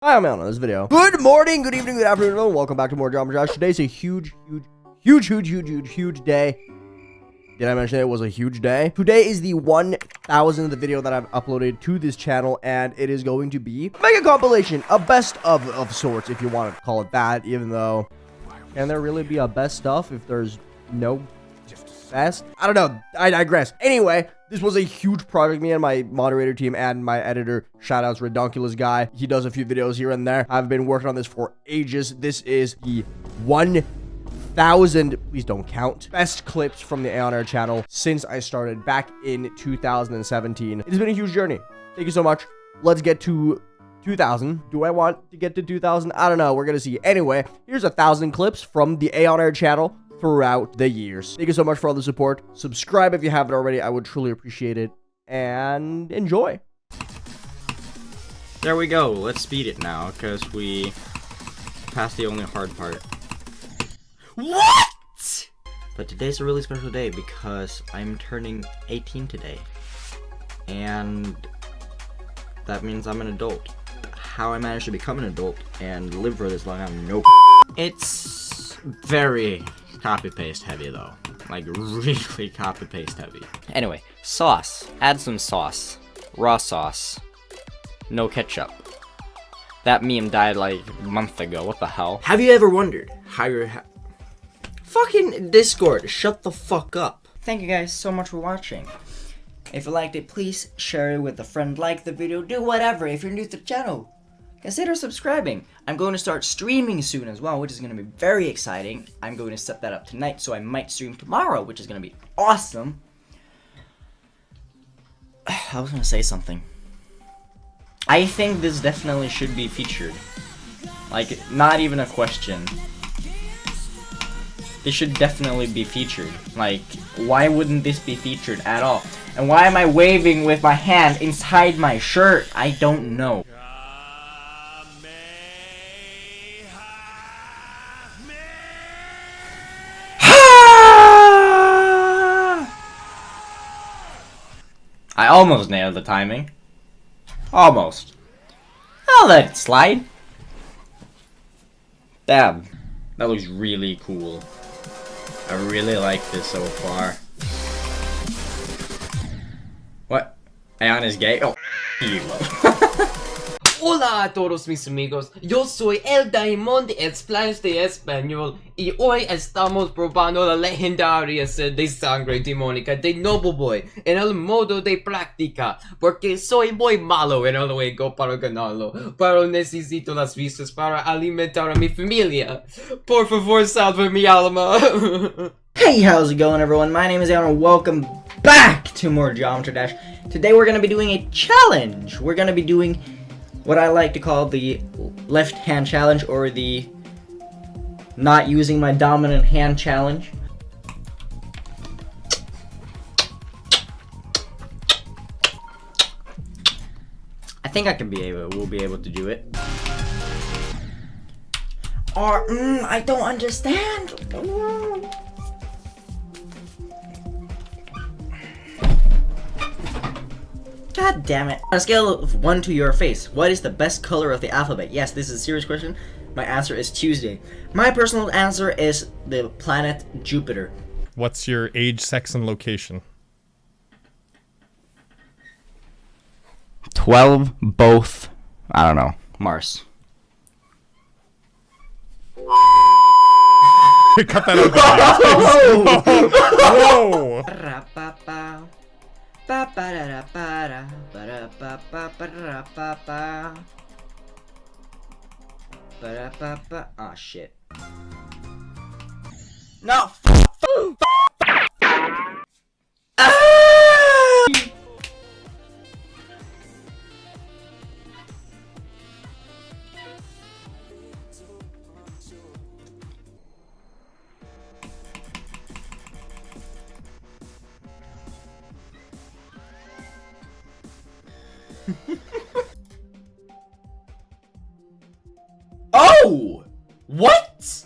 Hi, I'm Aeonair. This video. Good morning, good evening, good afternoon, everyone. Welcome back to more Drama Josh. Today's a huge day. Did I mention it was a huge day? Today is the 1000th video that I've uploaded to this channel, and it is going to be a mega compilation, a best of sorts, if you want to call it that. Even though, can there really be a best stuff if there's no best? I don't know. I digress. Anyway, this was a huge project. Me and my moderator team and my editor, shoutouts Ridonculousguy. He does a few videos here and there. I've been working on this for ages. This is the 1000, please don't count, best clips from the Aeonair channel since I started back in 2017. It's been a huge journey. Thank you so much. Let's get to 2000. Do I want to get to 2000? I don't know. We're gonna see. Anyway, here's 1000 clips from the Aeonair channel throughout the years. Thank you so much for all the support. Subscribe if you haven't already. I would truly appreciate it. And enjoy. There we go. Let's speed it now, because we passed the only hard part. What? But today's a really special day because I'm turning 18 today. And that means I'm an adult. How I managed to become an adult and live for this long, I have no. It's very copy-paste heavy though. Like really copy-paste heavy. Anyway, sauce. Add some sauce. Raw sauce. No ketchup. That meme died like a month ago. What the hell? Have you ever wondered how your fucking Discord, shut the fuck up. Thank you guys so much for watching. If you liked it, please share it with a friend, like the video, do whatever. If you're new to the channel, consider subscribing. I'm going to start streaming soon as well, which is going to be very exciting. I'm going to set that up tonight, so I might stream tomorrow, which is going to be awesome. I was going to say something. I think this definitely should be featured. Like, not even a question. This should definitely be featured. Like, why wouldn't this be featured at all? And why am I waving with my hand inside my shirt? I don't know. I almost nailed the timing. Almost. I'll let it slide. Damn. That looks really cool. I really like this so far. What? Aeon is gay? Oh, you. Hola a todos mis amigos, yo soy el Daimon de Expansive de Español y hoy estamos probando la legendaria sed de sangre demónica de Noble Boy en el modo de práctica porque soy muy malo en el juego para ganarlo, pero necesito las vistas para alimentar a mi familia. Por favor, salve mi alma. Hey, how's it going everyone? My name is Aeon and welcome back to more Geometry Dash. Today we're going to be doing a challenge. We're going to be doing what I like to call the left hand challenge, or the not using my dominant hand challenge. I think we'll be able to do it. Or, I don't understand. God damn it. On a scale of 1 to your face, what is the best color of the alphabet? Yes, this is a serious question. My answer is Tuesday. My personal answer is the planet Jupiter. What's your age, sex, and location? 12, both, I don't know, Mars. Cut that out. Whoa! Ah, shit. No! Oh! What?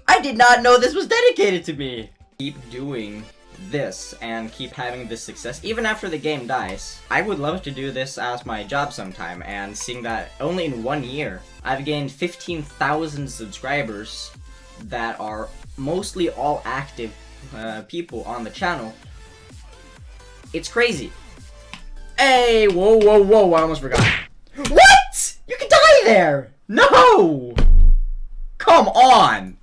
I did not know this was dedicated to me. Keep doing this and keep having this success, even after the game dies, I would love to do this as my job sometime, and seeing that only in 1 year, I've gained 15,000 subscribers that are mostly all active people on the channel. It's crazy. Hey, whoa, whoa, whoa, I almost forgot. What? You can die there! No! Come on!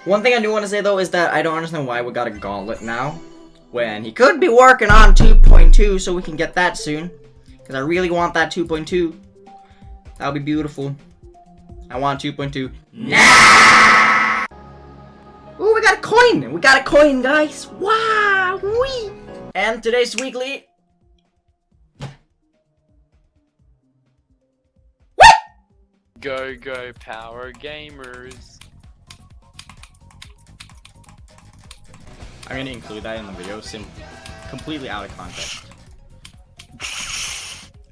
One thing I do want to say though is that I don't understand why we got a gauntlet now, when he could be working on 2.2, so we can get that soon. Because I really want that 2.2. That would be beautiful. I want 2.2. Nah! Ooh, we got a coin! We got a coin, guys! Wow! Wee! And today's weekly... What? Go, go, power gamers. I'm gonna include that in the video, completely out of context.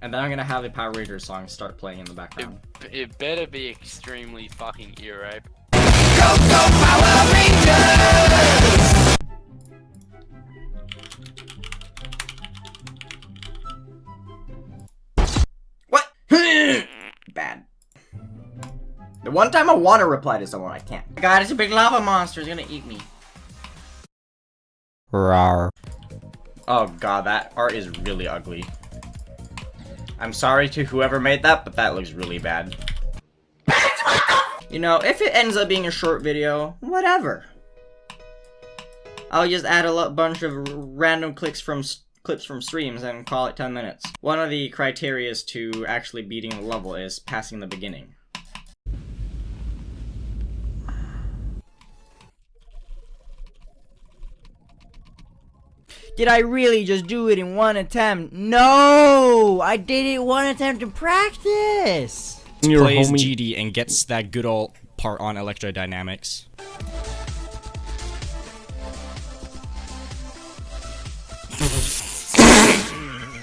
And then I'm gonna have the Power Rangers song start playing in the background. It better be extremely fucking earape. Go, go, Power Rangers! What? Bad. The one time I want to reply to someone, I can't. God, it's a big lava monster. It's gonna eat me. Rawr. Oh god, that art is really ugly. I'm sorry to whoever made that, but that looks really bad. You know, if it ends up being a short video, whatever. I'll just add a bunch of random clips from streams and call it 10 minutes. One of the criteria to actually beating the level is passing the beginning. Did I really just do it in one attempt? No! I did it one attempt in practice! Plays GD and gets that good old part on electrodynamics.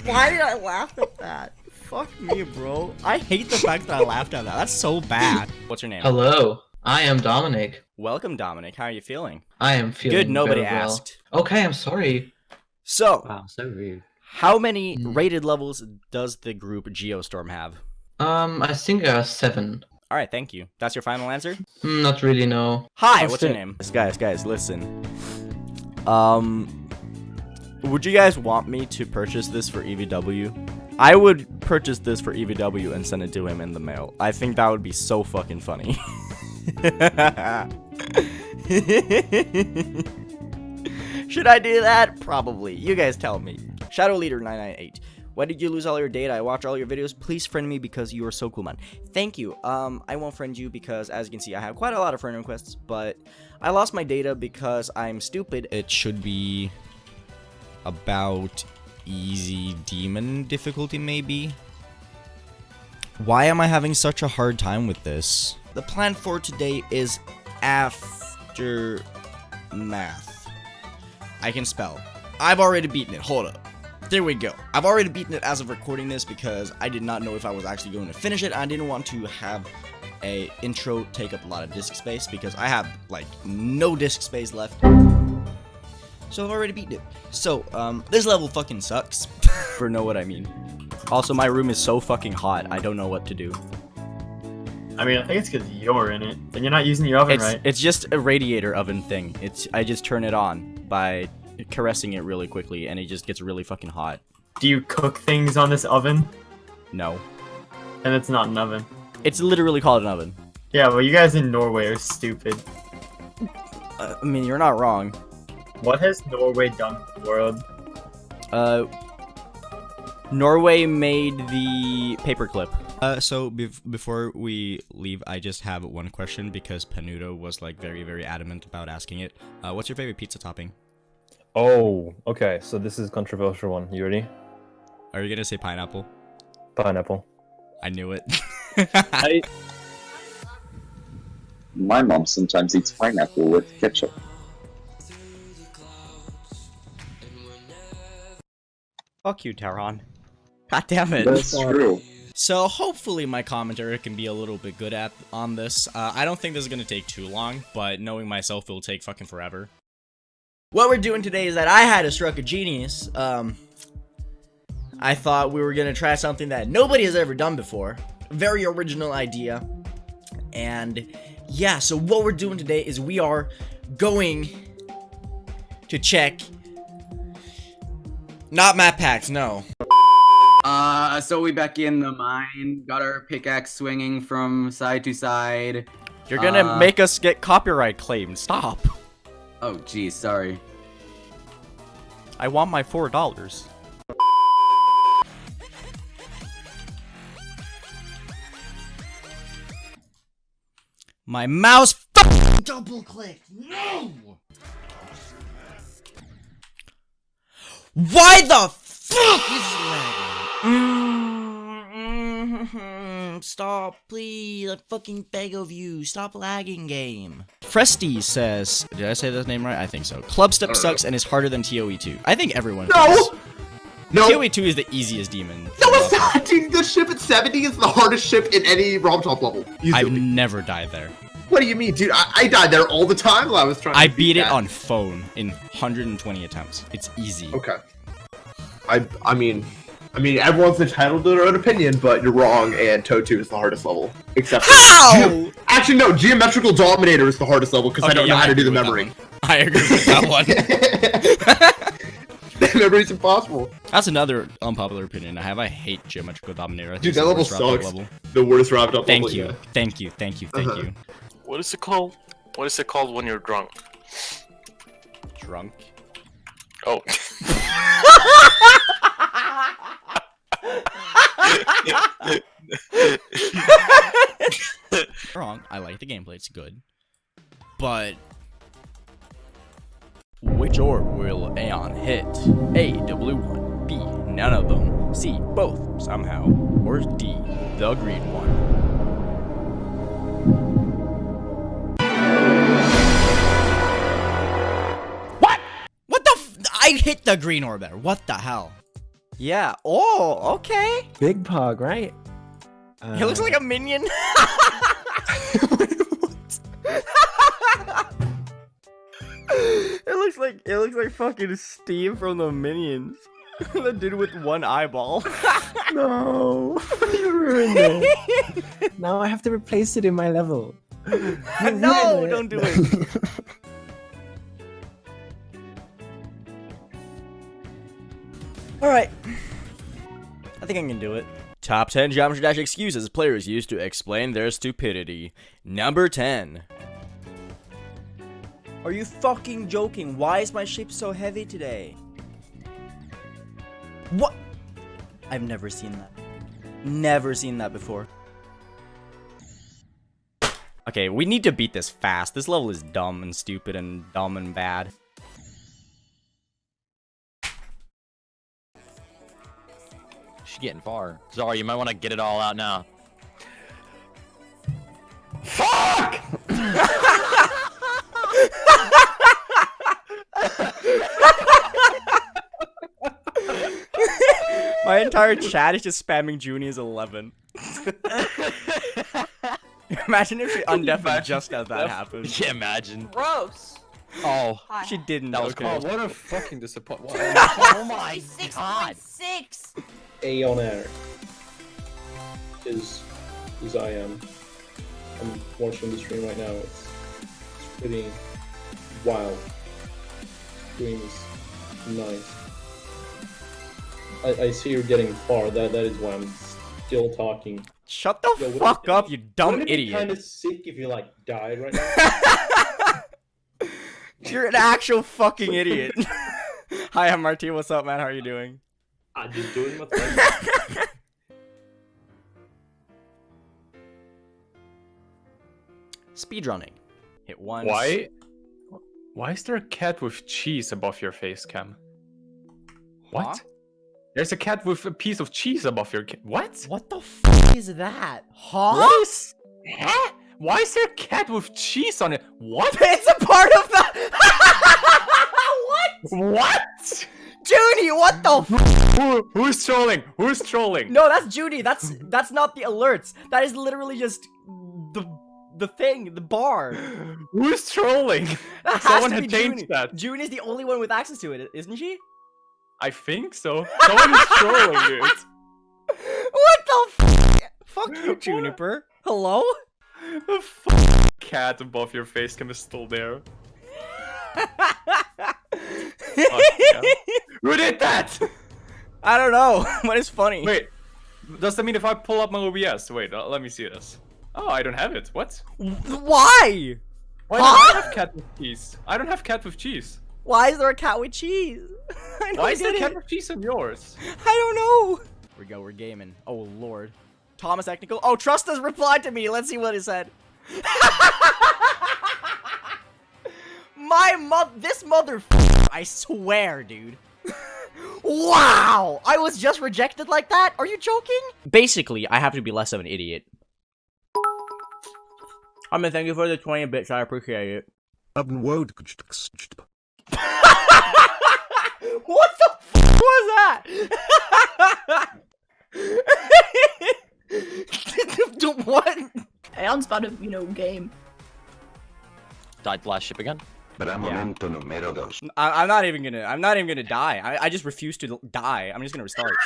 Why did I laugh at that? Fuck me, bro. I hate the fact that I laughed at that. That's so bad. What's your name? Hello, I am Dominic. Welcome, Dominic. How are you feeling? I am feeling Good, nobody very well. asked. Okay, I'm sorry. So, Wow, so rude. how many rated levels does the group Geostorm have? I think 7. Alright, thank you. That's your final answer? Not really, no. Hi, Oh, what's your shit. name? Guys, listen. Would you guys want me to purchase this for EVW? I would purchase this for EVW and send it to him in the mail. I think that would be so fucking funny. Should I do that? Probably. You guys tell me. Shadow Leader 998. Why did you lose all your data? I watch all your videos. Please friend me because you are so cool, man. Thank you. I won't friend you because, as you can see, I have quite a lot of friend requests, but I lost my data because I'm stupid. It should be about easy demon difficulty, maybe? Why am I having such a hard time with this? The plan for today is aftermath. I can spell. I've already beaten it. Hold up. There we go. I've already beaten it as of recording this because I did not know if I was actually going to finish it. I didn't want to have a intro take up a lot of disk space because I have like no disk space left. So I've already beaten it. So, this level fucking sucks. For know what I mean. Also, my room is so fucking hot. I don't know what to do. I mean, I think it's because you're in it, and you're not using your oven right. It's just a radiator oven thing. I just turn it on by caressing it really quickly, and it just gets really fucking hot. Do you cook things on this oven? No. And it's not an oven. It's literally called an oven. Yeah, well, you guys in Norway are stupid. I mean, you're not wrong. What has Norway done to the world? Norway made the paperclip. So before we leave, I just have one question because Panuto was like very, very adamant about asking it. What's your favorite pizza topping? Oh, okay. So this is a controversial one. You ready? Are you gonna say pineapple? Pineapple. I knew it. My mom sometimes eats pineapple with ketchup. Fuck you, Taron. God damn it. That's true. So hopefully my commentary can be a little bit good on this. I don't think this is gonna take too long, but knowing myself, it will take fucking forever. What we're doing today is that I had a stroke of genius. I thought we were gonna try something that nobody has ever done before. Very original idea. And yeah, so what we're doing today is we are going to check. Not map packs, no. So we back in the mine, got our pickaxe swinging from side to side. You're gonna make us get copyright claimed. Stop. Oh, geez, sorry. I want my $4. My mouse double click. No. Why the fuck is lagging? Stop, please. I fucking beg of you. Stop lagging, game. Fresty says, did I say this name right? I think so. Clubstep sucks and is harder than TOE2. I think everyone thinks. No! TOE2 is the easiest demon. No, it's not! Dude, the ship at 70 is the hardest ship in any ROM top level. Easily. I've never died there. What do you mean, dude? I died there all the time while I was trying to beat it on phone in 120 attempts. It's easy. Okay. I mean, everyone's entitled to their own opinion, but you're wrong, and TOE2 is the hardest level. Except How? Actually, no, Geometrical Dominator is the hardest level, because I don't know how to do the memory. I agree with that one. Memory's impossible. That's another unpopular opinion I have. I hate Geometrical Dominator. Dude, that level sucks. The worst wrapped up Thank level. you. Thank you. Thank you. Thank you. What is it called? What is it called when you're drunk? Drunk? Oh. Wrong. I like the gameplay. It's good. But which orb will Aeon hit? A, W1. B, none of them. C, both somehow. Or D, the green one. What? What the I hit the green orb there. What the hell? Yeah. Oh, okay. Big Pog, right? He looks like a minion. It looks like fucking Steve from the Minions. The dude with one eyeball. No, you ruined it. Now I have to replace it in my level. No, don't do it. Alright. I think I can do it. Top 10 Geometry Dash excuses players use to explain their stupidity. Number 10. Are you fucking joking? Why is my ship so heavy today? What? I've never seen that. Never seen that before. Okay, we need to beat this fast. This level is dumb and stupid and dumb and bad. She's getting far. Sorry, you might want to get it all out now. Fuck! My entire chat is just spamming Junior's 11. Imagine if she undeafened just as that happened. Yeah, imagine. Gross. Oh, she didn't. That was okay. close. What a fucking disappointment. Oh my god. 6.6. Aeonair is I am. I'm watching the stream right now. It's pretty wild. Stream is nice. I see you're getting far. That is why I'm still talking. Shut the fuck up, you dumb idiot. Kind of sick if you like died right now. You're an actual fucking idiot. Hi, I'm Marty. What's up, man? How are you doing? I'm just doing my thing. Speedrunning. Hit once. Why is there a cat with cheese above your face cam? What? Huh? There's a cat with a piece of cheese above your What? What the fuck is that? Huh? What is... Huh? Why is there a cat with cheese on it? What? It's a part of the... What? What? Junie, what the Who's trolling? Who's trolling? No, that's Junie. That's not the alerts. That is literally just the thing, the bar. Who's trolling? That Someone has to had be changed Junie. that. Junie is the only one with access to it, isn't she? I think so. Someone is trolling it. What the fuck you, Juniper. Hello? The cat above your face cam is still there. Who did that? I don't know, but it's funny. Wait, does that mean if I pull up my OBS? Wait, let me see this. Oh, I don't have it. What? Why? Why don't I have cat with cheese? I don't have cat with cheese. Why is there a cat with cheese? Why is there cat with cheese on yours? I don't know. Here we go, we're gaming. Oh, Lord. Thomas Technical. Oh, Trust has replied to me. Let's see what it said. This mother, I swear, dude. Wow! I was just rejected like that? Are you joking? Basically, I have to be less of an idiot. I mean, thank you for the 20 bits. I appreciate it. What the f was that? What? Aeon's about to, game. Died last ship again. I'm not even gonna die. I just refuse to die. I'm just gonna restart.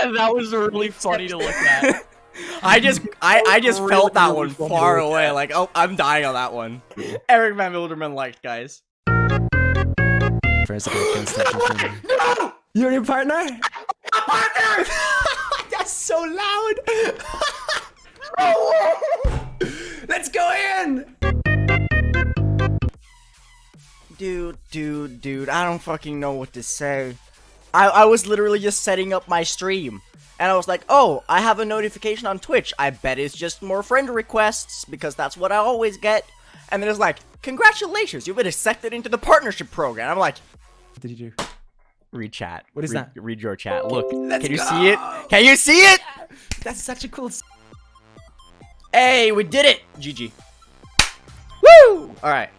That was really funny to look at. I just felt that one far away. Like, oh, I'm dying on that one. Eric Van Wilderman liked, guys. No! You're your partner? Partner! That's so loud. Let's go in! Dude, I don't fucking know what to say. I was literally just setting up my stream. And I was like, oh, I have a notification on Twitch. I bet it's just more friend requests, because that's what I always get. And then it's like, congratulations, you've been accepted into the partnership program. I'm like, what did you do? Read chat. What is that? Read your chat. Look, Let's can you go! see it? Can you see it? That's such a cool... Hey, we did it! GG. Woo! Alright.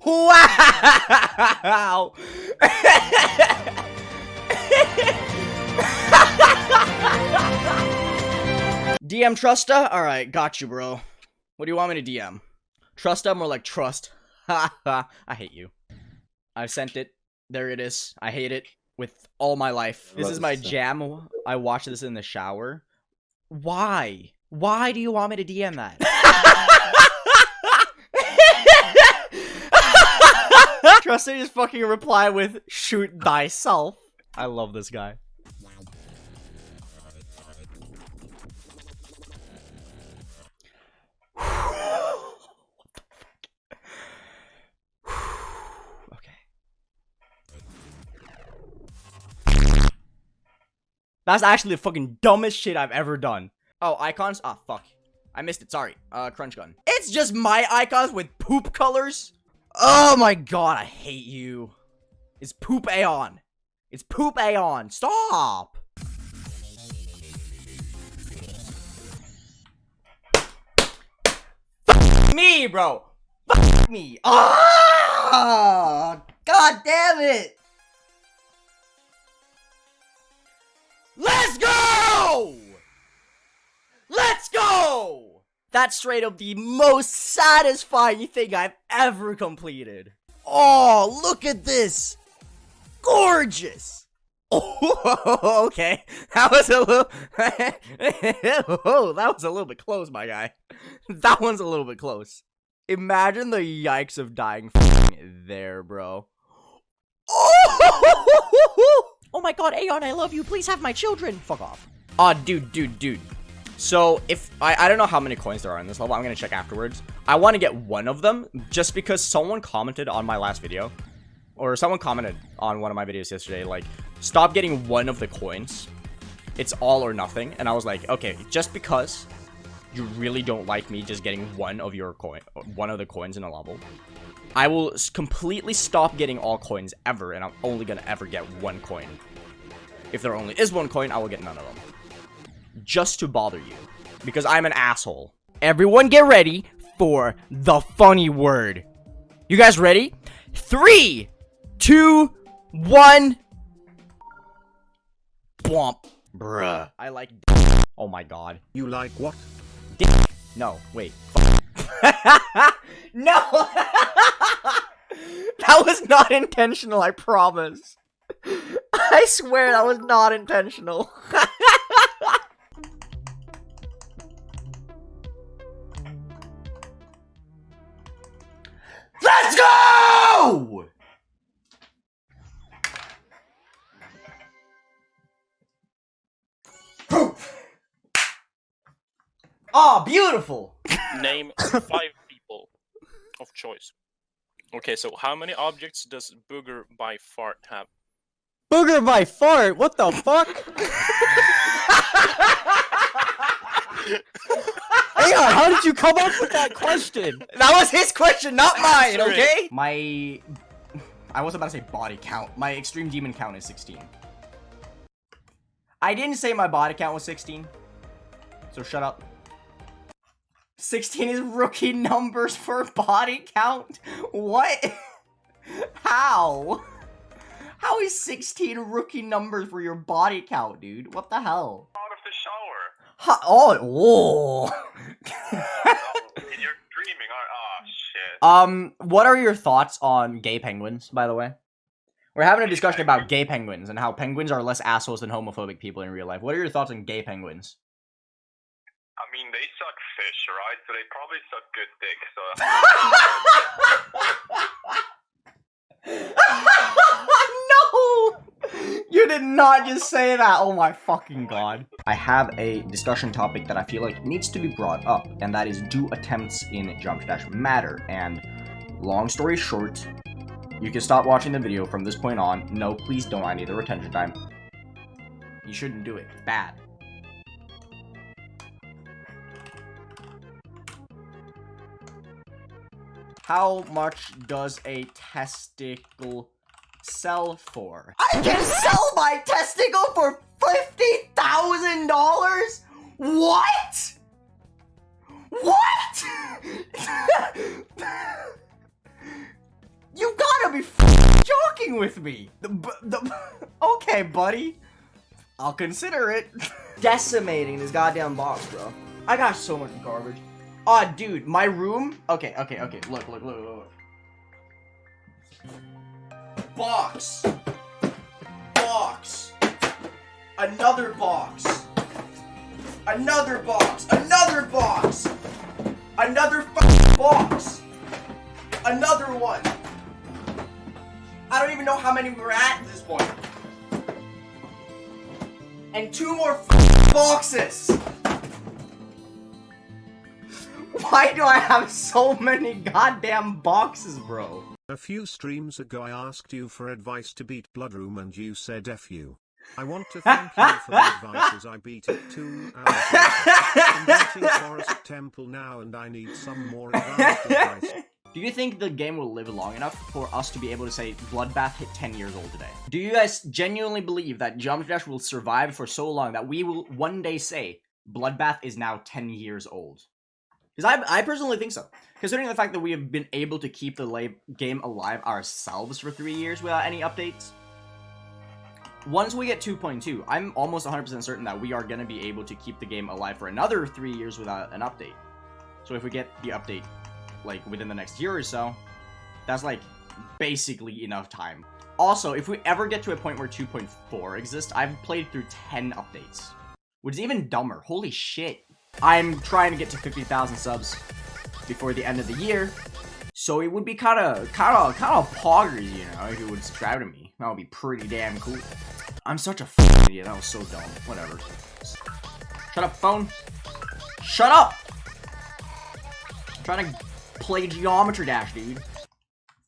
Wow! DM Trusta? Alright, got you, bro. What do you want me to DM? Trusta? More like trust. I hate you. I've sent it. There it is. I hate it with all my life. This is my jam. I watch this in the shower. Why? Why do you want me to DM that? Trust me, just fucking reply with shoot thyself. I love this guy. That's actually the fucking dumbest shit I've ever done. Oh, icons? Ah, fuck. I missed it, sorry. Crunch gun. It's just my icons with poop colors? Oh my god, I hate you. It's poop Aeon. It's poop Aeon. Stop! Fuck me, bro! Fuck me! Ah! God damn it! Let's go! Let's go! That's straight up the most satisfying thing I've ever completed. Oh, look at this! Gorgeous! Oh, okay. That was a little... oh, that was a little bit close, my guy. That one's a little bit close. Imagine the yikes of dying there, bro. Oh! Oh my god, Aeon, I love you. Please have my children. Fuck off. Aw, dude. So, if... I don't know how many coins there are in this level. I'm gonna check afterwards. I want to get one of them, just because someone commented on my last video. Or someone commented on one of my videos yesterday, like, stop getting one of the coins. It's all or nothing. And I was like, okay, just because you really don't like me just getting one of the coins in a level, I will completely stop getting all coins ever, and I'm only gonna ever get one coin. If there only is one coin, I will get none of them. Just to bother you. Because I'm an asshole. Everyone get ready for the funny word. You guys ready? 3, 2, 1. Blomp. Bruh. I like oh my god. You like what? No, wait. No! That was not intentional, I promise. I swear that was not intentional. Let's go! Oh, beautiful! Name 5 people of choice. Okay, so how many objects does Booger by Fart have? Booger by fart? What the fuck? Hang on, how did you come up with that question? That was his question, not mine, okay? I was about to say body count. My extreme demon count is 16. I didn't say my body count was 16. So shut up. 16 is rookie numbers for body count? What? How? How is 16 rookie numbers for your body count, dude? What the hell? Out of the shower. Oh. You're dreaming, oh shit. What are your thoughts on gay penguins, by the way? We're having a discussion about gay penguins and how penguins are less assholes than homophobic people in real life. What are your thoughts on gay penguins? I mean, they suck fish, right? So they probably suck good dick, so... No! You did not just say that! Oh my fucking god. I have a discussion topic that I feel like needs to be brought up, and that is, do attempts in Geometry Dash matter? And long story short, you can stop watching the video from this point on. No, please don't, I need the retention time. You shouldn't do it, it's bad. How much does a testicle sell for? I can sell my testicle for $50,000? What? What? You gotta be joking with me. Okay, buddy. I'll consider it. Decimating this goddamn box, bro. I got so much garbage. Aw, dude, my room. Okay. Look. Box. Another box. Another box. Another box. Another box. Another one. I don't even know how many we're at this point. And 2 more boxes. Why do I have so many goddamn boxes, bro? A few streams ago I asked you for advice to beat Bloodroom and you said F you. I want to thank you for the advice as I beat it 2 hours later. I'm beating Forest Temple now and I need some more advanced advice. Do you think the game will live long enough for us to be able to say Bloodbath hit 10 years old today? Do you guys genuinely believe that Geometry Dash will survive for so long that we will one day say Bloodbath is now 10 years old? Because I personally think so. Considering the fact that we have been able to keep the game alive ourselves for 3 years without any updates. Once we get 2.2, I'm almost 100% certain that we are going to be able to keep the game alive for another 3 years without an update. So if we get the update, like, within the next year or so, that's, like, basically enough time. Also, if we ever get to a point where 2.4 exists, I've played through 10 updates. Which is even dumber. Holy shit. I'm trying to get to 50,000 subs before the end of the year, so it would be kind of poggers, you know, if you would subscribe to me. That would be pretty damn cool. I'm such a f***ing idiot. That was so dumb. Whatever. Shut up, phone. Shut up! I'm trying to play Geometry Dash, dude.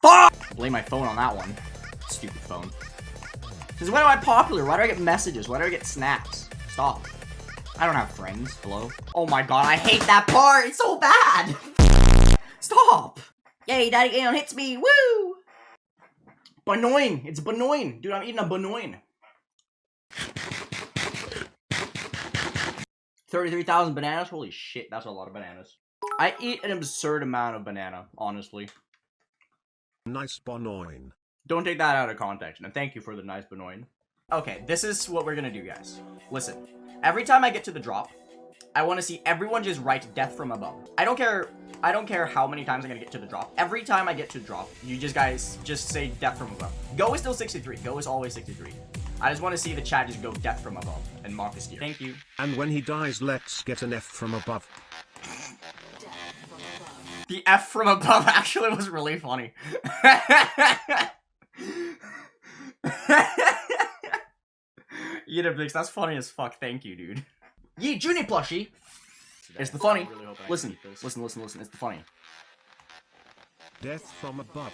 Fuck! Blame my phone on that one. Stupid phone. Because why am I popular? Why do I get messages? Why do I get snaps? Stop. I don't have friends. Hello? Oh my god, I hate that part! It's so bad! Stop! Yay, Daddy Aeon hits me! Woo! Banoin! It's Banoin! Dude, I'm eating a Banoin. 33,000 bananas? Holy shit, that's a lot of bananas. I eat an absurd amount of banana, honestly. Nice bonoin. Don't take that out of context, and thank you for the nice bonoin. Okay, this is what we're gonna do, guys. Listen, every time I get to the drop, I want to see everyone just write death from above. I don't care how many times I'm gonna get to the drop. Every time I get to the drop, you guys just say death from above. Go is still 63. Go is always 63. I just want to see the chat just go death from above and mark a steer. Thank you. And when he dies, let's get an F from above. The F from above actually was really funny. Yeetabix, that's funny as fuck. Thank you, dude. Yee Juni plushie. It's the funny. Listen. It's the funny. Death from above.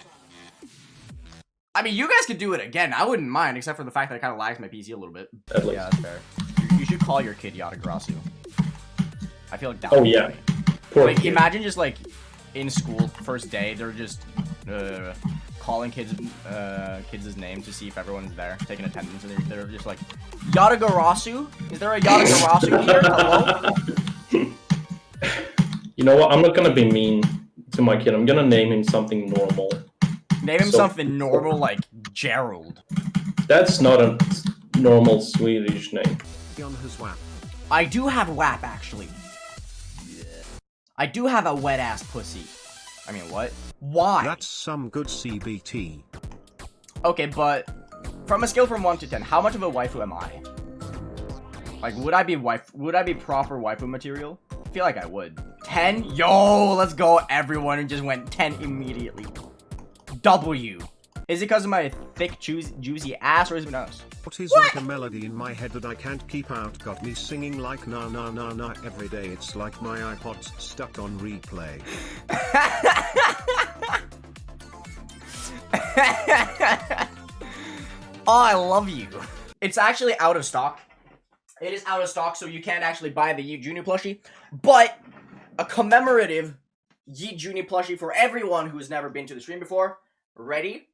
I mean, you guys could do it again. I wouldn't mind, except for the fact that it kind of lags my PC a little bit. Yeah, that's fair. You should call your kid Yatagarasu. I feel like that. Oh yeah. Like, imagine just like in school, first day, they're just calling kids' name to see if everyone's there, taking attendance, and they're just like, Yatagarasu? Is there a Yatagarasu here? Hello? You know what? I'm not gonna be mean to my kid. I'm gonna name him something normal. Name him something normal like Gerald. That's not a normal Swedish name. I do have WAP, actually. I do have a wet-ass pussy. I mean, what? Why? That's some good CBT. Okay, but from a scale from 1 to 10, how much of a waifu am I? Like, would I be proper waifu material? I feel like I would. 10? Yo, let's go, everyone who just went 10 immediately. W. Is it because of my thick, juicy ass, or is it else? What is like a melody in my head that I can't keep out got me singing like na na na na every day. It's like my iPod's stuck on replay. Oh, I love you. It's actually out of stock. It is out of stock, so you can't actually buy the Yeet Juni plushie. But a commemorative Yeet Juni plushie for everyone who's never been to the stream before. Ready?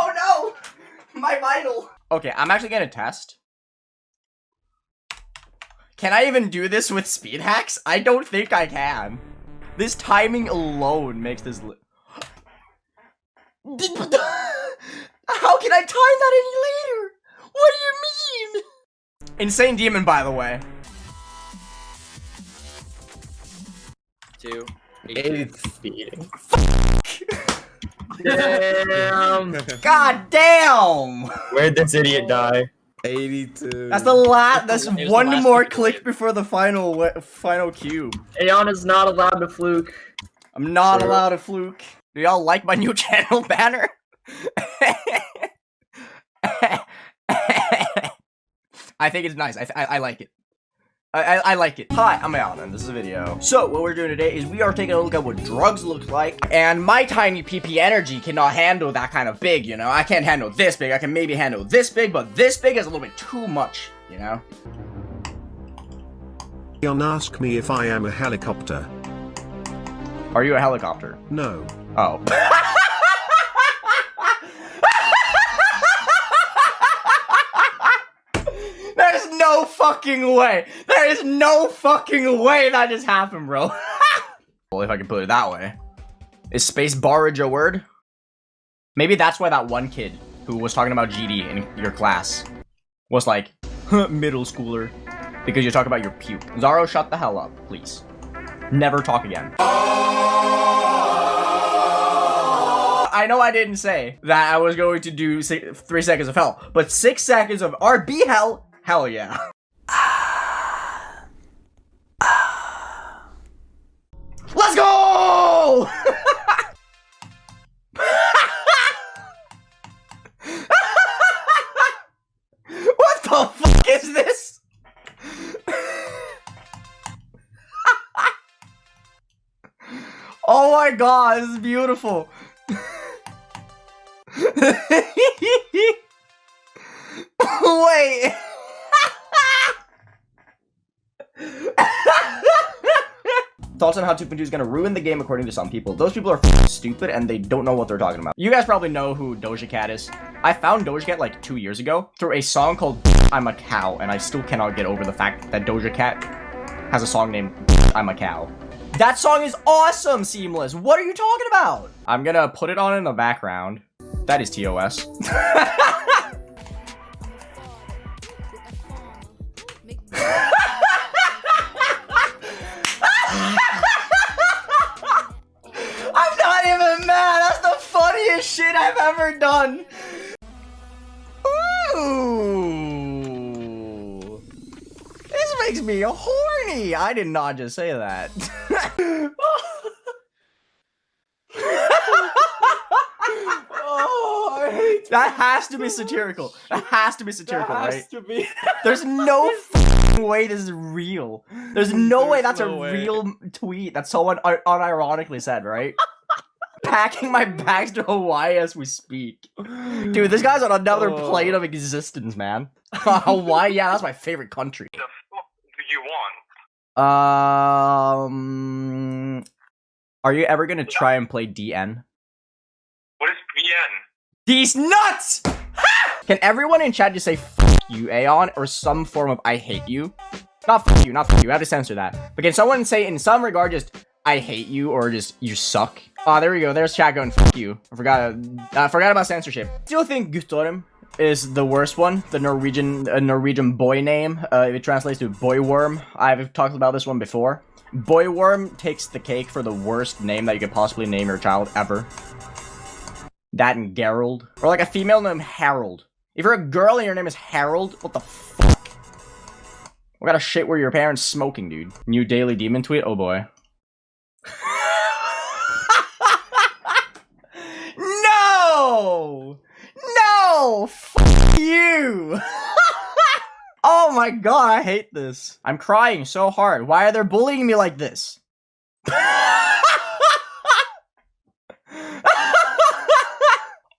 Oh no! My vital! Okay, I'm actually gonna test. Can I even do this with speed hacks? I don't think I can. This timing alone makes this How can I time that any later? What do you mean? Insane Demon, by the way. 2. 80 speed. Damn. God damn! Where'd this idiot die? 82. That's the last. That's one more click before the final cube. Aeon is not allowed to fluke. I'm not allowed to fluke. Do y'all like my new channel banner? I think it's nice. I like it. I like it. Hi, I'm Alan, and this is a video. So, what we're doing today is we are taking a look at what drugs look like, and my tiny PP energy cannot handle that kind of big, you know? I can't handle this big. I can maybe handle this big, but this big is a little bit too much, you know? Don't ask me if I am a helicopter. Are you a helicopter? No. Oh. There's no fucking way. There is no fucking way that just happened, bro. Well, if I can put it that way. Is space barrage a word? Maybe that's why that one kid who was talking about GD in your class was like, middle schooler. Because you're talking about your puke. Zaro, shut the hell up, please. Never talk again. I know I didn't say that I was going to do 3 seconds of hell, but 6 seconds of RB hell, hell yeah. Let's go! What the fuck is this? Oh my god, this is beautiful. Wait. Thoughts on how 2.2 is gonna ruin the game according to some people. Those people are stupid and they don't know what they're talking about. You guys probably know who Doja Cat is. I found Doja Cat like 2 years ago through a song called I'm a Cow, and I still cannot get over the fact that Doja Cat has a song named I'm a Cow. That song is awesome, Seamless. What are you talking about? I'm gonna put it on in the background. That is TOS. I'm not even mad. That's the funniest shit I've ever done. Ooh. This makes me horny. I did not just say that. Oh, I hate that. Has to be satirical. That has to be satirical, That has right? to be. There's no way this is real. There's no way that's a real tweet that someone unironically said, right? Packing my bags to Hawaii as we speak. Dude, this guy's on another plane of existence, man. Hawaii, yeah, that's my favorite country. The fuck do you want? Are you ever gonna try and play DN? What is VN? These nuts! Can everyone in chat just say F you, Aeon, or some form of I hate you? Not F you, not F you, I have to censor that. But can someone say in some regard just I hate you, or just you suck? Oh, there we go, there's chat going F you. I forgot about censorship. Still think Guttorm is the worst one, the Norwegian boy name. It translates to boy worm. I've talked about this one before. Boy worm takes the cake for the worst name that you could possibly name your child ever. That and Gerald. Or like a female named Harold. If you're a girl and your name is Harold, what the fuck? What kind of shit were your parents smoking, dude? New daily demon tweet? Oh boy. No! No! Fuck you! Oh my god, I hate this. I'm crying so hard. Why are they bullying me like this?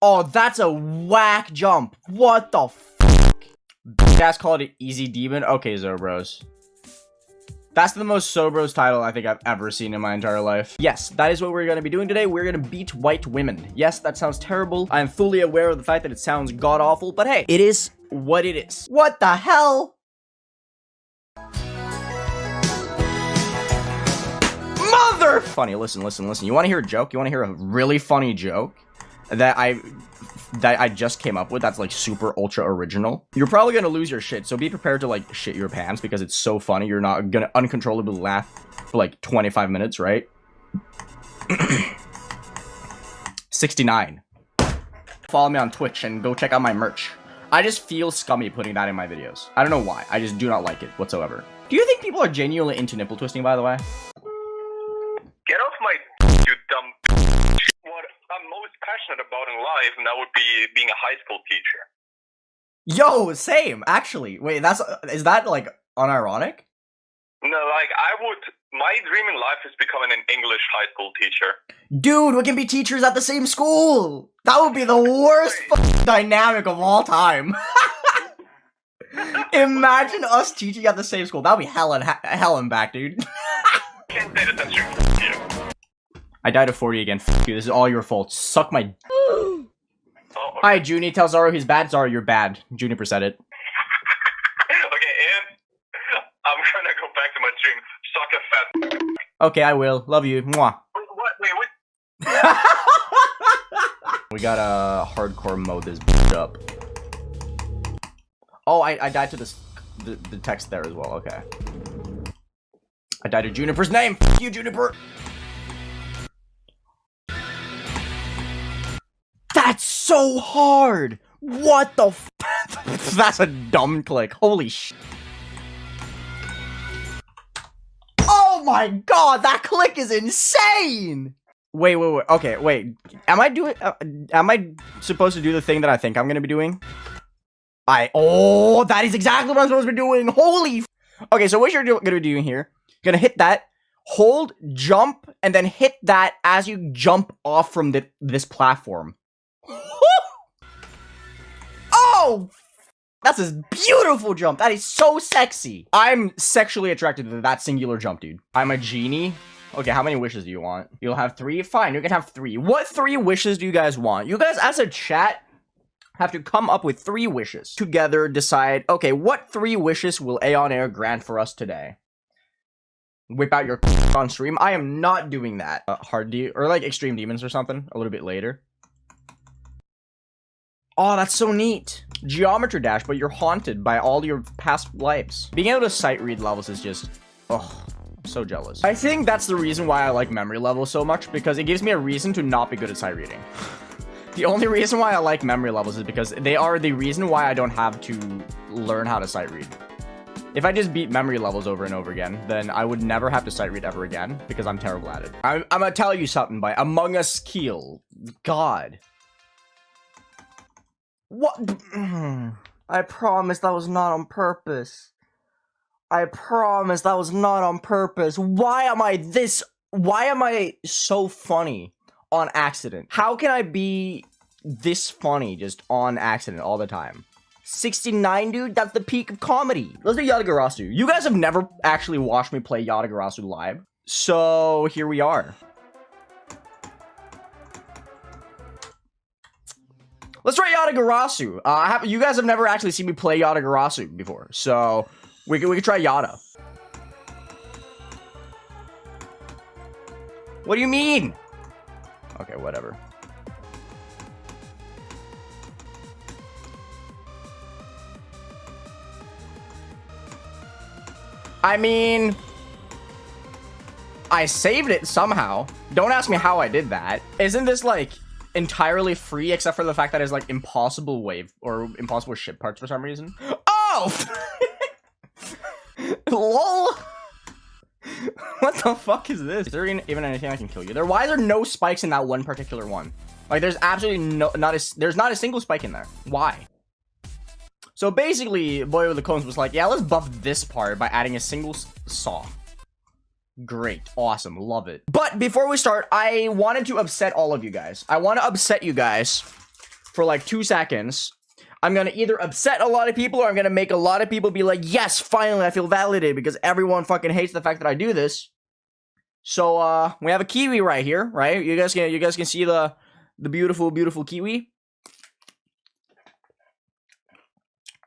Oh, that's a whack jump. What the fuck? Guys call it an easy demon? Okay, Zobros. That's the most Zobros title I think I've ever seen in my entire life. Yes, that is what we're going to be doing today. We're going to beat white women. Yes, that sounds terrible. I am fully aware of the fact that it sounds god-awful, but hey, it is what it is. What the hell? Mother! Funny, listen. You want to hear a joke? You want to hear a really funny joke that I just came up with that's like super ultra original? You're probably gonna lose your shit, so be prepared to like shit your pants because it's so funny. You're not gonna uncontrollably laugh for like 25 minutes, right? 69. Follow me on Twitch and go check out my merch. I just feel scummy putting that in my videos. I don't know why. I just do not like it whatsoever. Do you think people are genuinely into nipple twisting, by the way? Get off my you dumb. What I'm most passionate about in life, and that would be being a high school teacher. Yo, same, actually. Wait, is that like unironic? No, like my dream in life is becoming an English high school teacher. Dude, we can be teachers at the same school. That would be the worst dynamic of all time. Imagine us teaching at the same school. That would be hell and back, dude. Can't say that that's true. I died at 40 again. F you, this is all your fault. Suck my... Oh, okay. Hi, Junie. Tell Zara he's bad. Zara, you're bad. Juniper said it. Okay, and I'm gonna go back to my stream. Suck a fat... Okay, I will. Love you. Mwah. Wait. We gotta hardcore mode this bitch up. Oh, I died to the text there as well. Okay. I died to Juniper's name. F you, Juniper. That's so hard! What the f- That's a dumb click. Holy sh- Oh my god, that click is insane! Wait. Okay, wait. Am I supposed to do the thing that I think I'm gonna be doing? Oh, that is exactly what I'm supposed to be doing! Holy f- Okay, so what you're gonna be doing here, you're gonna hit that, hold, jump, and then hit that as you jump off from this platform. Oh! That's a beautiful jump. That is so sexy. I'm sexually attracted to that singular jump, dude. I'm a genie Okay, how many wishes do you want? You'll have 3? Fine, you can have 3. What 3 wishes do you guys want? You guys, as a chat, have to come up with 3 wishes. Together, decide, okay, what 3 wishes will Aeonair grant for us today? Whip out your on stream. I am not doing that. Or like extreme demons or something a little bit later. Oh, that's so neat. Geometry dash, but you're haunted by all your past lives. Being able to sight read levels is just, oh, I'm so jealous. I think that's the reason why I like memory levels so much, because it gives me a reason to not be good at sight reading. The only reason why I like memory levels is because they are the reason why I don't have to learn how to sight read. If I just beat memory levels over and over again, then I would never have to sight read ever again, because I'm terrible at it. I'm gonna tell you something by Among Us Keel. God. What? I promise that was not on purpose. I promise that was not on purpose. Why am I so funny on accident? How can I be this funny just on accident all the time? 69, dude? That's the peak of comedy. Let's do Yatagarasu. You guys have never actually watched me play Yatagarasu live. So here we are. Let's try Yatagarasu. You guys have never actually seen me play Yatagarasu before, so we can try Yata. What do you mean? Okay, whatever. I mean, I saved it somehow. Don't ask me how I did that. Isn't this like entirely free except for the fact that it's like impossible wave or impossible ship parts for some reason? Oh! LOL! What the fuck is this? Is there even anything I can kill you there? Why are there no spikes in that one particular one? Like there's absolutely there's not a single spike in there. Why? So basically, Boy with the Cones was like, yeah, let's buff this part by adding a single saw. Great. Awesome. Love it. But before we start, I wanted to upset all of you guys. I want to upset you guys for like 2 seconds. I'm going to either upset a lot of people or I'm going to make a lot of people be like, yes, finally, I feel validated because everyone fucking hates the fact that I do this. So, we have a kiwi right here, right? You guys can see the beautiful, beautiful kiwi.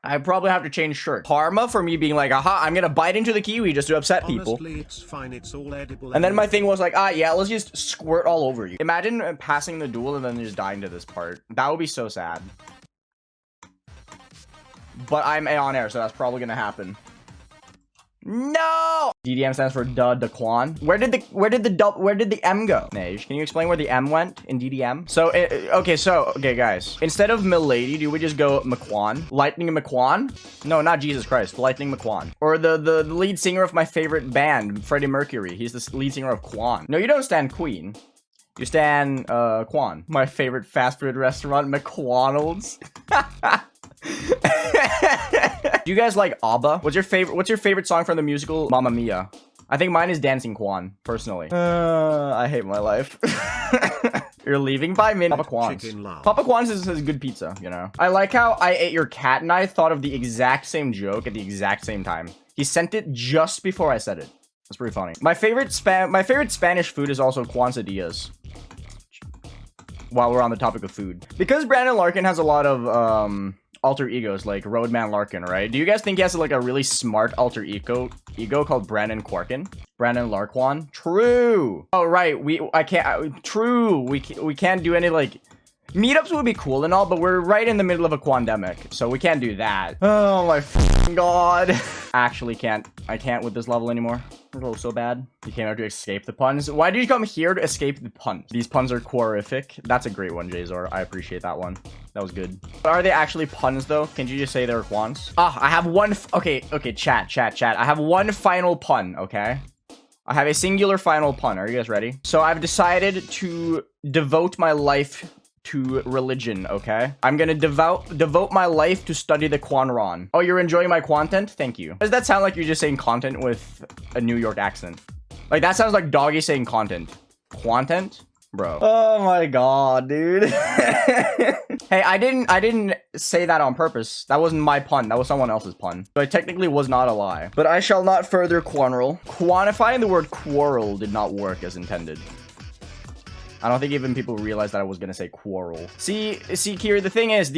I probably have to change shirt. Karma for me being like, aha, I'm gonna bite into the kiwi just to upset people. Honestly, it's fine, it's all edible. And then my thing was like, yeah, let's just squirt all over you. Imagine passing the duel and then just dying to this part. That would be so sad. But I'm Aeonair, so that's probably gonna happen. No! DDM stands for Daquan. Where did the M go? Nage, can you explain where the M went in DDM? So, okay, guys. Instead of Milady, do we just go McQuan? Lightning McQuan? No, not Jesus Christ. Lightning McQuan. Or the lead singer of my favorite band, Freddie Mercury. He's the lead singer of Quan. No, you don't stand Queen. You stand, Quan. My favorite fast food restaurant, McQuanald's. Do you guys like ABBA? What's your favorite song from the musical Mamma Mia? I think mine is Dancing Quan, personally. I hate my life. You're leaving by me. Papa Quan's. Papa Quan's is good pizza, you know. I like how I ate your cat and I thought of the exact same joke at the exact same time. He sent it just before I said it. That's pretty funny. My favorite Spanish food is also quesadillas. While we're on the topic of food. Because Brandon Larkin has a lot of, alter egos like Roadman Larkin, right? Do you guys think he has like a really smart alter ego called Brandon Quarkin? Brandon Larquan? True. Oh right, we can't do any like meetups would be cool and all, but we're right in the middle of a quandemic, so we can't do that. Oh my god. Actually I can't with this level anymore. Oh, so bad. You came out to escape the puns. Why did you come here to escape the puns? These puns are quorific. That's a great one, Jazor. I appreciate that one. That was good. But are they actually puns, though? Can't you just say they're quans? I have one... Okay, chat. I have one final pun, okay? I have a singular final pun. Are you guys ready? So I've decided to devote my life to religion, okay? I'm gonna devote my life to study the Quanron. Oh, you're enjoying my content? Thank you. Does that sound like you're just saying content with a New York accent? Like, that sounds like Doggy saying content. Quantent? Bro. Oh my god, dude. Hey, I didn't say that on purpose. That wasn't my pun. That was someone else's pun. So it technically was not a lie. But I shall not further quarrel. Quantifying the word quarrel did not work as intended. I don't think even people realized that I was gonna say quarrel. See, Kiri, the thing is,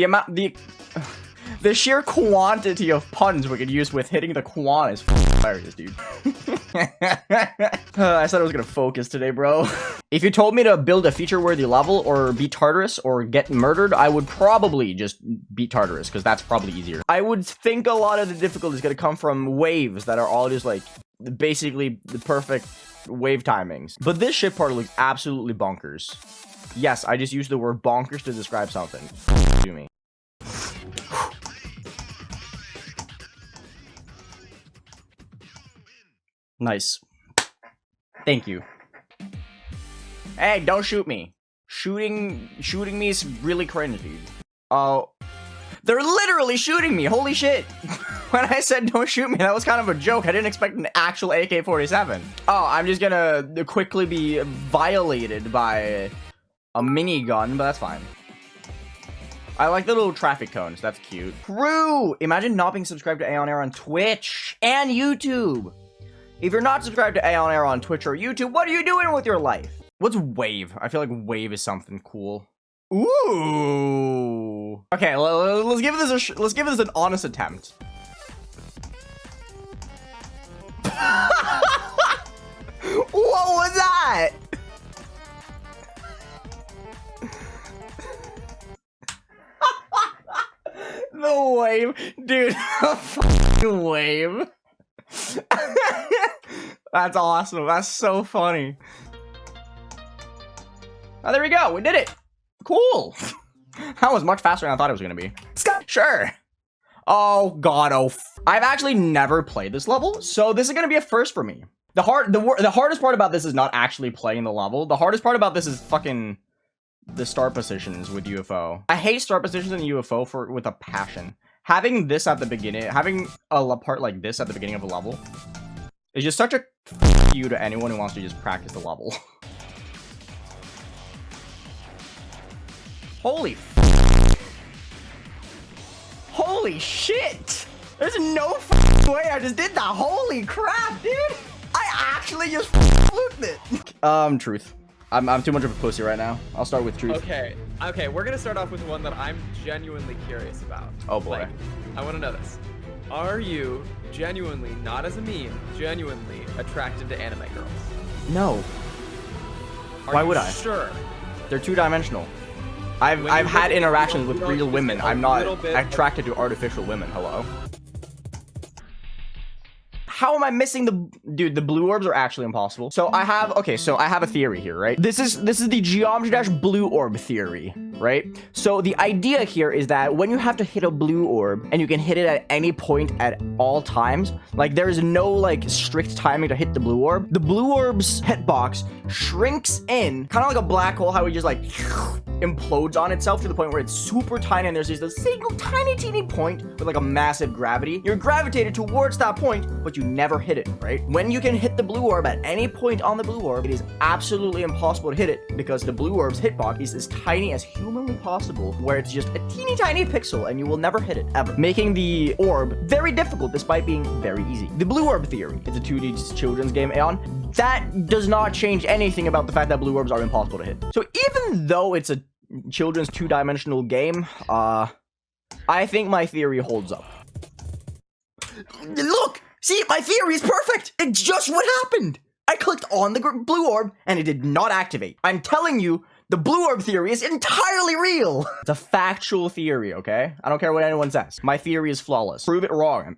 the sheer quantity of puns we could use with hitting the quan is hilarious, dude. I said I was gonna focus today, bro. If you told me to build a feature-worthy level or beat Tartarus or get murdered, I would probably just beat Tartarus, because that's probably easier. I would think a lot of the difficulty is gonna come from waves that are all just like basically the perfect wave timings. But this ship part looks absolutely bonkers. Yes, I just used the word bonkers to describe something. To me. Nice. Thank you. Hey, don't shoot me. Shooting me is really cringe, dude. Oh, they're literally shooting me. Holy shit. When I said don't shoot me, that was kind of a joke. I didn't expect an actual AK-47. Oh, I'm just gonna quickly be violated by a minigun, but that's fine. I like the little traffic cones. That's cute. Crew! Imagine not being subscribed to Aeonair on Twitch and YouTube. If you're not subscribed to Aeonair on Twitch or YouTube, what are you doing with your life? What's wave? I feel like wave is something cool. Ooh. Okay, let's give this an honest attempt. What was that? The wave, dude. The fucking wave. That's awesome. That's so funny. Oh, there we go. We did it. Cool. That was much faster than I thought it was gonna be. Sure. Oh god. I've actually never played this level, so this is gonna be a first for me. The hardest part about this is not actually playing the level. The hardest part about this is fucking the start positions with UFO. I hate start positions in UFO with a passion. Having this at the beginning, having a part like this at the beginning of a level is just such a you to anyone who wants to just practice the level. Holy shit! There's no way I just did that. Holy crap, dude! I actually just fluked it. Truth. I'm too much of a pussy right now. I'll start with truth. Okay, we're gonna start off with one that I'm genuinely curious about. Oh boy. Like, I want to know this. Are you genuinely, not as a meme, genuinely attracted to anime girls? No. Why would I? Sure. They're two-dimensional. I've had interactions with real women. I'm not attracted to artificial women. Hello. How am I missing the blue orbs are actually impossible. So I have a theory here, right? This is the geometry dash blue orb theory, right? So the idea here is that when you have to hit a blue orb and you can hit it at any point at all times, like there's no like strict timing to hit the blue orb's hitbox shrinks in, kind of like a black hole, how it just like implodes on itself to the point where it's super tiny and there's just a single tiny teeny point with like a massive gravity. You're gravitated towards that point, but you never hit it, right? When you can hit the blue orb at any point on the blue orb, it is absolutely impossible to hit it because the blue orb's hitbox is as tiny as humanly possible, where it's just a teeny tiny pixel and you will never hit it ever, making the orb very difficult despite being very easy. The blue orb theory, it's a 2D children's game, Aeon. That does not change anything about the fact that blue orbs are impossible to hit. So even though it's a children's two-dimensional game, I think my theory holds up. Look! See, my theory is perfect! It's just what happened! I clicked on the blue orb, and it did not activate. I'm telling you, the blue orb theory is entirely real! It's a factual theory, okay? I don't care what anyone says. My theory is flawless. Prove it wrong.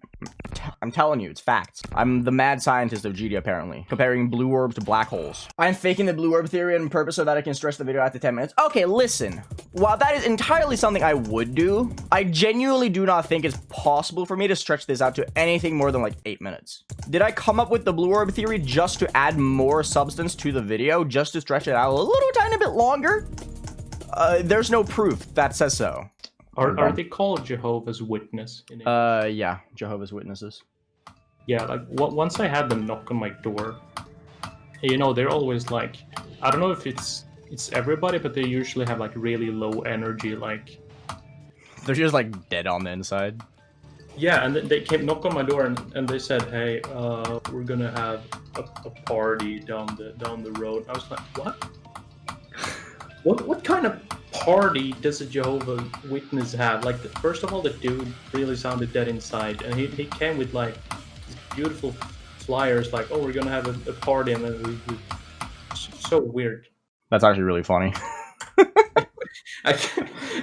I'm telling you, it's facts. I'm the mad scientist of GD, apparently. Comparing blue orbs to black holes. I'm faking the blue orb theory on purpose so that I can stretch the video out to 10 minutes. Okay, listen. While that is entirely something I would do, I genuinely do not think it's possible for me to stretch this out to anything more than like 8 minutes. Did I come up with the blue orb theory just to add more substance to the video, just to stretch it out a little tiny bit longer? There's no proof that says so. Are they called Jehovah's Witness? Yeah, Jehovah's Witnesses. Yeah, like once I had them knock on my door, you know, they're always like, I don't know if it's it's everybody, but they usually have like really low energy, like they're just like dead on the inside. Yeah, and they came knock on my door and they said, "Hey, we're gonna have a party down the road." I was like, "What? What kind of party does a Jehovah's Witness have?" Like, first of all, the dude really sounded dead inside, and he came with like these beautiful flyers, like, "Oh, we're gonna have a party," and then we so weird. That's actually really funny.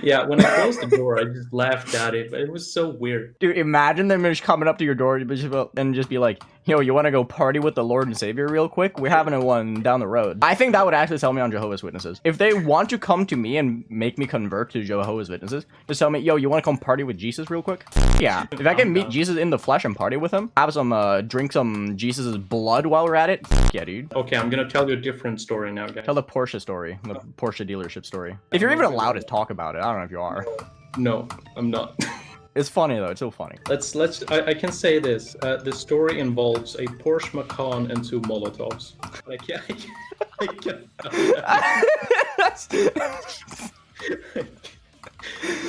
Yeah, when I closed the door, I just laughed at it, but it was so weird. Dude, imagine them just coming up to your door and just be like, "Yo, you want to go party with the Lord and Savior real quick? We're having one down the road." I think that would actually sell me on Jehovah's Witnesses. If they want to come to me and make me convert to Jehovah's Witnesses, just tell me, "Yo, you want to come party with Jesus real quick?" Yeah. If I can meet Jesus in the flesh and party with him, have some, drink some Jesus' blood while we're at it, yeah, dude. Okay, I'm gonna tell you a different story now, guys. Tell the Porsche story, the Porsche dealership story. If you're even allowed to talk about it, I don't know if you are. No, I'm not. It's funny though. It's so funny. I can say this. The story involves a Porsche Macan and 2 Molotovs. Like, yeah, I can.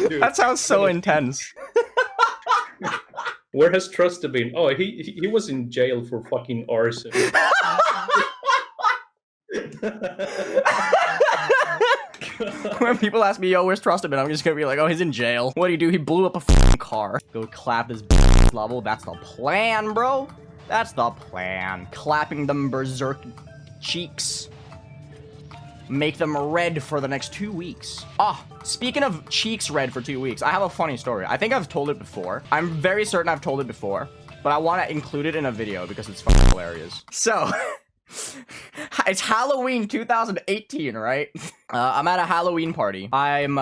Dude, that sounds so intense. Where has Trusted been? Oh, he was in jail for fucking arson. When people ask me, "Yo, where's Trusted been?" I'm just gonna be like, "Oh, he's in jail." What do you do? He blew up a fucking car. Go clap his level. That's the plan, bro. That's the plan. Clapping them berserk cheeks. Make them red for the next 2 weeks. Ah, speaking of cheeks red for 2 weeks, I have a funny story. I think I've told it before. I'm very certain I've told it before, but I want to include it in a video because it's fucking hilarious. So, it's Halloween 2018, right? I'm at a Halloween party. I'm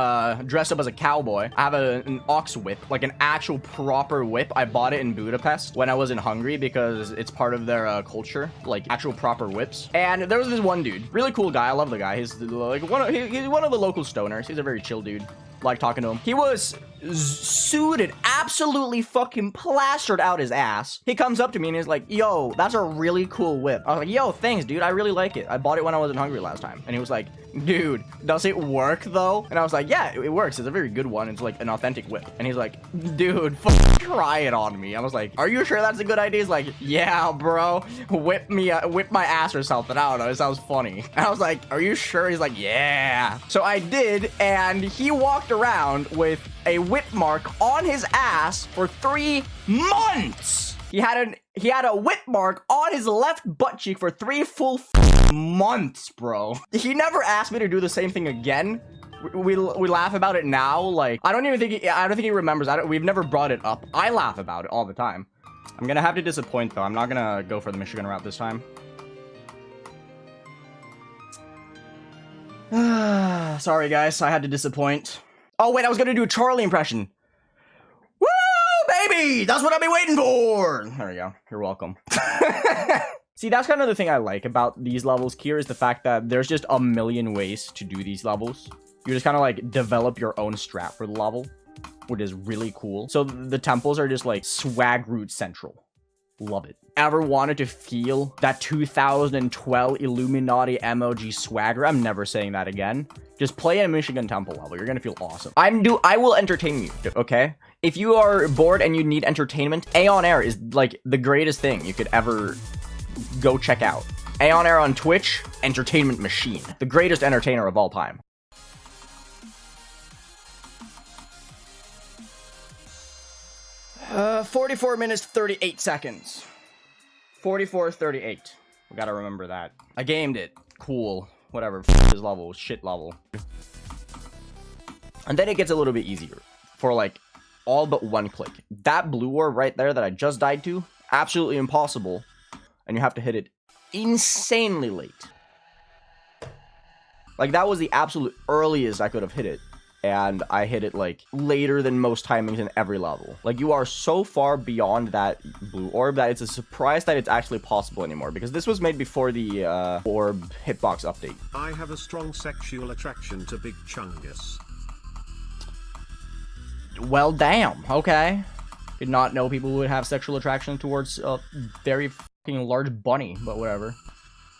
dressed up as a cowboy. I have an ox whip, like an actual proper whip. I bought it in Budapest when I was in Hungary because it's part of their culture, like actual proper whips. And there was this one dude, really cool guy. I love the guy. He's like he's one of the local stoners. He's a very chill dude. Like talking to him. He was suited, absolutely fucking plastered out his ass. He comes up to me and he's like, "Yo, that's a really cool whip." I was like, "Yo, thanks, dude. I really like it. I bought it when I was in Hungary last time." And he was like, "Dude, does it work though?" And I was like, "Yeah, it works. It's a very good one. It's like an authentic whip." And he's like, "Dude, try it on me." I was like, "Are you sure that's a good idea?" He's like, "Yeah, bro. Whip my ass or something. I don't know. It sounds funny." And I was like, "Are you sure?" He's like, "Yeah." So I did, and he walked around with a whip mark on his ass for 3 months. He had a whip mark on his left butt cheek for 3 full months, bro. He never asked me to do the same thing again. We laugh about it now. Like, I don't think he remembers. We've never brought it up. I laugh about it all the time. I'm gonna have to disappoint though. I'm not gonna go for the Michigan route this time. Sorry guys, I had to disappoint. Oh wait, I was gonna do a Charlie impression. Woo, baby! That's what I've been waiting for! There we go. You're welcome. See, that's kind of the thing I like about these levels, Kier, is the fact that there's just a million ways to do these levels. You just kind of like develop your own strat for the level, which is really cool. So the temples are just like swag root central. Love it. Ever wanted to feel that 2012 Illuminati emoji swagger? I'm never saying that again. Just play a Michigan Temple level. You're gonna feel awesome. I will entertain you, okay? If you are bored and you need entertainment, Aeonair is like the greatest thing you could ever go check out. Aeonair on Twitch, entertainment machine. The greatest entertainer of all time. Uh, 44 minutes, 38 seconds. 44:38. We gotta remember that. I gamed it. Cool. Whatever. This level. Shit level. And then it gets a little bit easier. For like all but one click. That blue orb right there that I just died to, absolutely impossible. And you have to hit it insanely late. Like that was the absolute earliest I could have hit it. And I hit it like later than most timings in every level. Like you are so far beyond that blue orb that it's a surprise that it's actually possible anymore, because this was made before the orb hitbox update. I have a strong sexual attraction to Big Chungus. Well, damn. Okay. Did not know people would have sexual attraction towards a very fucking large bunny, but whatever.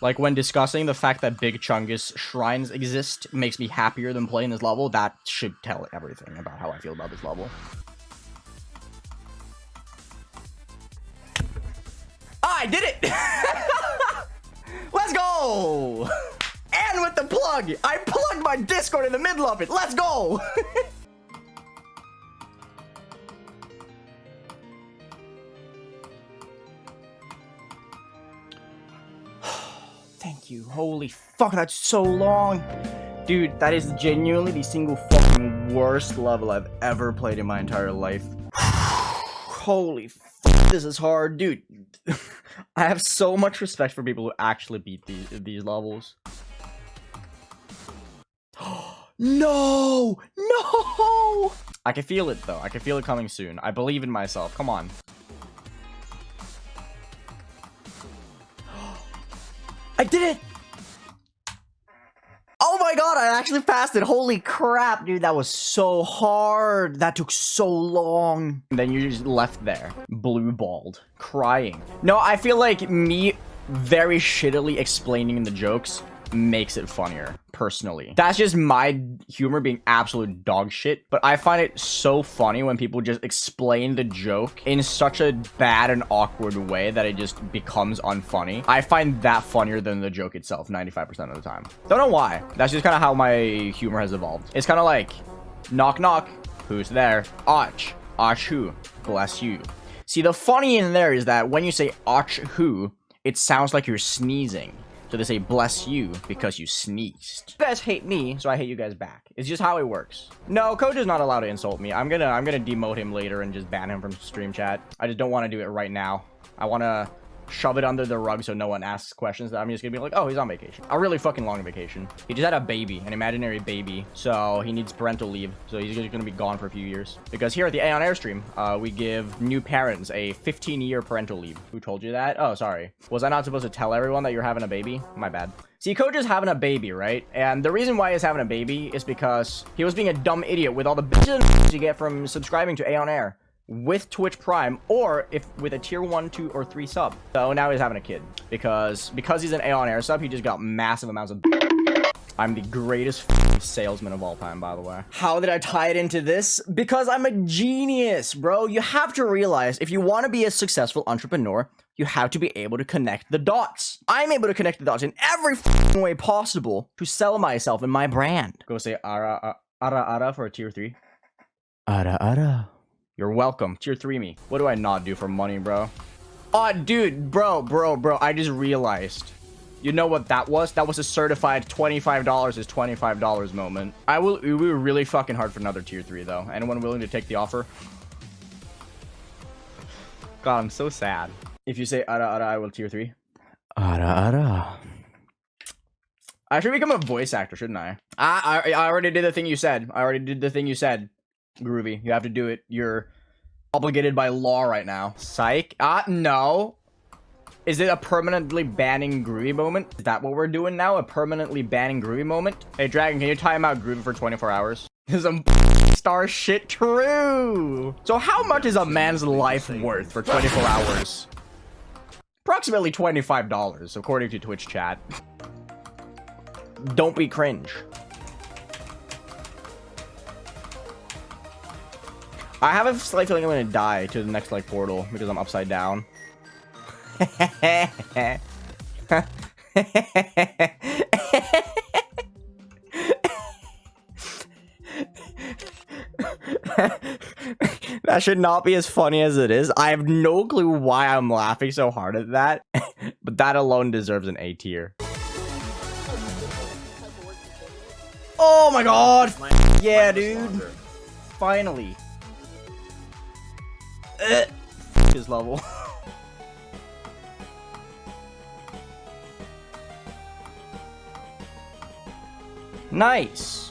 Like, when discussing the fact that Big Chungus shrines exist makes me happier than playing this level, that should tell everything about how I feel about this level. I did it! Let's go! And with the plug! I plugged my Discord in the middle of it! Let's go! Thank you. Holy fuck, that's so long. Dude, that is genuinely the single fucking worst level I've ever played in my entire life. Holy fuck, this is hard. Dude, I have so much respect for people who actually beat these levels. No! No! I can feel it, though. I can feel it coming soon. I believe in myself. Come on. I did it! Oh my god, I actually passed it. Holy crap, dude. That was so hard. That took so long. And then you're just left there, blue-balled, crying. No, I feel like me very shittily explaining the jokes makes it funnier, personally. That's just my humor being absolute dog shit, but I find it so funny when people just explain the joke in such a bad and awkward way that it just becomes unfunny. I find that funnier than the joke itself 95% of the time. Don't know why. That's just kind of how my humor has evolved. It's kind of like, knock knock, who's there? Och, och who, bless you. See, the funny in there is that when you say och who, it sounds like you're sneezing. So they say, bless you, because you sneezed. You guys hate me, so I hate you guys back. It's just how it works. No, Coach is not allowed to insult me. I'm gonna demote him later and just ban him from stream chat. I just don't want to do it right now. I want to shove it under the rug so no one asks questions that I'm just gonna be like, oh, he's on vacation. A really fucking long vacation. He just had a baby, an imaginary baby, so he needs parental leave. So he's just gonna be gone for a few years. Because here at the Aeonair stream, we give new parents a 15-year parental leave. Who told you that? Oh, sorry. Was I not supposed to tell everyone that you're having a baby? My bad. See, Coach is having a baby, right? And the reason why he's having a baby is because he was being a dumb idiot with all the bitches you get from subscribing to Aeonair with Twitch Prime, or if with a tier 1, 2, or 3 sub. So now he's having a kid because he's an Aeonair sub, he just got massive amounts of. I'm the greatest salesman of all time, by the way. How did I tie it into this? Because I'm a genius, bro. You have to realize if you want to be a successful entrepreneur, you have to be able to connect the dots. I'm able to connect the dots in every way possible to sell myself and my brand. Go say ara for a tier 3. Ara. You're welcome. Tier 3 me. What do I not do for money, bro? Oh, dude, bro. I just realized. You know what that was? That was a certified $25 is $25 moment. It will be really fucking hard for another tier 3, though. Anyone willing to take the offer? God, I'm so sad. If you say ara, I will tier 3. Ara. I should become a voice actor, shouldn't I? I already did the thing you said. Groovy, you have to do it. You're obligated by law right now. Psych? No. Is it a permanently banning Groovy moment? Is that what we're doing now? A permanently banning Groovy moment? Hey, Dragon, can you time out Groovy for 24 hours? This is some star shit true. So how much is a man's life worth for 24 hours? Approximately $25, according to Twitch chat. Don't be cringe. I have a slight feeling I'm gonna die to the next like portal because I'm upside down. That should not be as funny as it is. I have no clue why I'm laughing so hard at that, but that alone deserves an A tier. Oh my god! Yeah, dude. Finally. His level. Nice.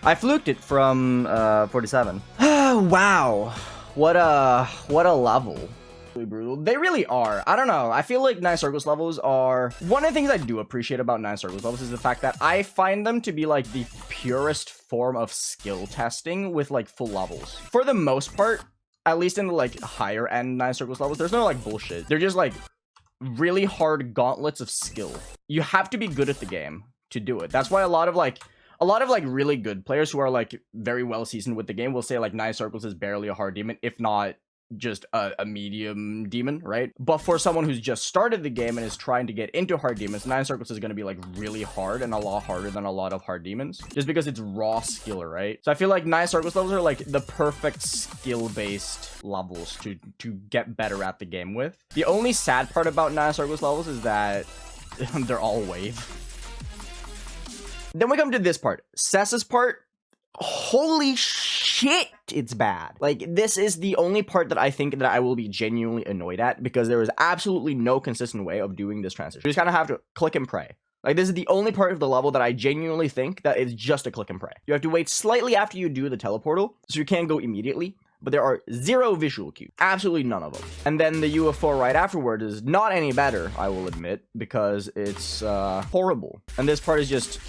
I fluked it from 47. Wow. What a level. Really brutal. They really are. I don't know. I feel like 9 Circles levels are one of the things I do appreciate about 9 Circles levels is the fact that I find them to be like the purest form of skill testing with like full levels. For the most part, at least in the like higher end 9 Circles levels, there's no like bullshit. They're just like really hard gauntlets of skill. You have to be good at the game to do it. That's why a lot of really good players who are like very well seasoned with the game will say like Nine Circles is barely a hard demon, if not just a medium demon, right? But for someone who's just started the game and is trying to get into hard demons, Nine Circles is going to be like really hard and a lot harder than a lot of hard demons, just because it's raw skill, right? So I feel like Nine Circles levels are like the perfect skill-based levels to get better at the game with. The only sad part about Nine Circles levels is that they're all wave. Then we come to this part, Cessa's part. Holy shit, it's bad. Like, this is the only part that I think that I will be genuinely annoyed at, because there is absolutely no consistent way of doing this transition. You just kind of have to click and pray. Like, this is the only part of the level that I genuinely think that is just a click and pray. You have to wait slightly after you do the teleportal, so you can't go immediately, but there are 0 visual cues. Absolutely none of them. And then the UFO right afterward is not any better, I will admit, because it's horrible. And this part is just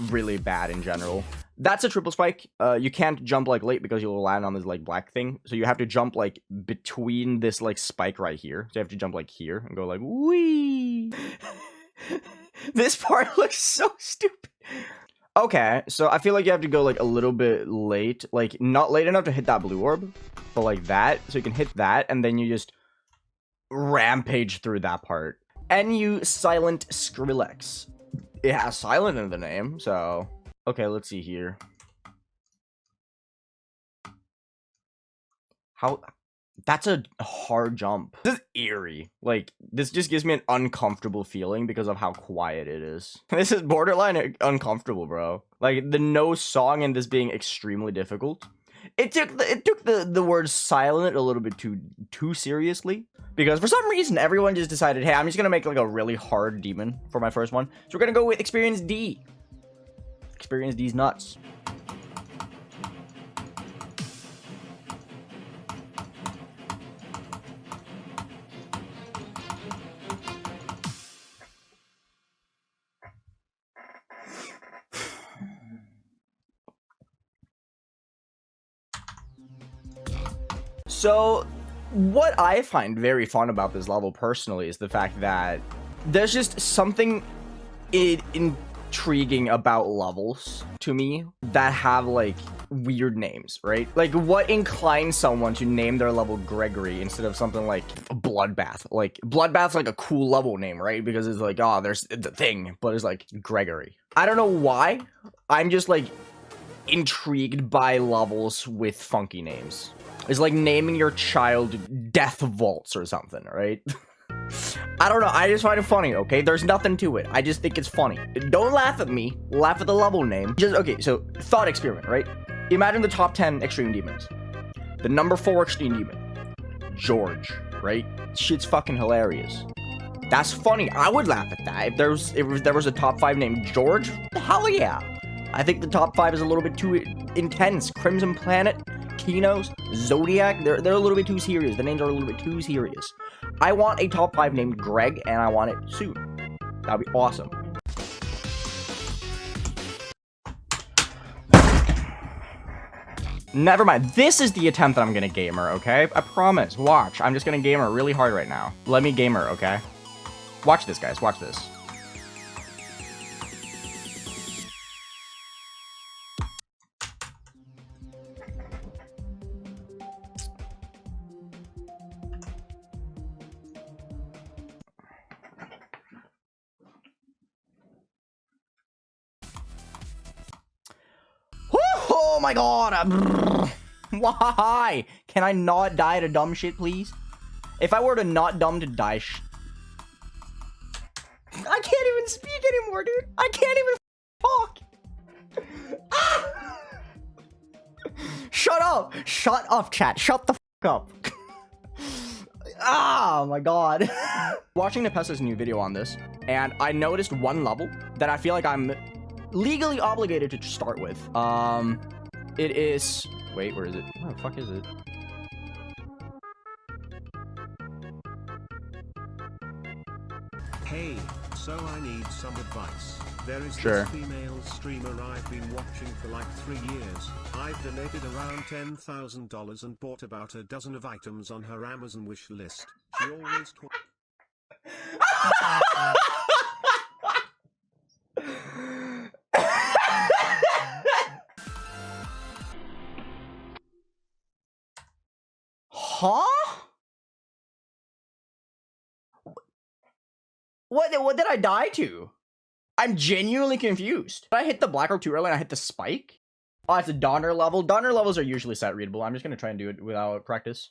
really bad in general. That's a triple spike. You can't jump like late because you'll land on this like black thing. So you have to jump like between this like spike right here. So you have to jump like here and go like wee. This part looks so stupid. Okay, so I feel like you have to go like a little bit late, like not late enough to hit that blue orb, but like that. So you can hit that and then you just rampage through that part. And you silent Skrillex. It has silent in the name, so okay, let's see here. How? That's a hard jump. This is eerie. Like, this just gives me an uncomfortable feeling because of how quiet it is. This is borderline uncomfortable, bro. Like, the no song and this being extremely difficult. It took the word silent a little bit too seriously. Because for some reason, everyone just decided, hey, I'm just gonna make like a really hard demon for my first one. So we're gonna go with Experience D. Experience D's nuts. So, what I find very fun about this level personally is the fact that there's just something intriguing about levels to me that have like weird names, right? Like, what inclines someone to name their level Gregory instead of something like Bloodbath? Like, Bloodbath's like a cool level name, right? Because it's like, oh, it's a thing, but it's like Gregory. I don't know why. I'm just like intrigued by levels with funky names. It's like naming your child Death Vaults or something, right? I don't know, I just find it funny, okay? There's nothing to it. I just think it's funny. Don't laugh at me. Laugh at the level name. Just, okay, so thought experiment, right? Imagine the top 10 extreme demons. The number 4 extreme demon, George, right? Shit's fucking hilarious. That's funny. I would laugh at that. If there was a top 5 named George, hell yeah. I think the top 5 is a little bit too intense. Crimson Planet, Kinos, Zodiac, they're a little bit too serious. The names are a little bit too serious. I want a top 5 named Greg, and I want it soon. That'd be awesome. Never mind. This is the attempt that I'm gonna gamer, okay? I promise. Watch. I'm just gonna gamer really hard right now. Let me gamer, okay? Watch this, guys. Watch this. Oh my god! Why? Can I not die to dumb shit, please? If I were to not dumb to die I can't even speak anymore, dude! I can't even talk! Ah! Shut up! Shut up, chat! Shut the f up! Ah, my god. Watching Nepessa's new video on this, and I noticed one level that I feel like I'm legally obligated to start with. It is... Wait, where is it? Where the fuck is it? Hey, so I need some advice. There is Sure. this female streamer I've been watching for like 3 years. I've donated around $10,000 and bought about a dozen of items on her Amazon wish list. She always Huh? What did I die to? I'm genuinely confused. Did I hit the black orb too early and I hit the spike? Oh, it's a Donner level. Donner levels are usually set readable. I'm just gonna try and do it without practice.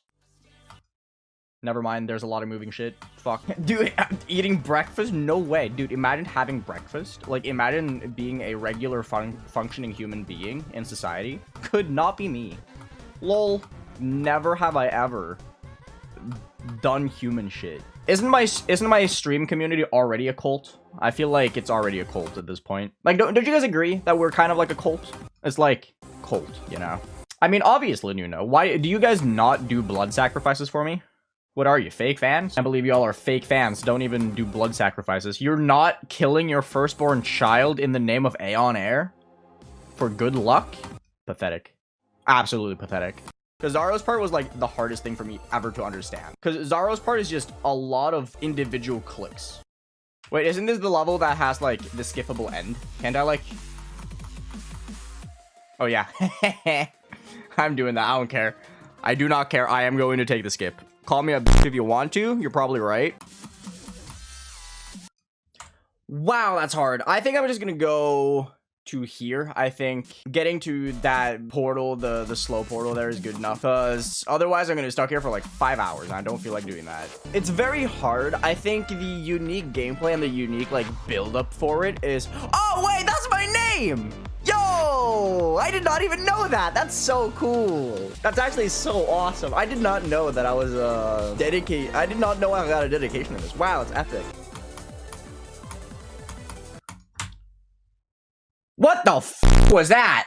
Never mind, there's a lot of moving shit. Fuck. Dude, eating breakfast? No way. Dude, imagine having breakfast. Like, imagine being a regular functioning human being in society. Could not be me. Lol. Never have I ever done human shit. Isn't my stream community already a cult? I feel like it's already a cult at this point. Like, don't you guys agree that we're kind of like a cult? It's like cult, you know? I mean, obviously, you know. Why do you guys not do blood sacrifices for me? What are you, fake fans? I believe y'all are fake fans. Don't even do blood sacrifices. You're not killing your firstborn child in the name of Aeonair for good luck? Pathetic. Absolutely pathetic. Because Zaro's part was like the hardest thing for me ever to understand. Because Zaro's part is just a lot of individual clicks. Wait, isn't this the level that has like the skippable end? Can't I like... Oh yeah. I'm doing that. I don't care. I do not care. I am going to take the skip. Call me a bitch if you want to. You're probably right. Wow, that's hard. I think I'm just gonna go to here. I think getting to that portal, the slow portal there is good enough. Because otherwise I'm gonna be stuck here for like 5 hours. And I don't feel like doing that. It's very hard. I think the unique gameplay and the unique like build up for it is... Oh, wait, that's my name! Yo! I did not even know that. That's so cool. That's actually so awesome. I did not know that I was dedicated. I did not know I got a dedication to this. Wow, it's epic. What the f was that?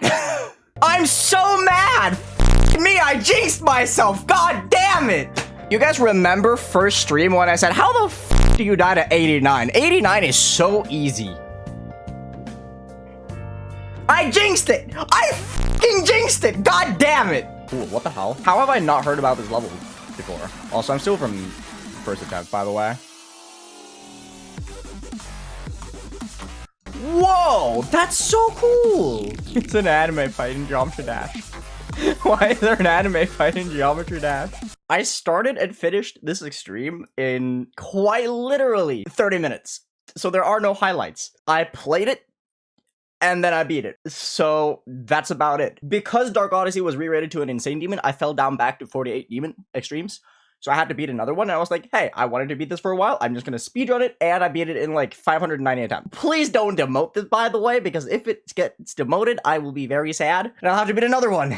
I'm so mad. F me, I jinxed myself. God damn it. You guys remember first stream when I said, how the f do you die to 89? 89 is so easy. I jinxed it! I fucking jinxed it! God damn it! Ooh, what the hell? How have I not heard about this level before? Also, I'm still from first attempt, by the way. Whoa! That's so cool! It's an anime fight in Geometry Dash. Why is there an anime fight in Geometry Dash? I started and finished this extreme in quite literally 30 minutes. So there are no highlights. I played it, and then I beat it. So that's about it. Because Dark Odyssey was re-rated to an insane demon, I fell down back to 48 demon extremes. So I had to beat another one, and I was like, hey, I wanted to beat this for a while. I'm just gonna speedrun it, and I beat it in like 590 attempts. Please don't demote this, by the way, because if it gets demoted, I will be very sad. And I'll have to beat another one.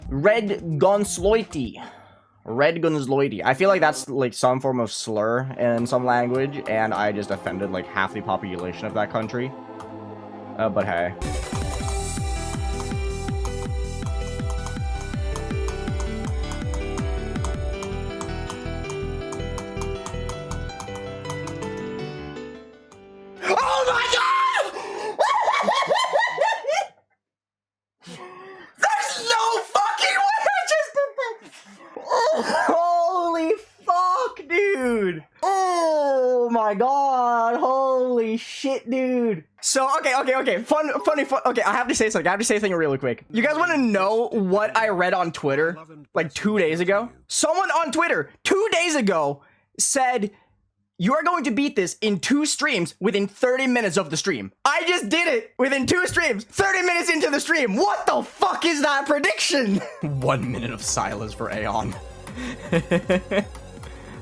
Ridonculousguy. Ridonculousguy. I feel like that's like some form of slur in some language, and I just offended like half the population of that country. But hey. Oh my god! There's no fucking way I just did that! Oh, holy fuck, dude! Oh my god! Holy shit, dude! So, okay. Funny. Okay, I have to say something. I have to say something really quick. You guys want to know what I read on Twitter like 2 days ago? Someone on Twitter 2 days ago said, you are going to beat this in 2 streams within 30 minutes of the stream. I just did it within 2 streams, 30 minutes into the stream. What the fuck is that prediction? 1 minute of silence for Aeon.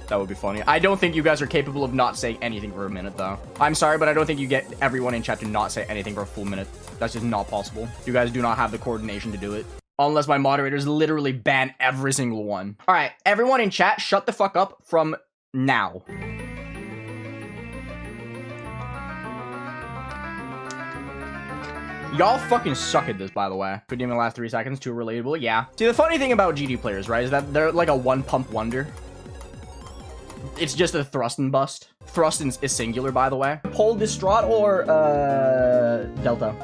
That would be funny. I don't think you guys are capable of not saying anything for a minute, though. I'm sorry, but I don't think you get everyone in chat to not say anything for a full minute. That's just not possible. You guys do not have the coordination to do it. Unless my moderators literally ban every single one. All right, everyone in chat, shut the fuck up from now. Y'all fucking suck at this, by the way. Could even last 3 seconds, too relatable, yeah. See, the funny thing about GD players, right, is that they're like a one-pump wonder. It's just a thrust and bust. Thrust is singular, by the way. Pole Distraught or Delta.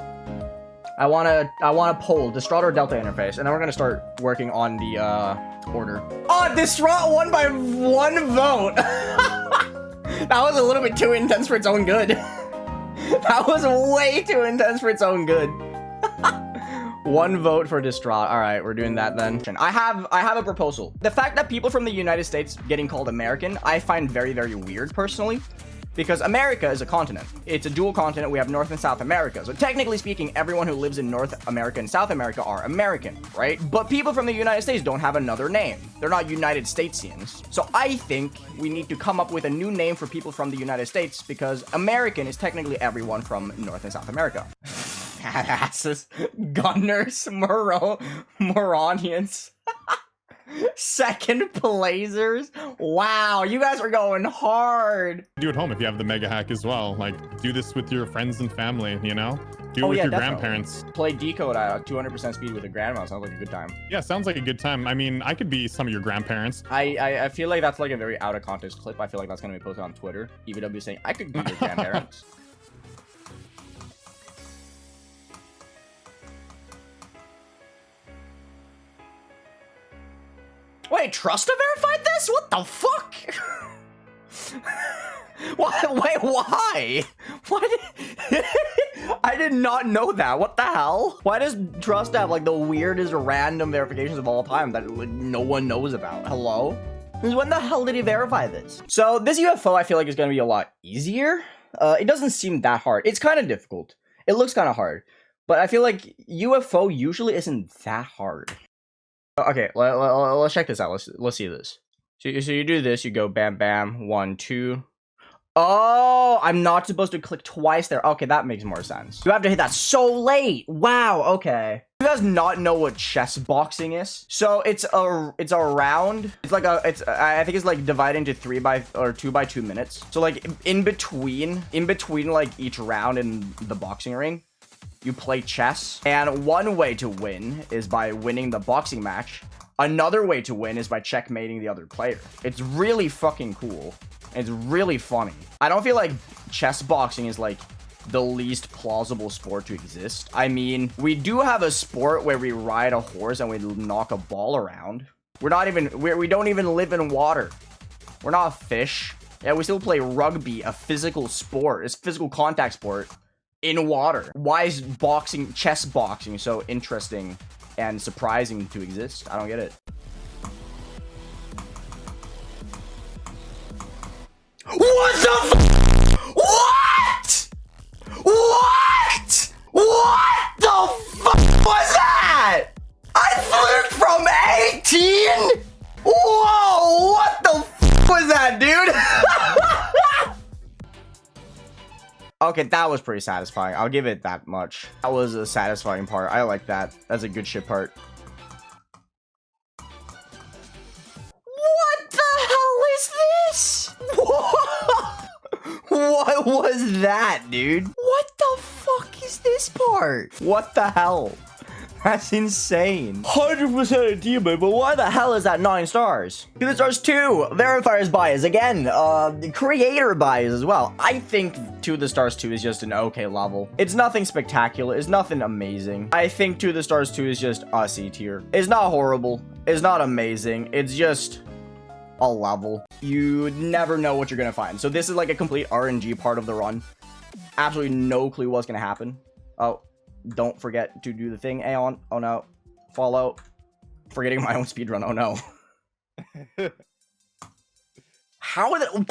I wanna poll Distraught or Delta interface, and then we're gonna start working on the order. Oh, Distraught won by 1 vote. That was a little bit too intense for its own good. That was way too intense for its own good. 1 vote for distraught. All right, we're doing that then. I have a proposal. The fact that people from the United States getting called American, I find very, very weird personally. Because America is a continent. It's a dual continent. We have North and South America. So technically speaking, everyone who lives in North America and South America are American, right? But people from the United States don't have another name. They're not United Statesians. So I think we need to come up with a new name for people from the United States because American is technically everyone from North and South America. Badasses, gunners, Moronians. Second placers. Wow, you guys are going hard. Do at home if you have the mega hack as well. Like, do this with your friends and family, you know? Do it with your grandparents. Play Decode at 200% speed with a grandma. Sounds like a good time. Yeah, sounds like a good time. I mean, I could be some of your grandparents. I feel like that's like a very out of context clip. I feel like that's going to be posted on Twitter. EVW saying, I could be your grandparents. Wait, Trusta verified this? What the fuck? Wait, why? I did not know that. What the hell? Why does Trusta have like the weirdest random verifications of all time that like, no one knows about? Hello? When the hell did he verify this? So this UFO I feel like is going to be a lot easier. It doesn't seem that hard. It's kind of difficult. It looks kind of hard. But I feel like UFO usually isn't that hard. Okay, let's check this out. Let's see this. So you do this. You go bam, bam, 1, 2. Oh, I'm not supposed to click twice there. Okay, that makes more sense. You have to hit that so late. Wow. Okay. You guys not know what chess boxing is? So it's a round. It's like I think it's like divided into 2 by 2 minutes. So like in between like each round in the boxing ring, you play chess, and one way to win is by winning the boxing match. Another way to win is by checkmating the other player. It's really fucking cool. It's really funny. I don't feel like chess boxing is like the least plausible sport to exist. I mean, we do have a sport where we ride a horse and we knock a ball around. We don't even live in water. We're not fish. Yeah, we still play rugby, a physical sport. It's a physical contact sport. In water. Why is chess boxing so interesting and surprising to exist? I don't get it. What the f- What? What? What the fuck was that? I flew from 18? Whoa, what the f was that, dude? Okay, that was pretty satisfying. I'll give it that much. That was a satisfying part. I like that. That's a good shit part. What the hell is this? What was that, dude? What the fuck is this part? What the hell? That's insane. 100% a demon, but why the hell is that 9 stars? To the stars 2, verifier's bias again. The creator bias as well. I think to the stars 2 is just an okay level. It's nothing spectacular. It's nothing amazing. I think to the stars 2 is just a C tier. It's not horrible. It's not amazing. It's just a level. You never know what you're gonna find. So this is like a complete RNG part of the run. Absolutely no clue what's gonna happen. Oh. Don't forget to do the thing, Aeon. Oh no. Follow. Forgetting my own speedrun. Oh no. How did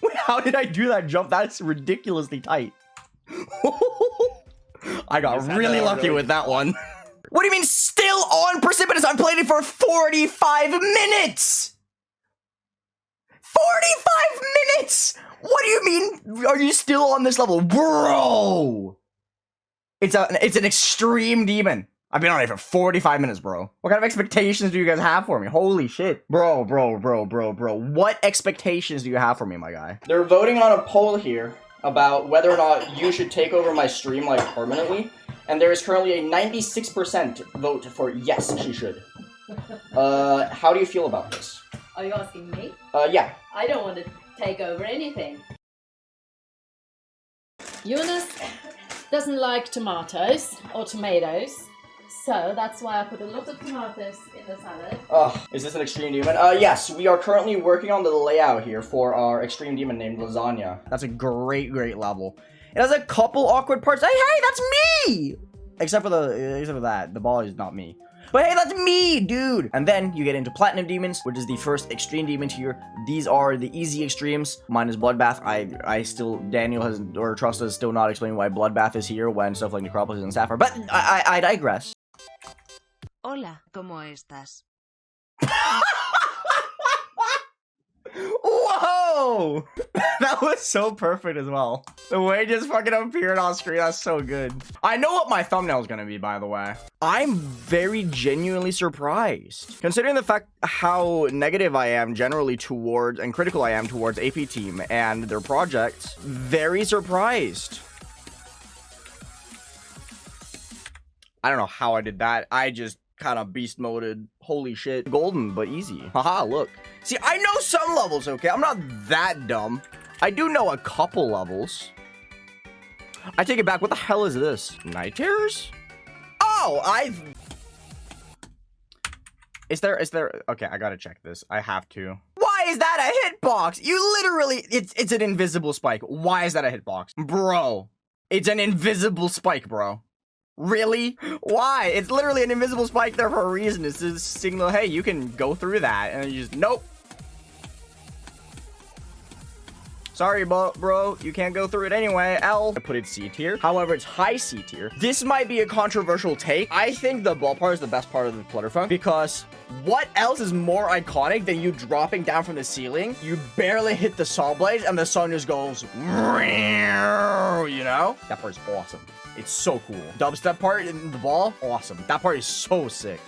Wait, how did I do that jump? That's ridiculously tight. I got really lucky with that one. What do you mean still on precipitous? I'm playing it for 45 minutes! 45 minutes! What do you mean? Are you still on this level? Bro! It's an extreme demon. I've been on it for 45 minutes, bro. What kind of expectations do you guys have for me? Holy shit. Bro. What expectations do you have for me, my guy? They're voting on a poll here about whether or not you should take over my stream, like, permanently. And there is currently a 96% vote for yes, she should. How do you feel about this? Are you asking me? Yeah. I don't want to take over anything. Jonas doesn't like tomatoes or tomatoes. So that's why I put a lot of tomatoes in the salad. Oh, is this an extreme demon? Yes, we are currently working on the layout here for our extreme demon named Lasagna. That's a great level. It has a couple awkward parts. Hey, that's me! Except for that, the ball is not me. But hey, that's me, dude! And then you get into Platinum Demons, which is the first extreme demon tier. These are the easy extremes. Mine is Bloodbath. Daniel has, or Trust has still not explained why Bloodbath is here when stuff like Necropolis and Sapphire. But I digress. Hola, ¿cómo estás? Whoa! That was so perfect as well. The way it just fucking appeared on screen, that's so good. I know what my thumbnail is gonna be, by the way. I'm very genuinely surprised. Considering the fact how negative I am generally towards, and critical I am towards AP Team and their projects, very surprised. I don't know how I did that. I just kind of beast moded. Holy shit. Golden, but easy. Haha, look. See, I know some levels, okay? I'm not that dumb. I do know a couple levels. I take it back. What the hell is this? Night Terrors? Oh, Is there... Okay, I gotta check this. I have to. Why is that a hitbox? You literally... It's an invisible spike. Why is that a hitbox? Bro. It's an invisible spike, bro. Really? Why? It's literally an invisible spike there for a reason. It's to signal, hey, you can go through that. And you just, nope. Sorry, bro, you can't go through it anyway. L. I put it C tier. However, it's high C tier. This might be a controversial take. I think the ball part is the best part of the Flutterfunk because what else is more iconic than you dropping down from the ceiling? You barely hit the saw blades and the sun just goes, you know? That part's awesome. It's so cool. Dubstep part in the ball, awesome. That part is so sick.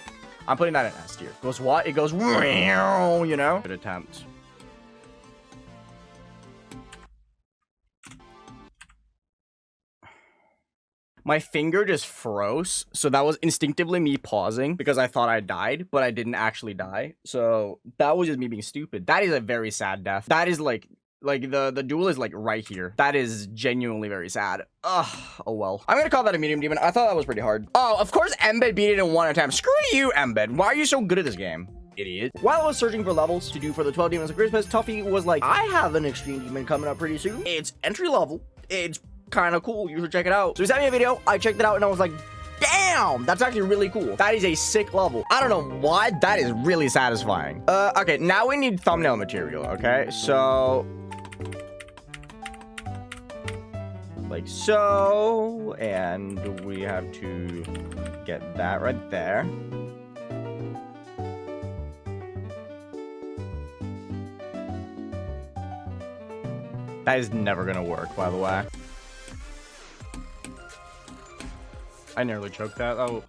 I'm putting that in S tier. Goes what? It goes, you know? Good attempt. My finger just froze, so that was instinctively me pausing because I thought I died, but I didn't actually die. So that was just me being stupid. That is a very sad death. That is like the duel is like right here. That is genuinely very sad. Ugh, oh well. I'm gonna call that a medium demon. I thought that was pretty hard. Oh, of course Embed beat it in one attempt. Screw you, Embed. Why are you so good at this game? Idiot. While I was searching for levels to do for the 12 Demons of Christmas, Tuffy was like, I have an extreme demon coming up pretty soon. It's entry level. It's kind of cool. You should check it out. So he sent me a video. I checked it out and I was like, damn, that's actually really cool. That is a sick level. I don't know why. That is really satisfying. Okay, now we need thumbnail material, okay? So... like so, and we have to get that right there. That is never gonna work, by the way. I nearly choked that. Oh.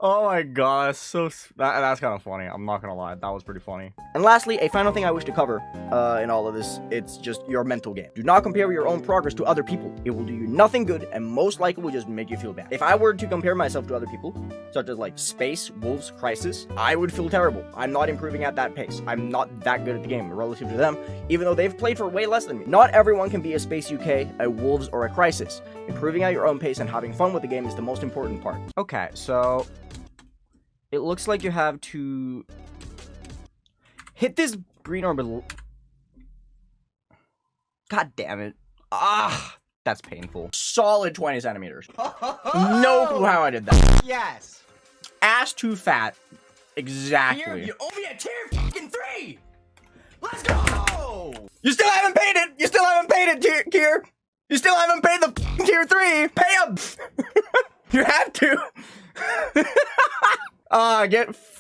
Oh my god, that's so... That's kind of funny. I'm not gonna lie. That was pretty funny. And lastly, a final thing I wish to cover in all of this, it's just your mental game. Do not compare your own progress to other people. It will do you nothing good and most likely will just make you feel bad. If I were to compare myself to other people, such as like Space, Wolves, Crisis, I would feel terrible. I'm not improving at that pace. I'm not that good at the game relative to them, even though they've played for way less than me. Not everyone can be a Space UK, a Wolves, or a Crisis. Improving at your own pace and having fun with the game is the most important part. Okay, so... it looks like you have to hit this green orbital. God damn it. Ah, that's painful. Solid 20 centimeters. No clue how I did that. Yes. Ass too fat. Exactly. Here, you owe me a tier fucking 3. Let's go. You still haven't paid it. You still haven't paid it, Kier. You still haven't paid the tier 3. Pay up. You have to.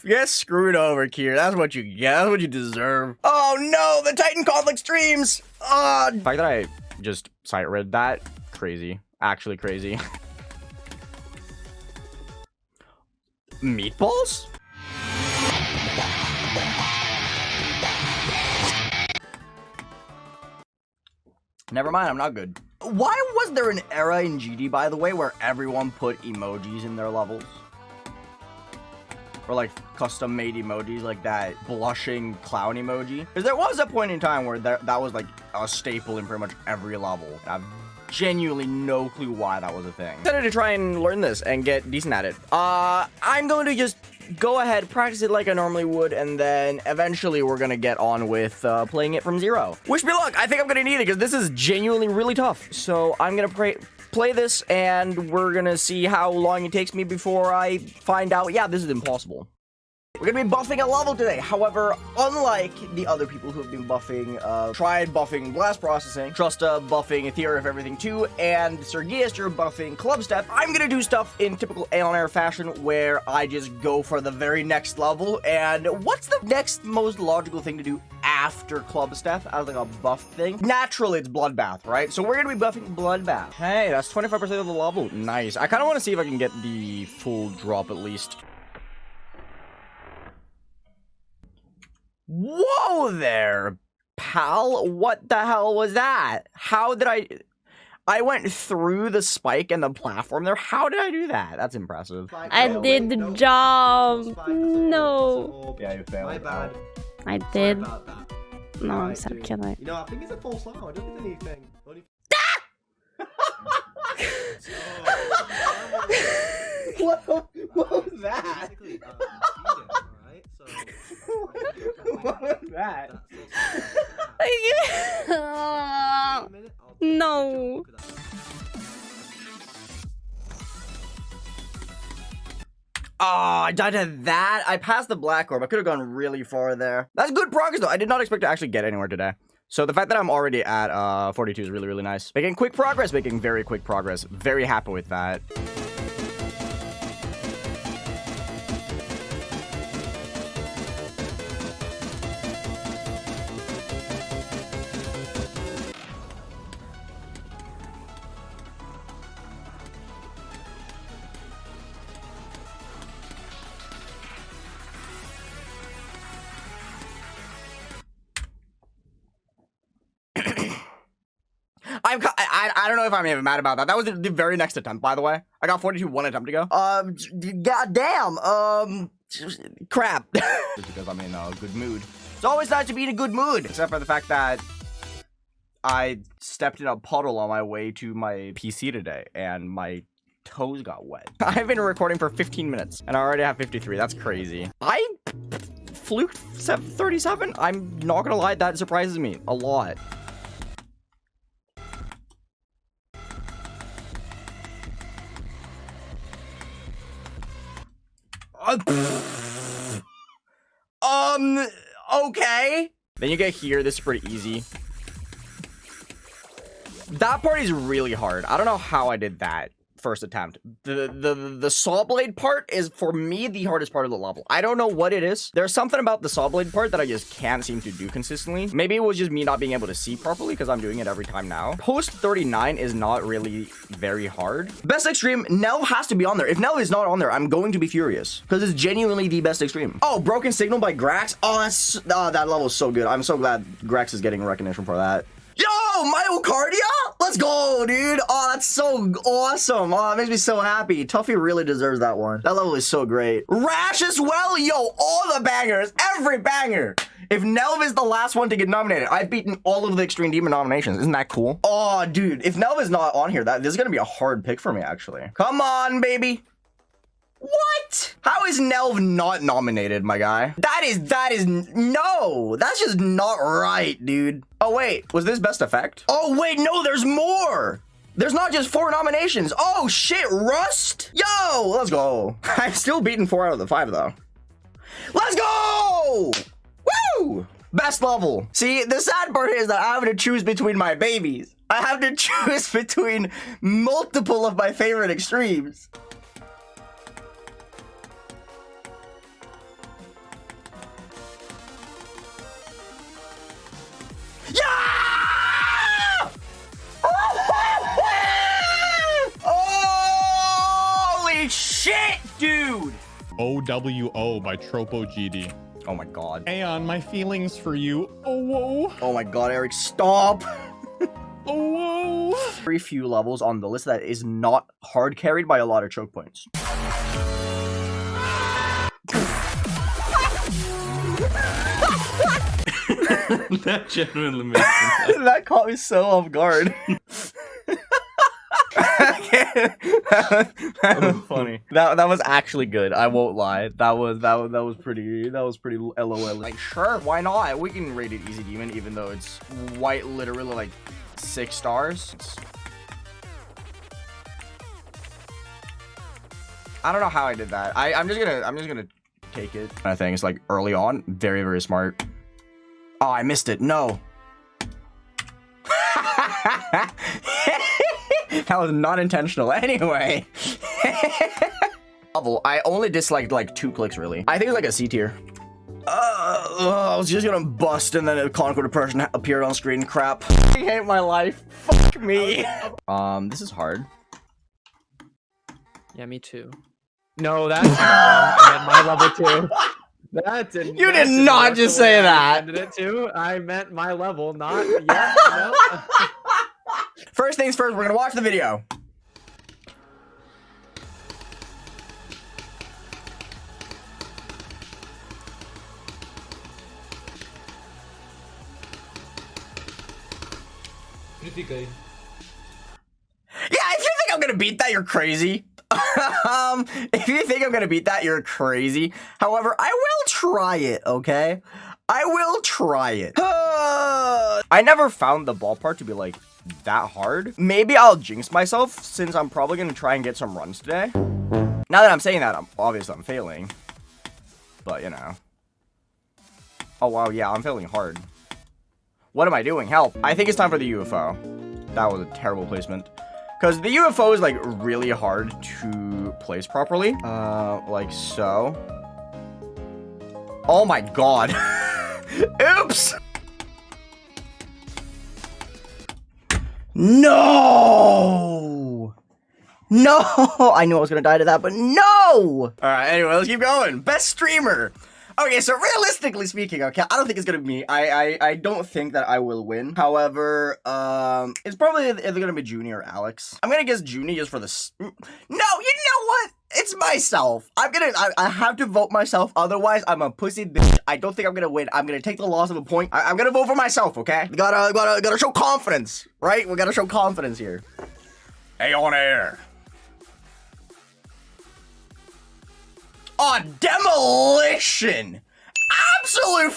Get screwed over, Kier. That's what you get. That's what you deserve. Oh no, the Titan conflict streams. The fact that I just sight read that, crazy. Actually crazy. Meatballs? Never mind, I'm not good. Why was there an era in GD, by the way, where everyone put emojis in their levels? Or like custom made emojis, like that blushing clown emoji. Because there was a point in time where that was like a staple in pretty much every level. I've genuinely no clue why that was a thing. I decided to try and learn this and get decent at it. I'm going to just go ahead, practice it like I normally would, and then eventually we're gonna get on with playing it from zero. Wish me luck. I think I'm gonna need it because this is genuinely really tough. So I'm gonna play this, and we're gonna see how long it takes me before I find out, yeah, this is impossible. We're gonna be buffing a level today. However, unlike the other people who have been buffing, tried buffing blast processing, Trusta buffing Theory of Everything 2, and saryyx buffing club step, I'm gonna do stuff in typical Aeonair fashion where I just go for the very next level. And what's the next most logical thing to do after club step as like a buff thing? Naturally, it's bloodbath, right? So we're gonna be buffing bloodbath. Hey, that's 25% of the level. Nice. I kind of want to see if I can get the full drop at least. Whoa there, pal. What the hell was that? How did I went through the spike and the platform there. How did I do that? That's impressive. I did the job. No. Yeah, you failed. My bad. I did. No, stop killing. You know, I think it's a false alarm. I don't think anything. What was that? What was that? No. I died at that. I passed the black orb. I could have gone really far there. That's good progress, though. I did not expect to actually get anywhere today. So the fact that I'm already at 42 is really, really nice. Making quick progress, making very quick progress. Very happy with that. I don't know if I'm even mad about that. That was the very next attempt, by the way. I got 42 one attempt to go. Goddamn. Crap. Just because I'm in a good mood. It's always nice to be in a good mood. Except for the fact that I stepped in a puddle on my way to my PC today, and my toes got wet. I've been recording for 15 minutes, and I already have 53. That's crazy. I fluked 37. I'm not gonna lie, that surprises me a lot. Okay. Then you get here. This is pretty easy. That part is really hard. I don't know how I did that first attempt. The saw blade part is, for me, the hardest part of the level. I don't know what it is. There's something about the saw blade part that I just can't seem to do consistently. Maybe it was just me not being able to see properly because I'm doing it every time now. Post 39 is not really very hard. Best extreme, Nell has to be on there. If Nell is not on there, I'm going to be furious because it's genuinely the best extreme. Oh, Broken Signal by Grax. Oh, that level is so good. I'm so glad Grax is getting recognition for that. Yo, myocardia? Let's go, dude. Oh, that's so awesome. Oh, that makes me so happy. Tuffy really deserves that one. That level is so great. Rash as well? Yo, all the bangers. Every banger. If Nelv is the last one to get nominated, I've beaten all of the Extreme Demon nominations. Isn't that cool? Oh, dude. If Nelv is not on here, this is going to be a hard pick for me, actually. Come on, baby. What? How is Nelv not nominated, my guy? That is, no, that's just not right, dude. Oh, wait, was this best effect? Oh, wait, no, there's more. There's not just 4 nominations. Oh, shit, Rust? Yo, let's go. I've still beaten 4 out of the 5, though. Let's go! Woo! Best level. See, the sad part is that I have to choose between my babies. I have to choose between multiple of my favorite extremes. Yeah! Holy shit, dude! OWO by Tropo GD. Oh my god. Aeon, my feelings for you. Oh, whoa. Oh my god, Eric, stop. Oh, whoa. Very few levels on the list that is not hard carried by a lot of choke points. That genuinely makes sense. That caught me so off guard. That was funny. That was actually good. I won't lie. That was pretty LOL. Like, sure, why not? We can rate it easy demon, even though it's white, literally like 6 stars. I don't know how I did that. I'm just gonna take it. I think it's like early on, very, very smart. Oh, I missed it. No. That was not intentional. Anyway. I only disliked like 2 clicks, really. I think it's like a C tier. I was just gonna bust and then a Conquer Depression appeared on screen. Crap. I hate my life. Fuck me. This is hard. Yeah, me too. No, that's not wrong. I meant my level 2. That didn't. You did not just say that. I it too. I meant my level, not yet. No. First things first, we're gonna watch the video. Critically. Yeah, if you think I'm gonna beat that, you're crazy. If you think I'm gonna beat that, you're crazy. However, I will try it, okay? I will try it. I never found the ball part to be like that hard. Maybe I'll jinx myself since I'm probably gonna try and get some runs today. Now that I'm saying that, I'm failing. But you know. Oh wow, yeah, I'm failing hard. What am I doing? Help. I think it's time for the UFO. That was a terrible placement. Because the UFO is like really hard to place properly. Like so. Oh my god. Oops. No. No. I knew I was going to die to that, but no. All right, anyway, let's keep going. Best streamer. Okay, so realistically speaking, okay, I don't think it's gonna be me. I don't think that I will win. However, it's probably either gonna be Junie or Alex. I'm gonna guess Junie just for the no, you know what? It's myself. I have to vote myself. Otherwise, I'm a pussy bitch. I don't think I'm gonna win. I'm gonna take the loss of a point. I'm gonna vote for myself. Okay? Gotta show confidence, right? We gotta show confidence here. Aeonair. Oh, demolition! Absolute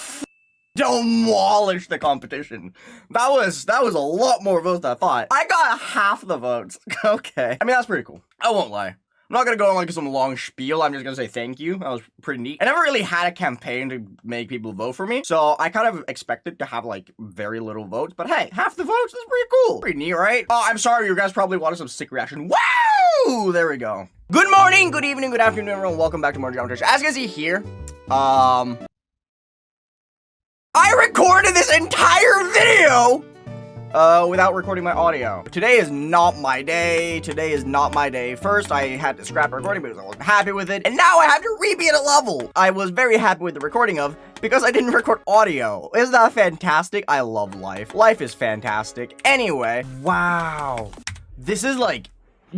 demolish the competition. That was a lot more votes than I thought. I got half the votes. Okay. I mean, that's pretty cool. I won't lie. I'm not gonna go on like some long spiel. I'm just gonna say thank you. That was pretty neat. I never really had a campaign to make people vote for me, so I kind of expected to have like very little votes. But hey, half the votes is pretty cool. Pretty neat, right? Oh, I'm sorry. You guys probably wanted some sick reaction. Woo! There we go. Good morning, good evening, good afternoon, everyone. Welcome back to more Geometry. As you can see here, I recorded this entire video without recording my audio. Today is not my day. Today is not my day. First, I had to scrap recording because I wasn't happy with it, and now I have to re-be at a level I was very happy with the recording of because I didn't record audio. Isn't that fantastic? I love life. Life is fantastic. Anyway, wow. This is like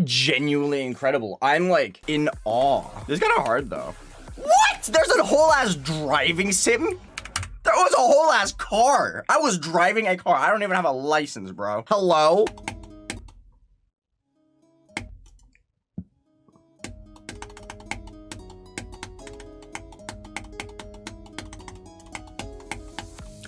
genuinely incredible. I'm like in awe. This is kind of hard though. What? There's a whole ass driving sim? There was a whole ass car. I was driving a car. I don't even have a license, bro. Hello?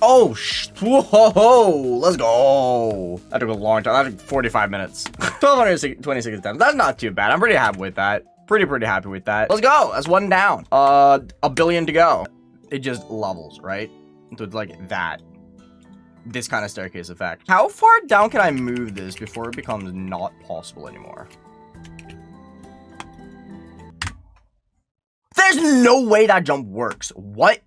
Oh, whoa, let's go. That took a long time. That took 45 minutes. 1,226 times. That's not too bad. I'm pretty happy with that. Pretty happy with that. Let's go. That's 1 down. A billion to go. It just levels, right? So it's like that. This kind of staircase effect. How far down can I move this before it becomes not possible anymore? There's no way that jump works. What?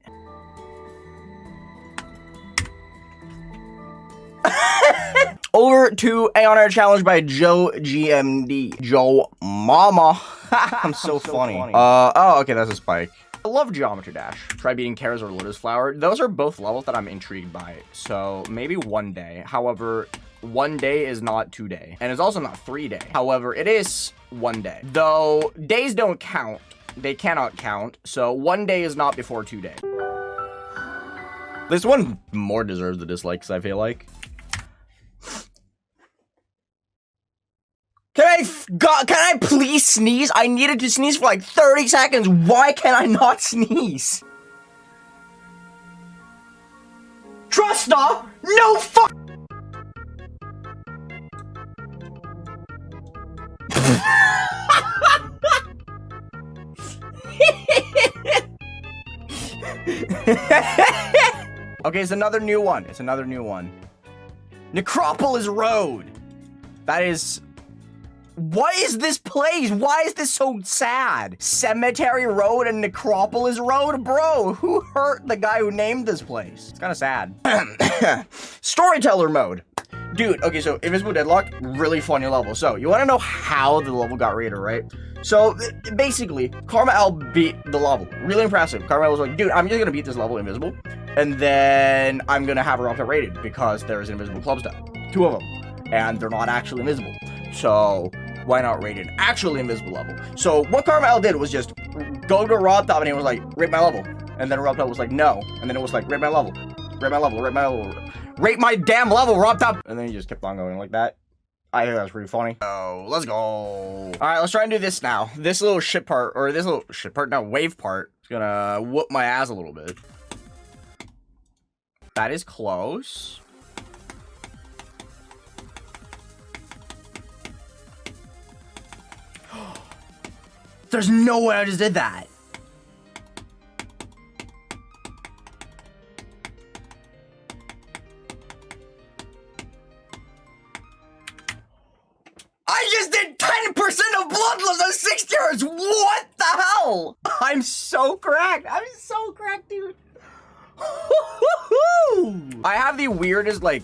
Over to Aeonair challenge by Joe GMD. Joe Mama. I'm so funny. Oh, okay, that's a spike. I love Geometry Dash. Try beating Kara's or Lotus Flower. Those are both levels that I'm intrigued by. So maybe 1 day. However, 1 day is not 2 day. And it's also not 3 day. However, it is 1 day. Though days don't count. They cannot count. So 1 day is not before 2 days. This one more deserves the dislikes, I feel like. Can I God, can I please sneeze? I needed to sneeze for like 30 seconds. Why can I not sneeze? Trusta? No fuck. Okay, it's another new one. It's another new one. Necropolis Road. That is... What is this place? Why is this so sad? Cemetery Road and Necropolis Road? Bro, who hurt the guy who named this place? It's kind of sad. Storyteller mode. Dude, okay, so Invisible Deadlock, really funny level. So, you want to know how the level got rated, right? So, basically, Karma L beat the level. Really impressive. Karma L was like, dude, I'm just gonna beat this level invisible, and then I'm gonna have her up to rated because there's an invisible club step. 2 of them. And they're not actually invisible. So, why not rate an actually invisible level? So, what Karma L did was just go to Rob Top and he was like, rate my level. And then Rob Top was like, no. And then it was like, rate my level. Rate my level, rate my level. Rate my damn level, Rob Top. And then he just kept on going like that. I think that's pretty funny. So, let's go. All right, let's try and do this now. This little shit part, or this little shit part, no, wave part, is gonna whoop my ass a little bit. That is close. There's no way I just did that. I just did 10% of Bloodlust on 6 turns! What the hell? I'm so cracked. I'm so cracked, dude. I have the weirdest, like,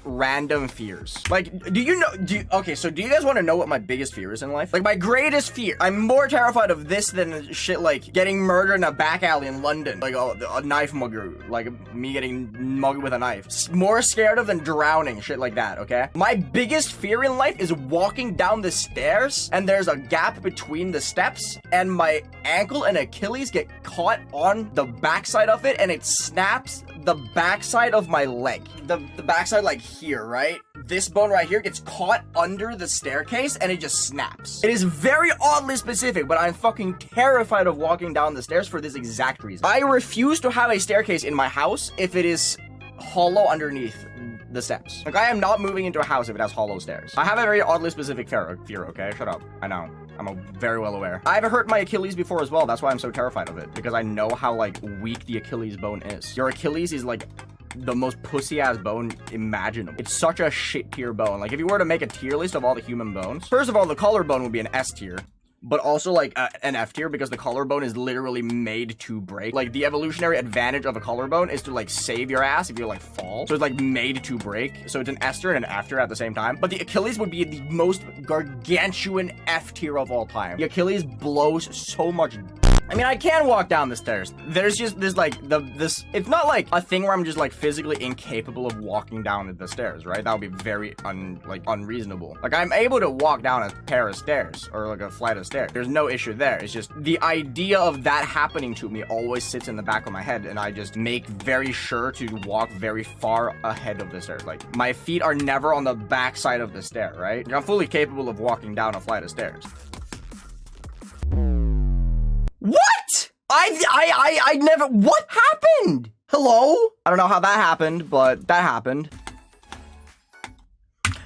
random fears. Like, do you know, okay, so do you guys want to know what my biggest fear is in life? Like, my greatest fear, I'm more terrified of this than shit like getting murdered in a back alley in London, like a knife mugger, like me getting mugged with a knife. More scared of than drowning, shit like that, okay? My biggest fear in life is walking down the stairs and there's a gap between the steps and my ankle and Achilles get caught on the backside of it and it snaps the backside of my leg. The backside, like here, right? This bone right here gets caught under the staircase and it just snaps. It is very oddly specific, but I'm fucking terrified of walking down the stairs for this exact reason. I refuse to have a staircase in my house if it is hollow underneath the steps. Like, I am not moving into a house if it has hollow stairs. I have a very oddly specific fear, okay? Shut up. I know. I'm very well aware. I've hurt my Achilles before as well. That's why I'm so terrified of it. Because I know how, like, weak the Achilles bone is. Your Achilles is, like, the most pussy-ass bone imaginable. It's such a shit-tier bone. Like, if you were to make a tier list of all the human bones, first of all, the collarbone would be an S tier. But also, like, an F tier because the collarbone is literally made to break. Like, the evolutionary advantage of a collarbone is to, like, save your ass if you, like, fall. So it's, like, made to break. So it's an S tier and an F tier at the same time. But the Achilles would be the most gargantuan F tier of all time. The Achilles blows so much. I mean, I can walk down the stairs. There's just this, like, this, it's not like a thing where I'm just, like, physically incapable of walking down the stairs, right? That would be very, unreasonable. Like, I'm able to walk down a pair of stairs, or, like, a flight of stairs. There's no issue there. It's just the idea of that happening to me always sits in the back of my head, and I just make very sure to walk very far ahead of the stairs. Like, my feet are never on the back side of the stair, right? I'm fully capable of walking down a flight of stairs. What? I never, what happened? Hello? I don't know how that happened, but that happened.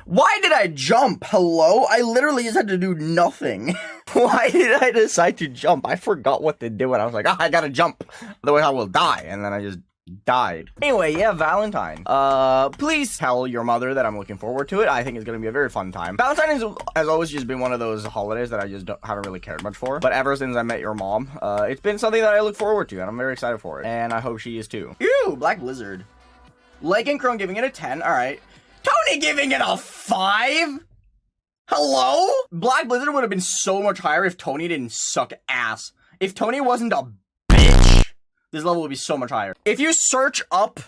Why did I jump? Hello? I literally just had to do nothing. Why did I decide to jump? I forgot what to do and I was like, I gotta jump. Otherwise I will die. And then I just died. Anyway, yeah, Valentine. Please tell your mother that I'm looking forward to it. I think it's gonna be a very fun time. Valentine has always just been one of those holidays that I just haven't really cared much for. But ever since I met your mom, it's been something that I look forward to, and I'm very excited for it. And I hope she is too. Ew, Black Blizzard. Leg and Crone giving it a 10. All right. Tony giving it a 5? Hello? Black Blizzard would have been so much higher if Tony didn't suck ass. If Tony wasn't a bitch, this level would be so much higher. If you search up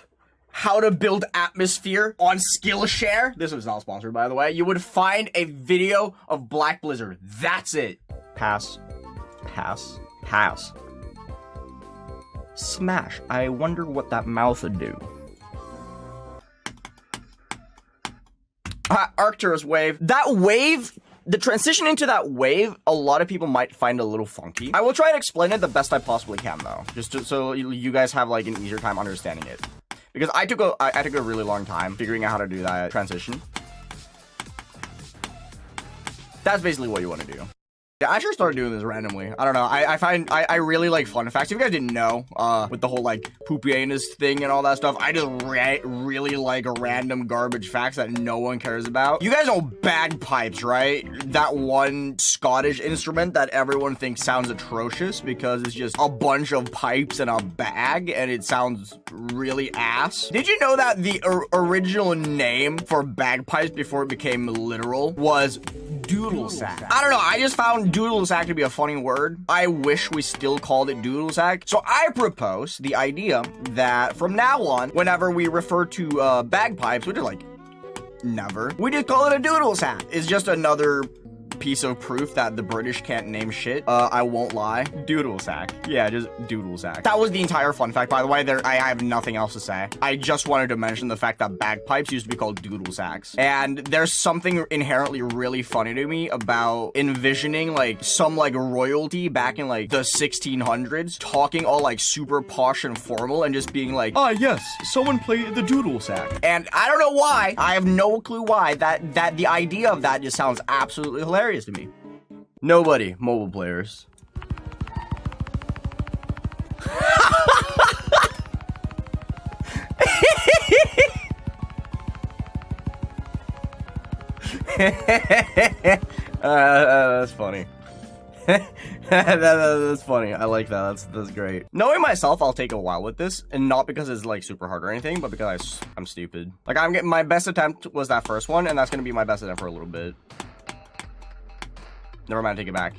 how to build atmosphere on Skillshare, this was not sponsored by the way, you would find a video of Black Blizzard. That's it. Pass. Pass. Pass. Smash. I wonder what that mouth would do. Arcturus wave. That wave The transition into that wave, a lot of people might find a little funky. I will try to explain it the best I possibly can, though, so you guys have like an easier time understanding it. Because I took a really long time figuring out how to do that transition. That's basically what you want to do. Yeah, I sure started doing this randomly. I don't know. I really like fun facts. If you guys didn't know, with the whole like poopy anus thing and all that stuff, I just really like random garbage facts that no one cares about. You guys know bagpipes, right? That one Scottish instrument that everyone thinks sounds atrocious because it's just a bunch of pipes in a bag and it sounds really ass. Did you know that the original name for bagpipes before it became literal was doodle sack? I don't know. I just found doodle sack to be a funny word. I wish we still called it doodle sack. So I propose the idea that from now on, whenever we refer to bagpipes, which is like never, we just call it a doodle sack. It's just another piece of proof that the British can't name shit. I won't lie. Doodle sack. Yeah, just doodle sack. That was the entire fun fact, by the way. I have nothing else to say. I just wanted to mention the fact that bagpipes used to be called doodle sacks. And there's something inherently really funny to me about envisioning like some like royalty back in like the 1600s talking all like super posh and formal and just being like, oh yes, someone played the doodle sack. And I don't know why. I have no clue why. That the idea of that just sounds absolutely hilarious to me. Nobody, mobile players. That's funny. That's funny. I like that. That's great. Knowing myself, I'll take a while with this, and not because it's like super hard or anything, but because I'm stupid. Like I'm getting my best attempt was that first one, and that's gonna be my best attempt for a little bit. Never mind, take it back.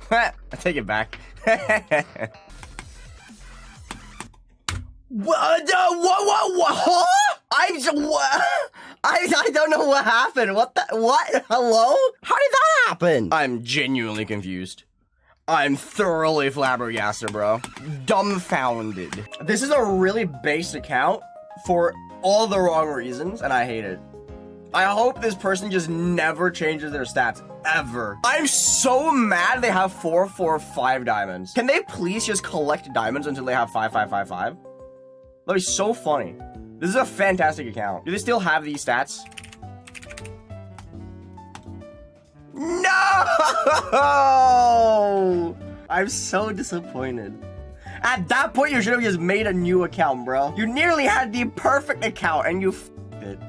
I take it back. What? Huh? I don't know what happened. What? Hello? How did that happen? I'm genuinely confused. I'm thoroughly flabbergasted, bro. Dumbfounded. This is a really base account for all the wrong reasons, and I hate it. I hope this person just never changes their stats, ever. I'm so mad they have 4, 4, 5 diamonds. Can they please just collect diamonds until they have 5, 5, 5, 5? That'd be so funny. This is a fantastic account. Do they still have these stats? No! I'm so disappointed. At that point, you should have just made a new account, bro. You nearly had the perfect account and you f***ed it.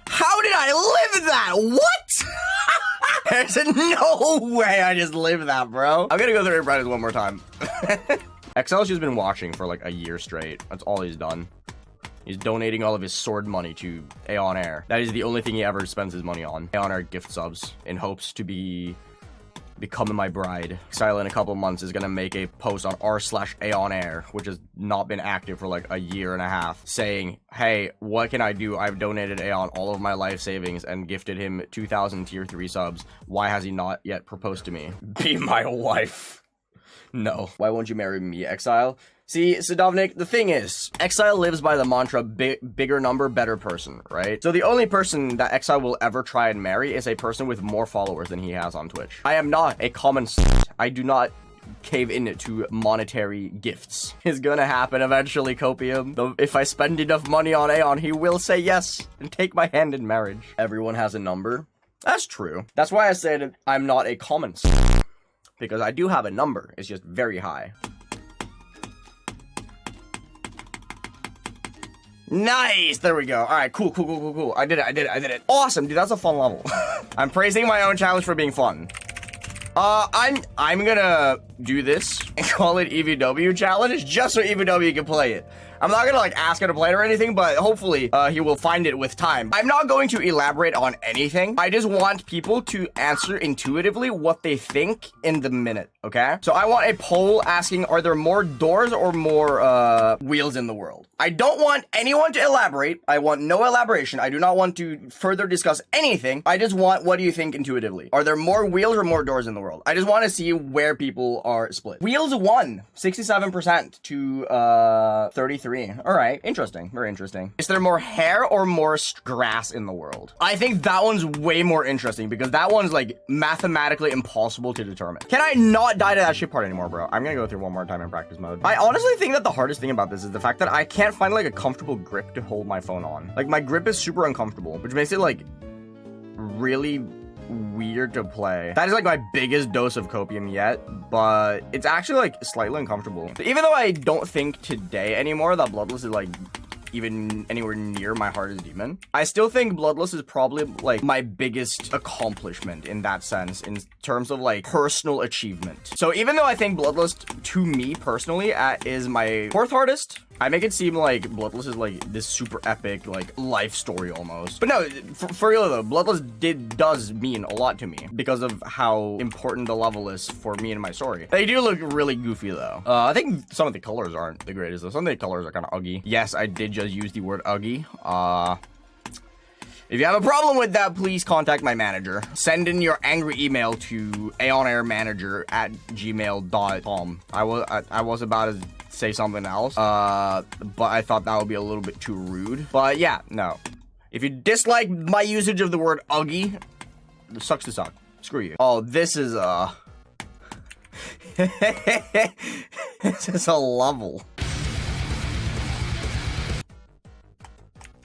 How did I live that? What? There's no way I just lived that, bro. I'm gonna go through Reddit one more time. XL's just been watching for like a year straight. That's all he's done. He's donating all of his sword money to Aeonair. That is the only thing he ever spends his money on. Aeonair gift subs in hopes to becoming my bride. Exile in a couple months is gonna make a post on r/Aeonair, which has not been active for like a year and a half, saying, hey, what can I do? I've donated Aeon all of my life savings and gifted him 2,000 tier 3 subs. Why has he not yet proposed to me? Be my wife. No. Why won't you marry me, Exile? See, Sadovnik, the thing is, Exile lives by the mantra, bigger number, better person, right? So the only person that Exile will ever try and marry is a person with more followers than he has on Twitch. I am not a common I do not cave in to monetary gifts. It's gonna happen eventually, Copium. Though if I spend enough money on Aeon, he will say yes and take my hand in marriage. Everyone has a number. That's true. That's why I said I'm not a common because I do have a number. It's just very high. Nice! There we go. Alright, cool. I did it. Awesome, dude, that's a fun level. I'm praising my own challenge for being fun. I'm gonna do this and call it EVW challenge just so EVW can play it. I'm not gonna like ask him to play it or anything, but hopefully he will find it with time. I'm not going to elaborate on anything. I just want people to answer intuitively what they think in the minute, okay? So I want a poll asking, are there more doors or more wheels in the world? I don't want anyone to elaborate. I want no elaboration. I do not want to further discuss anything. I just want, what do you think intuitively? Are there more wheels or more doors in the world? I just want to see where people are split. Wheels won 67% to 33. All right, interesting, very interesting. Is there more hair or more grass in the world? I think that one's way more interesting because that one's like mathematically impossible to determine. Can I not die to that shit part anymore, bro? I'm gonna go through one more time in practice mode. I honestly think that the hardest thing about this is the fact that I can't find like a comfortable grip to hold my phone on. Like my grip is super uncomfortable, which makes it like really weird to play. That is like my biggest dose of copium yet, but it's actually like slightly uncomfortable. So even though I don't think today anymore that Bloodless is like even anywhere near my hardest demon, I still think Bloodless is probably like my biggest accomplishment in that sense, in terms of like personal achievement. So even though I think Bloodless to me personally is my fourth hardest, I make it seem like Bloodless is like this super epic like life story almost. But no, for real though, Bloodless does mean a lot to me because of how important the level is for me and my story. They do look really goofy though. I think some of the colors aren't the greatest though. Some of the colors are kind of ugly. Yes, I did just use the word ugly. If you have a problem with that, please contact my manager. Send in your angry email to aeonairmanager@gmail.com. I was about to say something else, but I thought that would be a little bit too rude. But yeah, no. If you dislike my usage of the word ugly, it sucks to suck. Screw you. Oh, this is this is a level.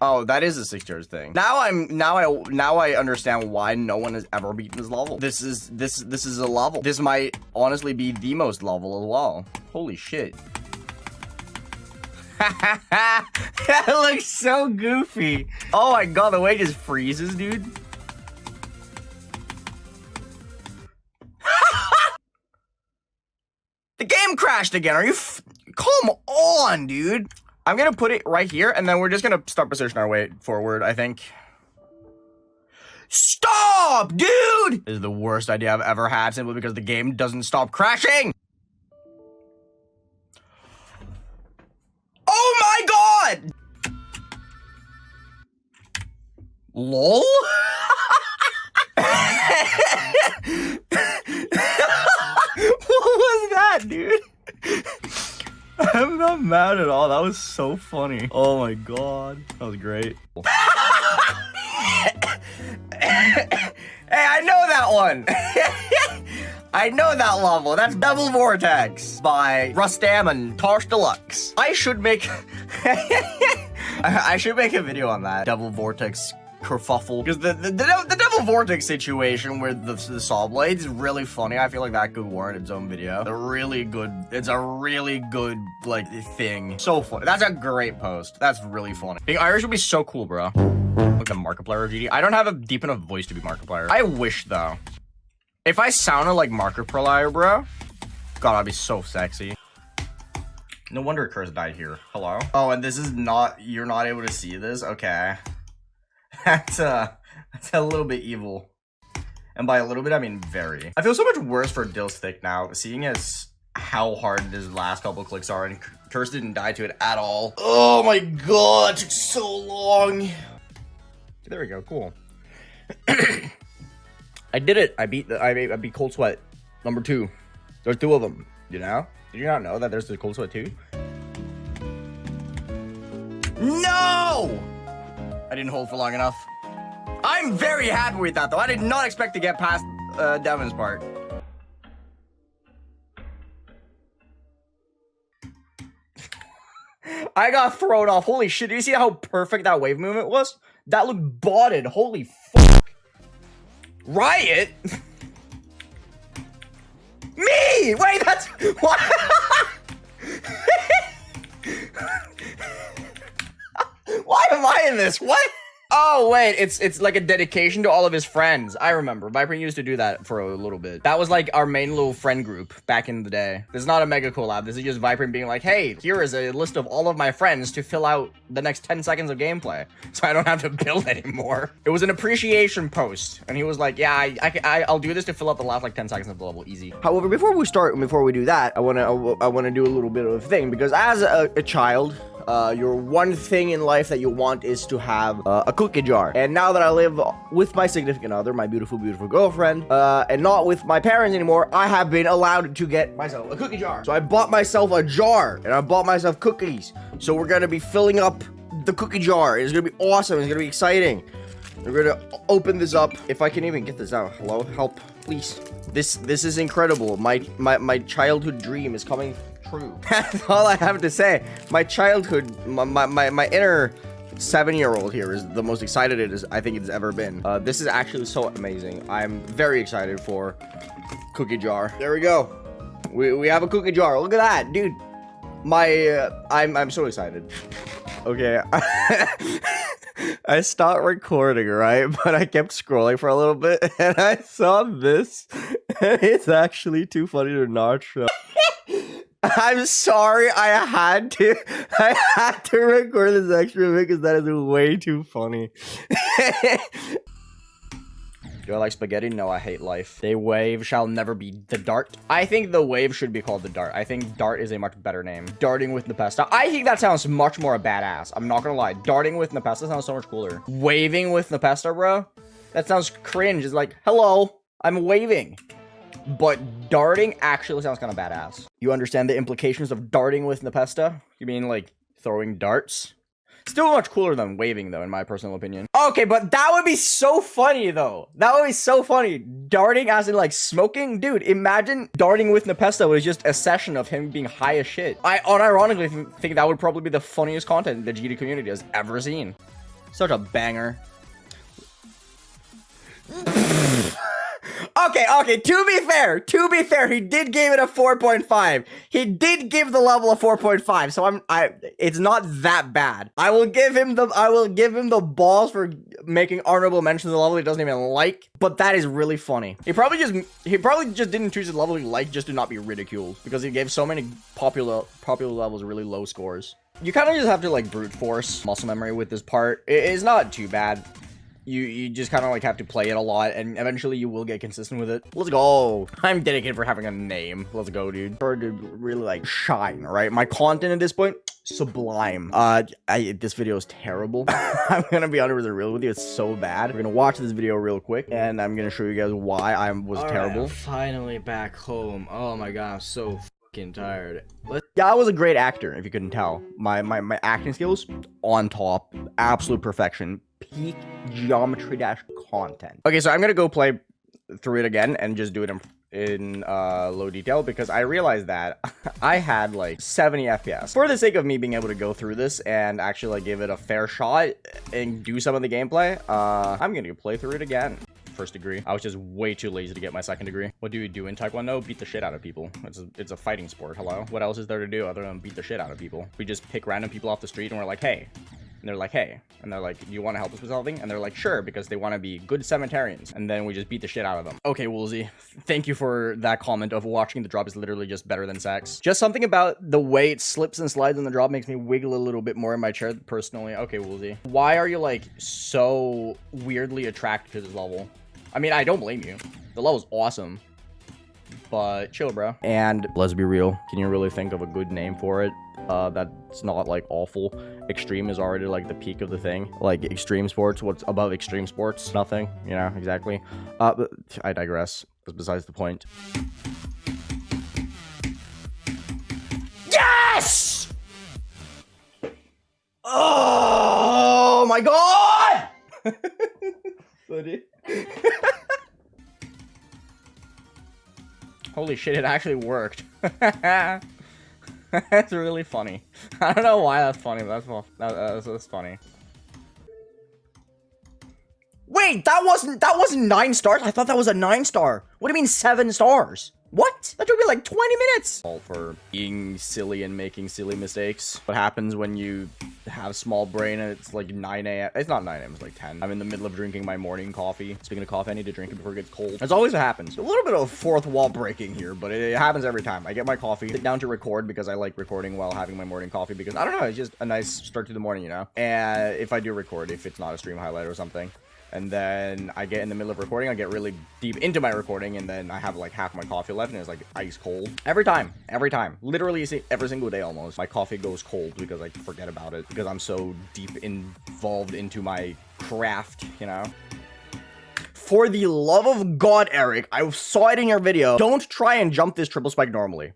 Oh, that is a 6 years thing. Now I understand why no one has ever beaten this level. This is a level. This might honestly be the most level as well. Holy shit. That looks so goofy. Oh my god, the way it just freezes, dude. The game crashed again. Are you come on, dude. I'm gonna put it right here, and then we're just gonna start positioning our way forward, I think. Stop, dude! This is the worst idea I've ever had, simply because the game doesn't stop crashing! Oh my god! LOL? What was that, dude? I'm not mad at all. That was so funny. Oh my god. That was great. Hey, I know that one. I know that level. That's Devil Vortex by Rustam and Tosh Deluxe. I should make I should make a video on that Devil Vortex kerfuffle, because the Devil Vortex situation with the saw blades is really funny. I feel like that could warrant its own video. It's a really good like thing. So funny. That's a great post. That's really funny. Being Irish would be so cool, bro. Like the Markiplier of GD. I don't have a deep enough voice to be Markiplier. I wish though. If I sounded like Markiplier, bro, god, I'd be so sexy. No wonder Curse died here. Hello? Oh, and this is not, you're not able to see this? Okay. That's a little bit evil. And by a little bit, I mean very. I feel so much worse for Dillstick now, seeing as how hard his last couple clicks are, and Curse didn't die to it at all. Oh my god, it took so long. There we go, cool. I did it. I beat Cold Sweat number 2. There's 2 of them, you know? Did you not know that there's the Cold Sweat 2? No! I didn't hold for long enough. I'm very happy with that, though. I did not expect to get past Devin's part. I got thrown off. Holy shit, did you see how perfect that wave movement was? That looked botted. Holy fuck. Riot? Me! Wait, that's... What? Why am I in this? What? Oh, wait, it's like a dedication to all of his friends. I remember. Viper used to do that for a little bit. That was like our main little friend group back in the day. This is not a mega collab. This is just Viper being like, hey, here is a list of all of my friends to fill out the next 10 seconds of gameplay, so I don't have to build anymore. It was an appreciation post, and he was like, yeah, I'll do this to fill out the last like 10 seconds of the level, easy. However, before we do that, I wanna do a little bit of a thing, because as a child, your one thing in life that you want is to have a cookie jar. And now that I live with my significant other, my beautiful, beautiful girlfriend, and not with my parents anymore, I have been allowed to get myself a cookie jar. So I bought myself a jar, and I bought myself cookies. So we're gonna be filling up the cookie jar. It's gonna be awesome. It's gonna be exciting. We're gonna open this up. If I can even get this out. Hello? Help, please. This is incredible. My childhood dream is coming true. That's all I have to say. My childhood, my inner 7-year-old here is the most excited I think it's ever been. This is actually so amazing. I'm very excited for cookie jar. There we go. We have a cookie jar. Look at that, dude. I'm so excited. Okay. I stopped recording, right? But I kept scrolling for a little bit and I saw this. And it's actually too funny to not show. I'm sorry, I had to record this extra because that is way too funny. Do I like spaghetti? No, I hate life. The wave shall never be the dart. I think the wave should be called the dart. I think dart is a much better name. Darting with Nepesta. I think that sounds much more badass. I'm not gonna lie. Darting with Nepesta sounds so much cooler. Waving with Nepesta, bro? That sounds cringe. It's like, hello, I'm waving. But darting actually sounds kind of badass. You understand the implications of darting with Nepesta? You mean like throwing darts? Still much cooler than waving, though, in my personal opinion. Okay, but that would be so funny, though. That would be so funny. Darting as in, like, smoking? Dude, imagine darting with Nepesta was just a session of him being high as shit. I unironically think that would probably be the funniest content the GD community has ever seen. Such a banger. Okay, to be fair, he did give it a 4.5. He did give the level a 4.5, so it's not that bad. I will give him the balls for making honorable mention to the level he doesn't even like, but that is really funny. He probably just didn't choose the level he liked just to not be ridiculed, because he gave so many popular levels really low scores. You kind of just have to like brute force muscle memory with this part. It's not too bad. You just kind of like have to play it a lot, and eventually you will get consistent with it. Let's go. I'm dedicated for having a name. Let's go, dude. Hard to really like shine, right? My content at this point, sublime. This video is terrible. I'm gonna be honest with you. It's so bad. We're gonna watch this video real quick, and I'm gonna show you guys why I was terrible. I'm finally back home. Oh my god, I'm so fucking tired. Yeah, I was a great actor, if you couldn't tell. My acting skills on top, absolute perfection. Peak geometry dash content. Okay, so I'm gonna go play through it again and just do it in low detail, because I realized that I had like 70 FPS. For the sake of me being able to go through this and actually like give it a fair shot and do some of the gameplay, I'm gonna play through it again. First degree. I was just way too lazy to get my second degree. What do we do in Taekwondo? Beat the shit out of people. It's a fighting sport. Hello? What else is there to do other than beat the shit out of people? We just pick random people off the street and we're like, hey. And they're like, hey. And they're like, do you want to help us with something? And they're like, sure, because they want to be good cemeterians. And then we just beat the shit out of them. Okay, Woolsey, thank you for that comment of watching the drop is literally just better than sex. Just something about the way it slips and slides in the drop makes me wiggle a little bit more in my chair, personally. Okay, Woolsey. Why are you, like, so weirdly attracted to this level? I mean, I don't blame you. The level's awesome. But chill, bro. And let's be real. Can you really think of a good name for it? That's not like awful. Extreme is already like the peak of the thing. Like extreme sports, what's above extreme sports? Nothing, you know, exactly. But I digress. That's besides the point. Yes! Oh my god! Sorry. Holy shit, it actually worked. That's really funny. I don't know why that's funny, but that's funny. Wait, that wasn't 9 stars? I thought that was a 9-star. What do you mean 7 stars? What? That took me like 20 minutes. All for being silly and making silly mistakes. What happens when you have small brain and it's like 9 a.m. It's not 9 a.m. It's like 10. I'm in the middle of drinking my morning coffee. Speaking of coffee, I need to drink it before it gets cold. That's always what happens. A little bit of fourth wall breaking here, but it happens every time. I get my coffee, sit down to record because I like recording while having my morning coffee because I don't know, it's just a nice start to the morning, you know? And if I do record, if it's not a stream highlight or something. And then I get in the middle of recording, I get really deep into my recording, and then I have like half my coffee left, and it's like ice cold. Every time. Literally every single day almost. My coffee goes cold because I forget about it, because I'm so deep involved into my craft, you know? For the love of God, Eric, I saw it in your video. Don't try and jump this triple spike normally.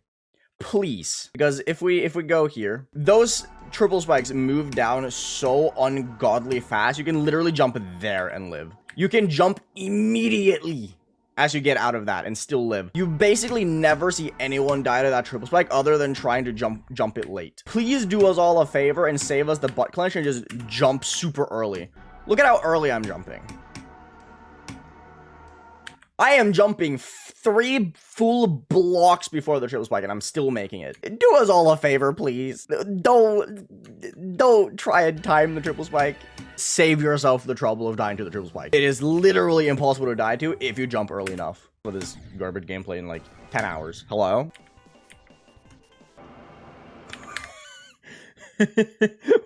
Please. Because if we go here, those triple spikes move down so ungodly fast. You can literally jump there and live. You can jump immediately as you get out of that and still live. You basically never see anyone die to that triple spike other than trying to jump it late. Please do us all a favor and save us the butt clench and just jump super early. Look at how early I'm jumping. I am jumping 3 full blocks before the triple spike, and I'm still making it. Do us all a favor, please. Don't try and time the triple spike. Save yourself the trouble of dying to the triple spike. It is literally impossible to die to if you jump early enough for this garbage gameplay in like 10 hours. Hello?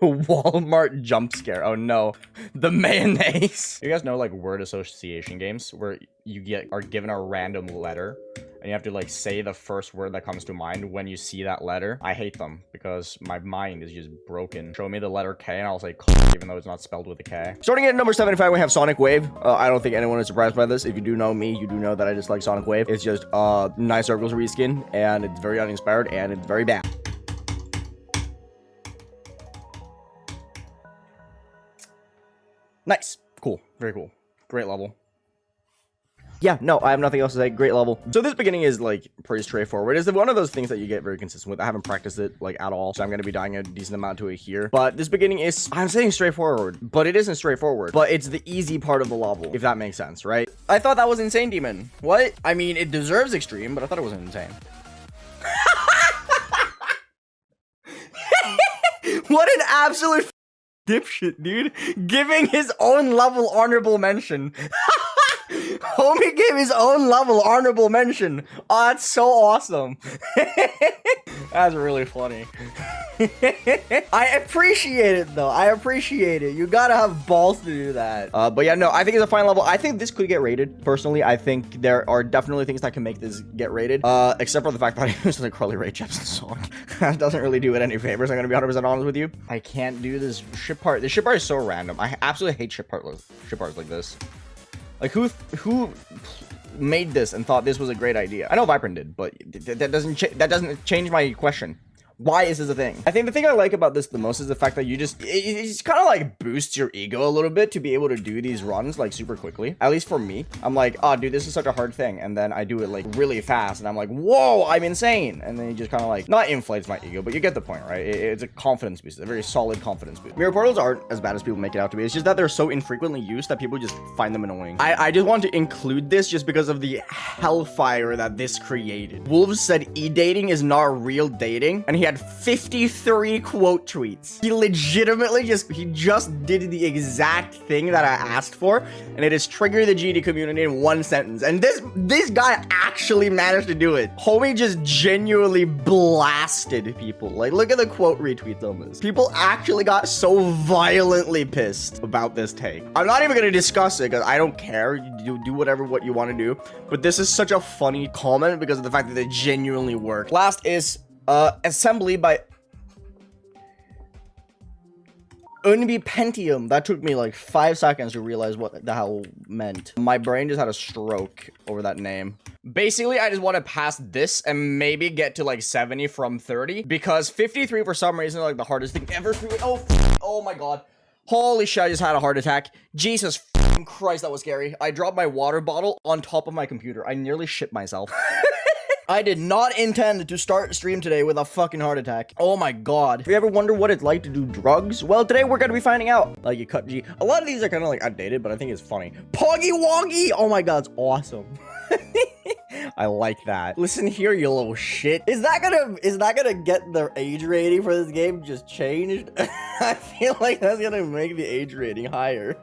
Walmart jump scare. Oh no. The mayonnaise. You guys know like word association games where you are given a random letter and you have to like say the first word that comes to mind when you see that letter? I hate them because my mind is just broken. Show me the letter K and I'll say even though it's not spelled with a K. Starting at number 75, we have Sonic Wave. I don't think anyone is surprised by this. If you do know me, you do know that I dislike Sonic Wave. It's just nice circles reskin, and it's very uninspired, and it's very bad. Nice. Cool. Very cool. Great level. Yeah, no, I have nothing else to say. Great level. So this beginning is like pretty straightforward. It's one of those things that you get very consistent with. I haven't practiced it like at all, so I'm going to be dying a decent amount to it here. But this beginning is, I'm saying straightforward, but it isn't straightforward. But it's the easy part of the level, if that makes sense, right? I thought that was insane, Demon. What? I mean, it deserves extreme, but I thought it was insane. What an absolute dipshit, dude. Giving his own level honorable mention. Homie gave his own level honorable mention. Oh, that's so awesome. That's really funny. I appreciate it though. I appreciate it. You gotta have balls to do that. But yeah, no, I think it's a fine level. I think this could get rated. Personally, I think there are definitely things that can make this get rated. Except for the fact that I use the Carly Rae Jepsen song. That doesn't really do it any favors. I'm gonna be 100% honest with you. I can't do this ship part. This ship part is so random. I absolutely hate ship parts like this. Like who made this and thought this was a great idea? I know Vibrant did, but that doesn't change my question. Why is this a thing? I think the thing I like about this the most is the fact that you just, it just kind of like boosts your ego a little bit to be able to do these runs like super quickly. At least for me. I'm like, oh dude, this is such a hard thing. And then I do it like really fast and I'm like, whoa, I'm insane. And then it just kind of like, not inflates my ego, but you get the point, right? It's a confidence boost, a very solid confidence boost. Mirror portals aren't as bad as people make it out to be. It's just that they're so infrequently used that people just find them annoying. I just want to include this just because of the hellfire that this created. Wolves said e-dating is not real dating, and he had 53 quote tweets. He legitimately just did the exact thing that I asked for, and it is trigger the GD community in one sentence. And this guy actually managed to do it. Homie just genuinely blasted people. Like, look at the quote retweets on this. People actually got so violently pissed about this take. I'm not even gonna discuss it because I don't care. You do whatever what you want to do. But this is such a funny comment because of the fact that it genuinely worked. Last is assembly by Unbi Pentium. That took me like 5 seconds to realize what the hell meant. My brain just had a stroke over that name. Basically, I just want to pass this and maybe get to like 70 from 30 because 53 for some reason like the hardest thing ever. Oh my god. Holy shit, I just had a heart attack. Jesus Christ, that was scary. I dropped my water bottle on top of my computer. I nearly shit myself. I did not intend to start stream today with a fucking heart attack. Oh my god. If you ever wonder what it's like to do drugs, well, today we're gonna be finding out. Like, you cut G. A lot of these are kind of like outdated, but I think it's funny. Poggy Woggy! Oh my god, it's awesome. I like that. Listen here, you little shit. Is that gonna get the age rating for this game just changed? I feel like that's gonna make the age rating higher.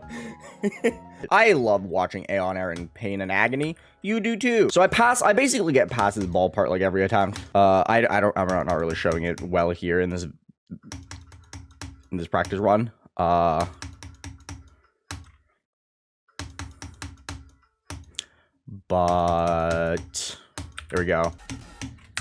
I love watching Aeonair in pain and agony. You do too. So I basically get past this ball part like every attempt. I'm not really showing it well here in this practice run. But there we go.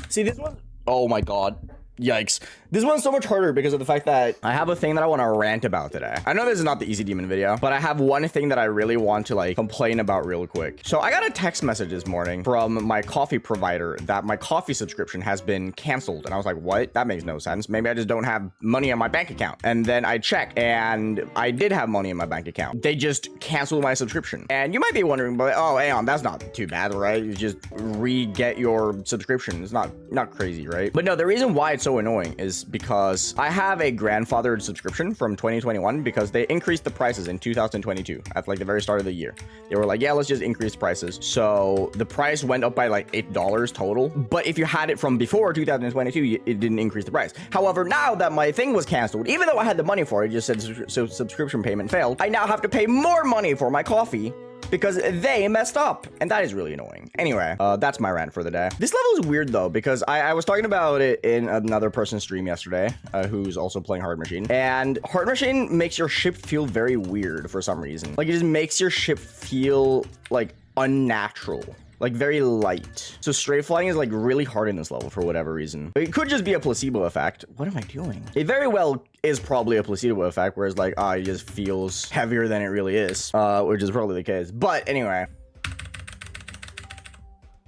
See, this one, oh my god. Yikes. This one's so much harder because of the fact that I have a thing that I want to rant about today. I know this is not the Easy Demon video, but I have one thing that I really want to like complain about real quick. So I got a text message this morning from my coffee provider that my coffee subscription has been canceled. And I was like, what? That makes no sense. Maybe I just don't have money on my bank account. And then I checked and I did have money in my bank account. They just canceled my subscription. And you might be wondering, but oh, Aeon, that's not too bad, right? You just re-get your subscription. It's not crazy, right? But no, the reason why it's so annoying is because I have a grandfathered subscription from 2021 because they increased the prices in 2022 at like the very start of the year. They were like, yeah, let's just increase prices. So the price went up by like $8 total. But if you had it from before 2022, it didn't increase the price. However, now that my thing was canceled, even though I had the money for it, just said subscription payment failed, I now have to pay more money for my coffee because they messed up, and that is really annoying. Anyway, that's my rant for the day. This level is weird though, because I was talking about it in another person's stream yesterday, who's also playing Hard Machine, and Hard Machine makes your ship feel very weird for some reason. Like, it just makes your ship feel like unnatural. Like very light. So straight flying is like really hard in this level for whatever reason. It could just be a placebo effect. What am I doing? It very well is probably a placebo effect, whereas like, it just feels heavier than it really is, which is probably the case. But anyway.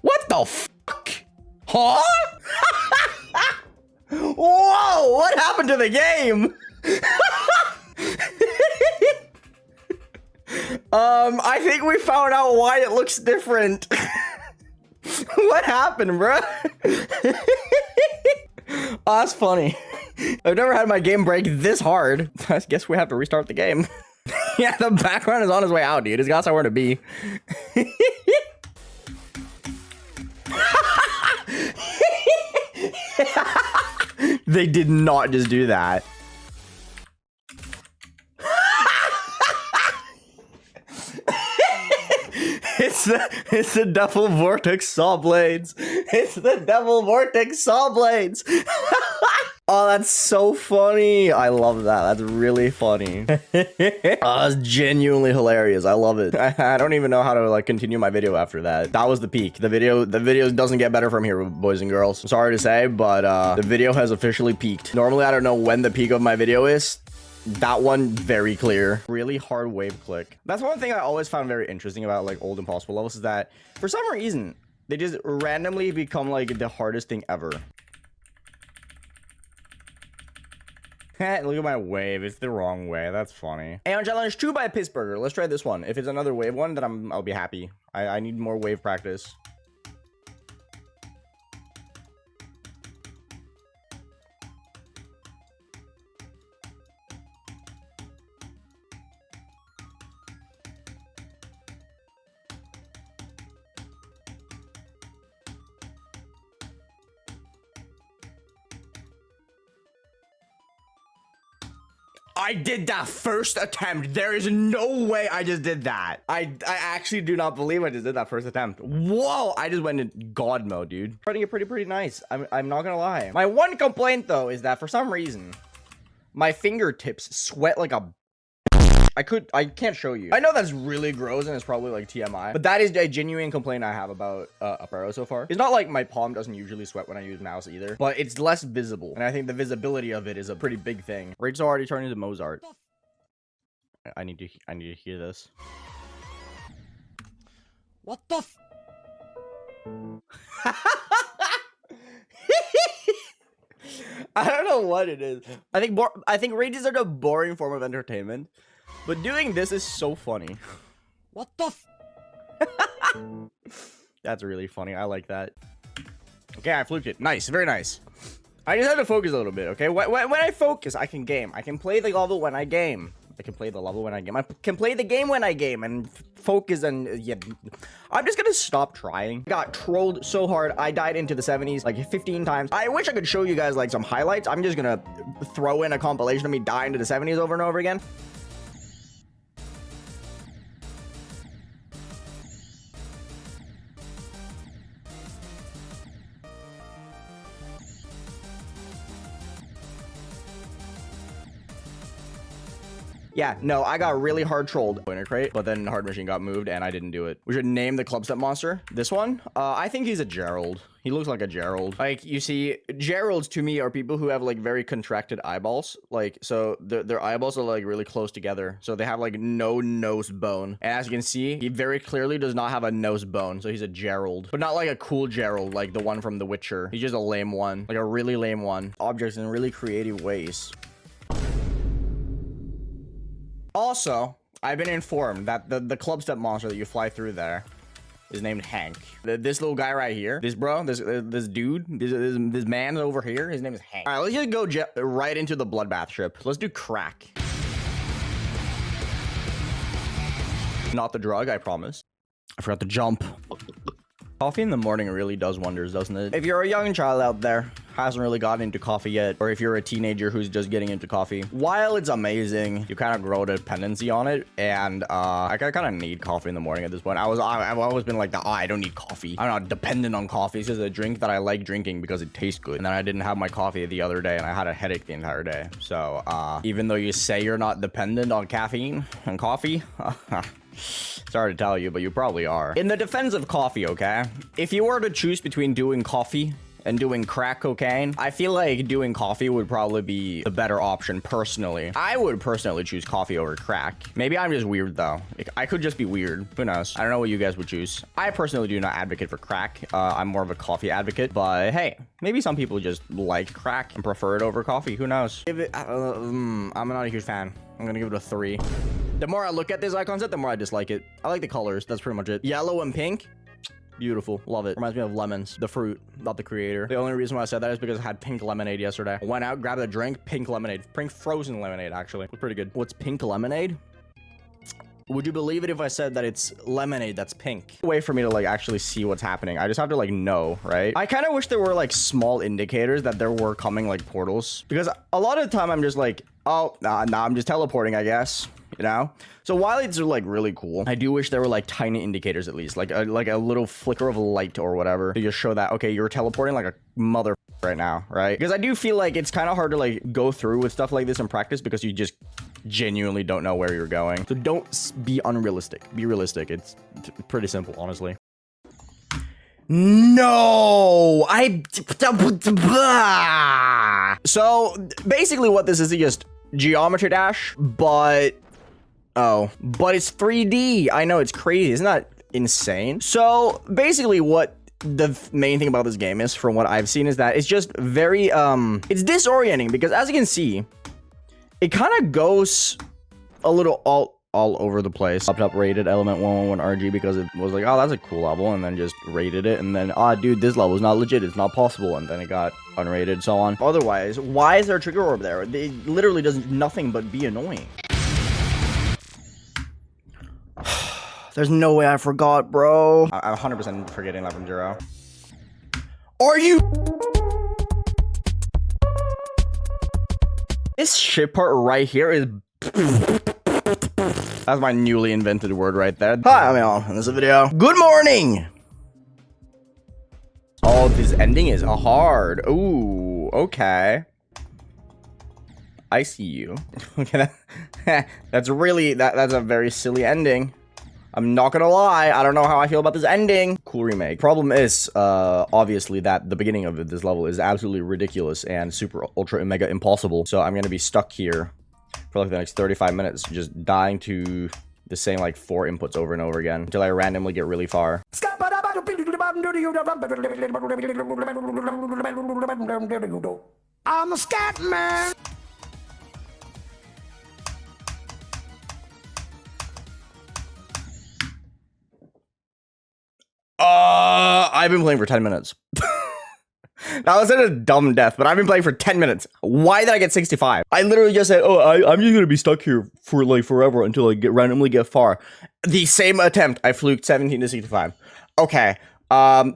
What the fuck? Huh? Whoa, what happened to the game? I think we found out why it looks different. What happened, bro? Oh, that's funny. I've never had my game break this hard. I guess we have to restart the game. Yeah, the background is on his way out, dude. It's got somewhere to be. They did not just do that. It's the Devil Vortex Saw Blades. It's the Devil Vortex Saw Blades. Oh, that's so funny. I love that. That's really funny. Oh, that's genuinely hilarious. I love it. I don't even know how to like continue my video after that. That was the peak. The video doesn't get better from here, boys and girls. Sorry to say, but the video has officially peaked. Normally, I don't know when the peak of my video is. That one, very clear. Really hard wave click. That's one thing I always found very interesting about like old Impossible levels is that for some reason, they just randomly become like the hardest thing ever. Look at my wave. It's the wrong way. That's funny. Aeon Challenge 2 by Pittsburgher. Let's try this one. If it's another wave one, then I'll be happy. I need more wave practice. I did that first attempt. There is no way I just did that. I actually do not believe I just did that first attempt. Whoa, I just went in God mode, dude. Running it pretty nice. I'm not gonna lie. My one complaint though is that for some reason, my fingertips sweat like a I can't show you. I know that's really gross and it's probably like TMI, but that is a genuine complaint I have about Apero so far. It's not like my palm doesn't usually sweat when I use mouse either, but it's less visible. And I think the visibility of it is a pretty big thing. Rachel's already turned into Mozart. I need to hear this. What the f— I don't know what it is. I think rages are the boring form of entertainment. But doing this is so funny. What the f— That's really funny. I like that. Okay, I fluked it. Nice. Very nice. I just had to focus a little bit, okay? When I focus, I can game. I can play the level when I game. I can play the level when I game. I can play the game when I game and focus and yeah. I'm just gonna stop trying. Got trolled so hard. I died into the 70s like 15 times. I wish I could show you guys like some highlights. I'm just gonna throw in a compilation of me dying to the 70s over and over again. Yeah, no, I got really hard trolled in a crate, but then Hard Machine got moved and I didn't do it. We should name the club step monster. This one? I think he's a Gerald. He looks like a Gerald. Like, you see, Geralds to me are people who have like very contracted eyeballs. Like, so their eyeballs are like really close together. So they have like no nose bone. And as you can see, he very clearly does not have a nose bone. So he's a Gerald, but not like a cool Gerald, like the one from The Witcher. He's just a lame one, like a really lame one. Objects in really creative ways. Also, I've been informed that the club step monster that you fly through there is named Hank. This little guy right here, this dude, this man over here, his name is Hank. All right, let's just go right into the bloodbath ship. Let's do crack. Not the drug, I promise. I forgot to jump. Coffee in the morning really does wonders, doesn't it? If you're a young child out there, hasn't really gotten into coffee yet, or if you're a teenager who's just getting into coffee, while it's amazing, you kind of grow a dependency on it, and I kind of need coffee in the morning at this point. I've always been like, I don't need coffee. I'm not dependent on coffee. It's just a drink that I like drinking because it tastes good. And then I didn't have my coffee the other day, and I had a headache the entire day. So, even though you say you're not dependent on caffeine and coffee, sorry to tell you, but you probably are. In the defense of coffee, okay? If you were to choose between doing coffee and doing crack cocaine, I feel like doing coffee would probably be the better option personally. I would personally choose coffee over crack. Maybe I'm just weird though. I could just be weird. Who knows? I don't know what you guys would choose. I personally do not advocate for crack. I'm more of a coffee advocate, but hey, maybe some people just like crack and prefer it over coffee. Who knows? I'm not a huge fan. I'm gonna give it a 3. The more I look at this icon set, the more I dislike it. I like the colors. That's pretty much it. Yellow and pink. Beautiful. Love it. Reminds me of lemons. The fruit, not the creator. The only reason why I said that is because I had pink lemonade yesterday. I went out, grabbed a drink, pink lemonade. Pink frozen lemonade, actually. It was pretty good. What's pink lemonade? Would you believe it if I said that it's lemonade that's pink? A way for me to like actually see what's happening. I just have to like know, right? I kind of wish there were like small indicators that there were coming like portals, because a lot of the time I'm just like, oh, nah, I'm just teleporting, I guess. You know? So while it's like really cool, I do wish there were like tiny indicators at least, like a little flicker of light or whatever to just show that, okay, you're teleporting like a mother right now, right? Because I do feel like it's kind of hard to like go through with stuff like this in practice because you just genuinely don't know where you're going. So don't be unrealistic. Be realistic. It's pretty simple, honestly. No, so basically what this is just geometry dash, but it's 3D. I know, it's crazy. Isn't that insane? So basically what the main thing about this game is, from what I've seen, is that it's just very, it's disorienting because as you can see, it kind of goes a little all over the place. Popped up rated element 111 RG because it was like, oh, that's a cool level, and then just rated it, and then, oh, dude, this level is not legit, it's not possible, and then it got unrated, so on. Otherwise, why is there a trigger orb there? It literally does nothing but be annoying. There's no way I forgot, bro. I'm 100% forgetting that from Jiro. Are you? This shit part right here is... That's my newly invented word right there. Hi, I'm Aeon, and this is a video. Good morning! Oh, this ending is hard. Ooh, okay. I see you. Okay, that's really, that's a very silly ending. I'm not gonna lie, I don't know how I feel about this ending. Cool remake. Problem is, obviously, that the beginning of this level is absolutely ridiculous and super ultra mega impossible. So I'm gonna be stuck here for like the next 35 minutes, just dying to the same like 4 inputs over and over again until I randomly get really far. I'm a scat man. I've been playing for 10 minutes. Now, that's a dumb death, but I've been playing for 10 minutes. Why did I get 65? I literally just said, oh, I'm just gonna be stuck here for like forever until I randomly get far. The same attempt, I fluked 17 to 65. Okay,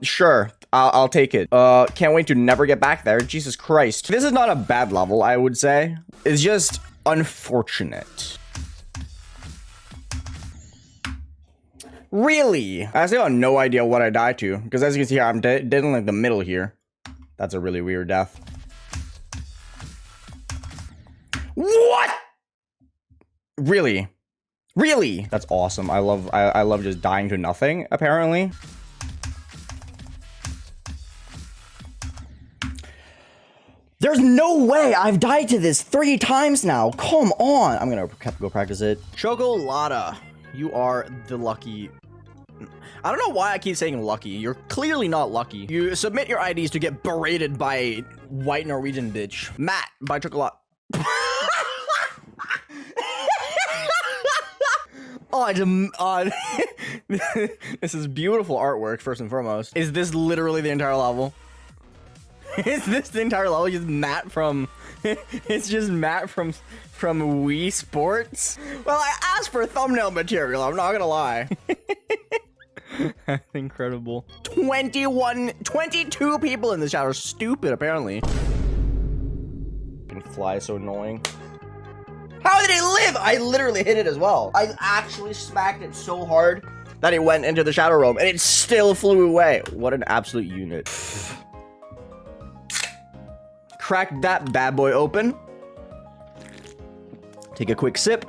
sure, I'll take it. Can't wait to never get back there. Jesus Christ. This is not a bad level, I would say. It's just unfortunate. Really? I still have no idea what I died to, because as you can see here, I'm dead in like the middle here. That's a really weird death. What? Really? Really? That's awesome. I love just dying to nothing, apparently. There's no way I've died to this 3 times now. Come on. I'm gonna go practice it. Chocolata, you are the lucky. I don't know why I keep saying lucky. You're clearly not lucky. You submit your IDs to get berated by a white Norwegian bitch. Matt, by Chocolate. This is beautiful artwork, first and foremost. Is this literally the entire level? Is this the entire level? Just Matt from... It's just Matt from Wii Sports? Well, I asked for thumbnail material, I'm not gonna lie. That's incredible. 22 people in this chat are stupid, apparently. Fly is so annoying. How did it live? I literally hit it as well. I actually smacked it so hard that it went into the shadow realm and it still flew away. What an absolute unit. Crack that bad boy open. Take a quick sip.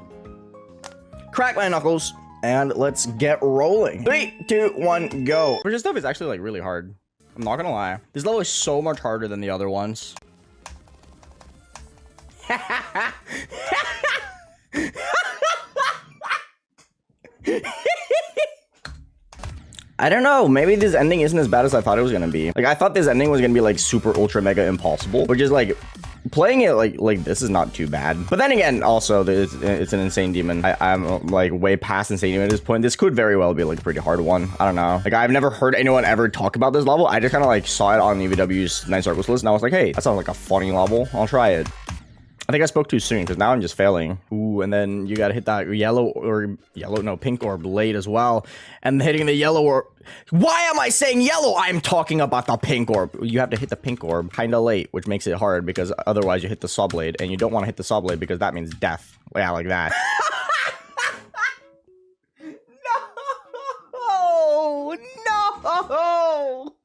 Crack my knuckles. And let's get rolling. 3, 2, 1, go. Which stuff is actually like really hard. I'm not gonna lie. This level is so much harder than the other ones. I don't know, maybe this ending isn't as bad as I thought it was gonna be. Like, I thought this ending was gonna be like super ultra mega impossible, which is like playing it like this is not too bad. But then again, also it's an insane demon. I'm like way past insane demon at this point. This could very well be like a pretty hard one. I don't know. Like, I've never heard anyone ever talk about this level. I just kind of like saw it on EVW's 9 Circles list and I was like, hey, that sounds like a funny level. I'll try it. I think I spoke too soon because now I'm just failing. Ooh, and then you gotta hit that pink orb late as well. And hitting the yellow orb. Why am I saying yellow? I'm talking about the pink orb. You have to hit the pink orb kind of late, which makes it hard because otherwise you hit the saw blade and you don't want to hit the saw blade because that means death. Yeah, like that. No!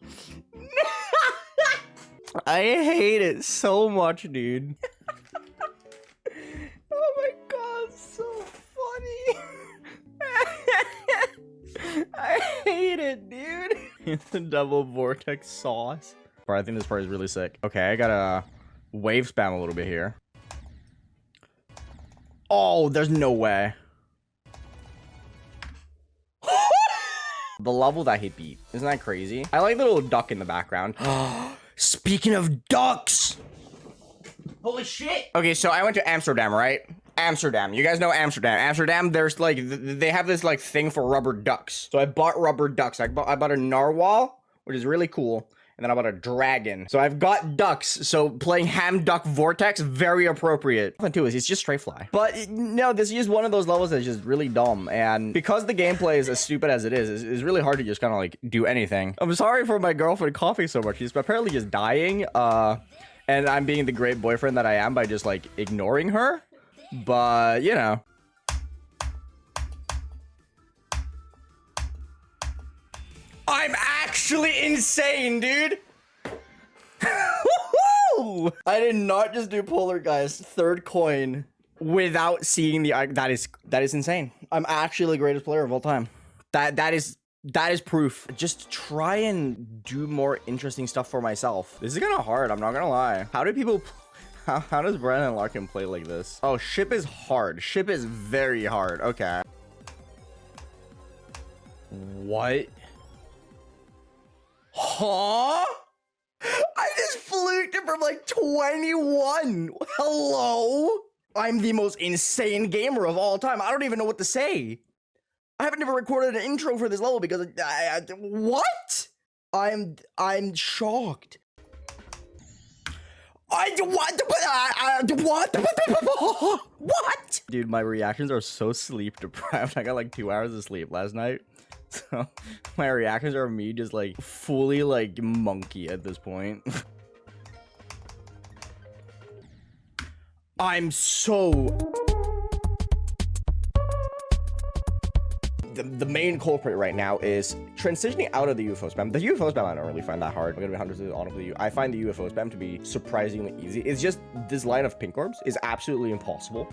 I hate it so much, dude. Oh my god, so funny. I hate it, dude. It's a double vortex sauce. Bro, I think this part is really sick. Okay, I gotta wave spam a little bit here. Oh, there's no way. The level that he beat. Isn't that crazy? I like the little duck in the background. Speaking of ducks. Holy shit. Okay, so I went to Amsterdam, right? Amsterdam. You guys know Amsterdam. Amsterdam, there's like, they have this like thing for rubber ducks. So I bought rubber ducks. I bought a narwhal, which is really cool. And then I bought a dragon. So I've got ducks. So playing ham duck vortex, very appropriate. Nothing to it, it's just straight fly. But no, this is just one of those levels that's just really dumb. And because the gameplay is as stupid as it is, it's really hard to just kind of like do anything. I'm sorry for my girlfriend coughing so much. She's apparently just dying. And I'm being the great boyfriend that I am by just like ignoring her. But, you know. I'm actually insane, dude. I did not just do polar, guys. 3rd coin without seeing the that is insane. I'm actually the greatest player of all time. That is proof. Just try and do more interesting stuff for myself. This is kind of hard, I'm not gonna lie. How do people how does Brandon Larkin play like this? Oh, ship is hard. Ship is very hard. Okay. What? Huh? I just fluked it from like 21. Hello? I'm the most insane gamer of all time. I don't even know what to say. I haven't ever recorded an intro for this level because what? I'm shocked. What? Dude, my reactions are so sleep deprived. I got like 2 hours of sleep last night. So my reactions are me just like fully like monkey at this point. I'm so... The main culprit right now is transitioning out of the UFO spam. The UFO spam I don't really find that hard. I'm gonna be 100% honest with you. I find the UFO spam to be surprisingly easy. It's just this line of pink orbs is absolutely impossible.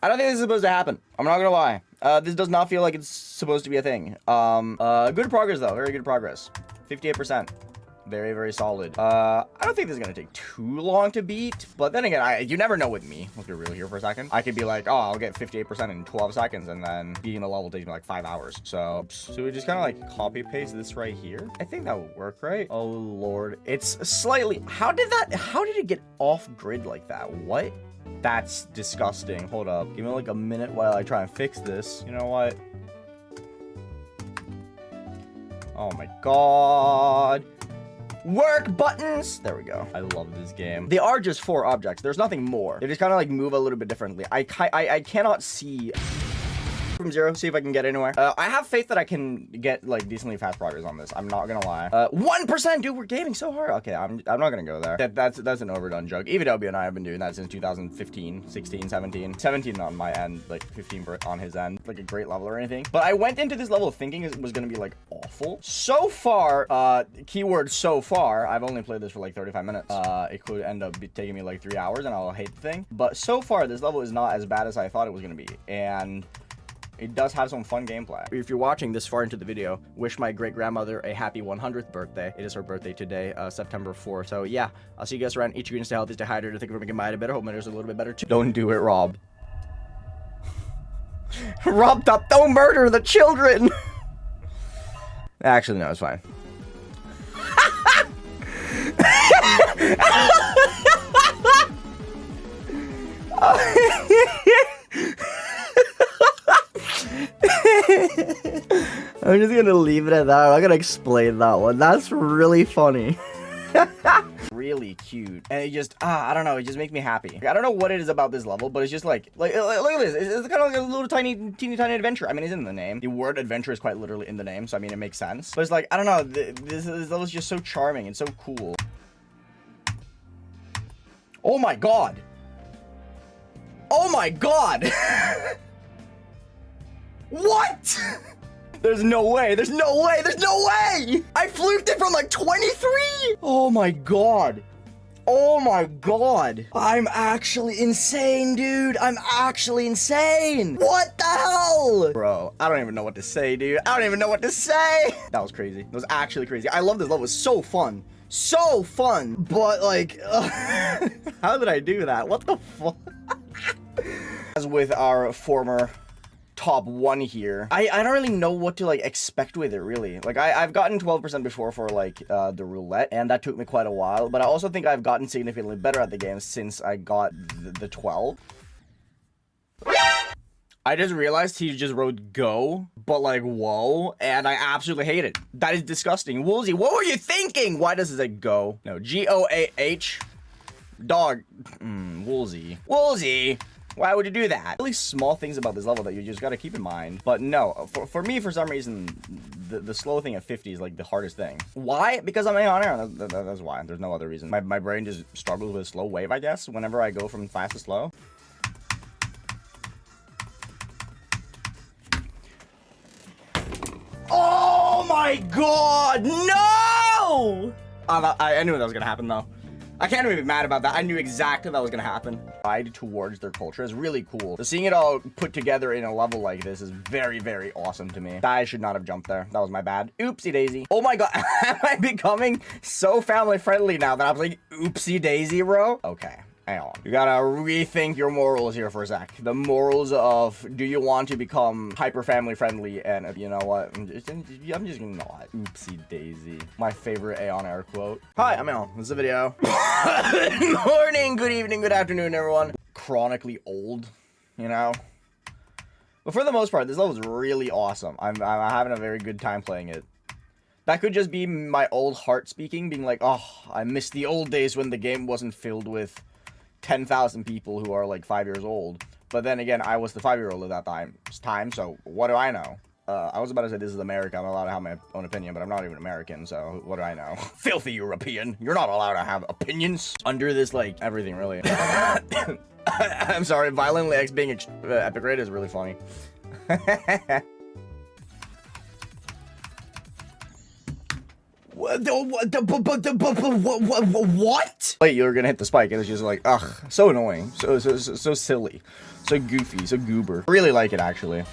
I don't think this is supposed to happen. I'm not gonna lie. This does not feel like it's supposed to be a thing. Good progress though. Very good progress. 58%. Very, very solid. I don't think this is gonna take too long to beat, but then again, you never know with me. Let's be real here for a second. I could be like, oh, I'll get 58% in 12 seconds, and then beating the level takes me like 5 hours. So we just kind of like copy paste this right here. I think that would work, right? Oh Lord, it's slightly. How did it get off grid like that? What? That's disgusting. Hold up. Give me like a minute while I try and fix this. You know what? Oh my God. Work buttons. There we go. I love this game. They are just 4 objects. There's nothing more. They just kind of like move a little bit differently. I cannot see from 0. See if I can get anywhere. I have faith that I can get like decently fast progress on this. I'm not gonna lie. 1%, dude. We're gaming so hard. Okay, I'm not gonna go there. That's an overdone joke. EVW and I have been doing that since 2015, 16, 17. 17 on my end, like 15 on his end. Like a great level or anything. But I went into this level thinking it was gonna be like awful. So far, keyword so far, I've only played this for like 35 minutes. It could end up taking me like 3 hours and I'll hate the thing. But so far, this level is not as bad as I thought it was gonna be. And it does have some fun gameplay. If you're watching this far into the video, wish my great-grandmother a happy 100th birthday. It is her birthday today, September 4th. So yeah, I'll see you guys around. Eat your greens, stay healthy, stay hydrated. Think we're making mine better. Hope matters a little bit better too. Don't do it, Rob. Rob, don't murder the children. Actually, no, it's fine. I'm just gonna leave it at that. I'm not gonna explain that one. That's really funny. Really cute. And it just, I don't know, it just makes me happy. I don't know what it is about this level, but it's just like look at this. It's kind of like a little teeny tiny adventure. I mean, it's in the name. The word adventure is quite literally in the name, so I mean, it makes sense. But it's like, I don't know, this level is just so charming and so cool. Oh my God. Oh my God. What? There's no way. There's no way. There's no way. I fluked it from like 23. Oh my God. Oh my God. I'm actually insane, dude. I'm actually insane. What the hell? Bro, I don't even know what to say, dude. I don't even know what to say. That was crazy. That was actually crazy. I love this level. It's so fun. So fun. But like, how did I do that? What the fuck? As with our former top 1 here, I don't really know what to like expect with it, really. Like I've gotten 12% before for like the roulette, and that took me quite a while, but I also think I've gotten significantly better at the game since I got the 12. I just realized he just wrote go, but like whoa, and I absolutely hate it. That is disgusting. Woolsey, what were you thinking? Why does it say go? No, G-O-A-H. Dog. Woolsey. Woolsey! Why would you do that? Really small things about this level that you just gotta keep in mind. But no, for me, for some reason, the slow thing at 50 is like the hardest thing. Why? Because I'm Aeonair. That's why. There's no other reason. My brain just struggles with a slow wave, I guess, whenever I go from fast to slow. Oh my God, no! I knew that was gonna happen though. I can't even be mad about that. I knew exactly that was gonna happen. Pride towards their culture is really cool. So seeing it all put together in a level like this is very, very awesome to me. I should not have jumped there. That was my bad. Oopsie daisy. Oh my God, am I becoming so family friendly now that I'm like, oopsie daisy, bro? Okay. Hang on. You gotta rethink your morals here for a sec. The morals of, do you want to become hyper family friendly? And you know what? I'm just gonna not. Oopsie daisy. My favorite Aeonair quote. Hi, I'm Aeon. This is a video. Good morning, good evening, good afternoon, everyone. Chronically old, you know? But for the most part, this level is really awesome. I'm having a very good time playing it. That could just be my old heart speaking, being like, oh, I miss the old days when the game wasn't filled with 10,000 people who are like 5 years old. But then again, I was the 5-year-old at that time, so what do I know? I was about to say this is America. I'm allowed to have my own opinion, but I'm not even American, so what do I know? Filthy European. You're not allowed to have opinions. Under this, like, everything, really. I'm sorry, violently X being epic rate is really funny. What? Wait, you're gonna hit the spike, and it's just like, ugh, so annoying, so silly, so goofy, so goober. I really like it actually.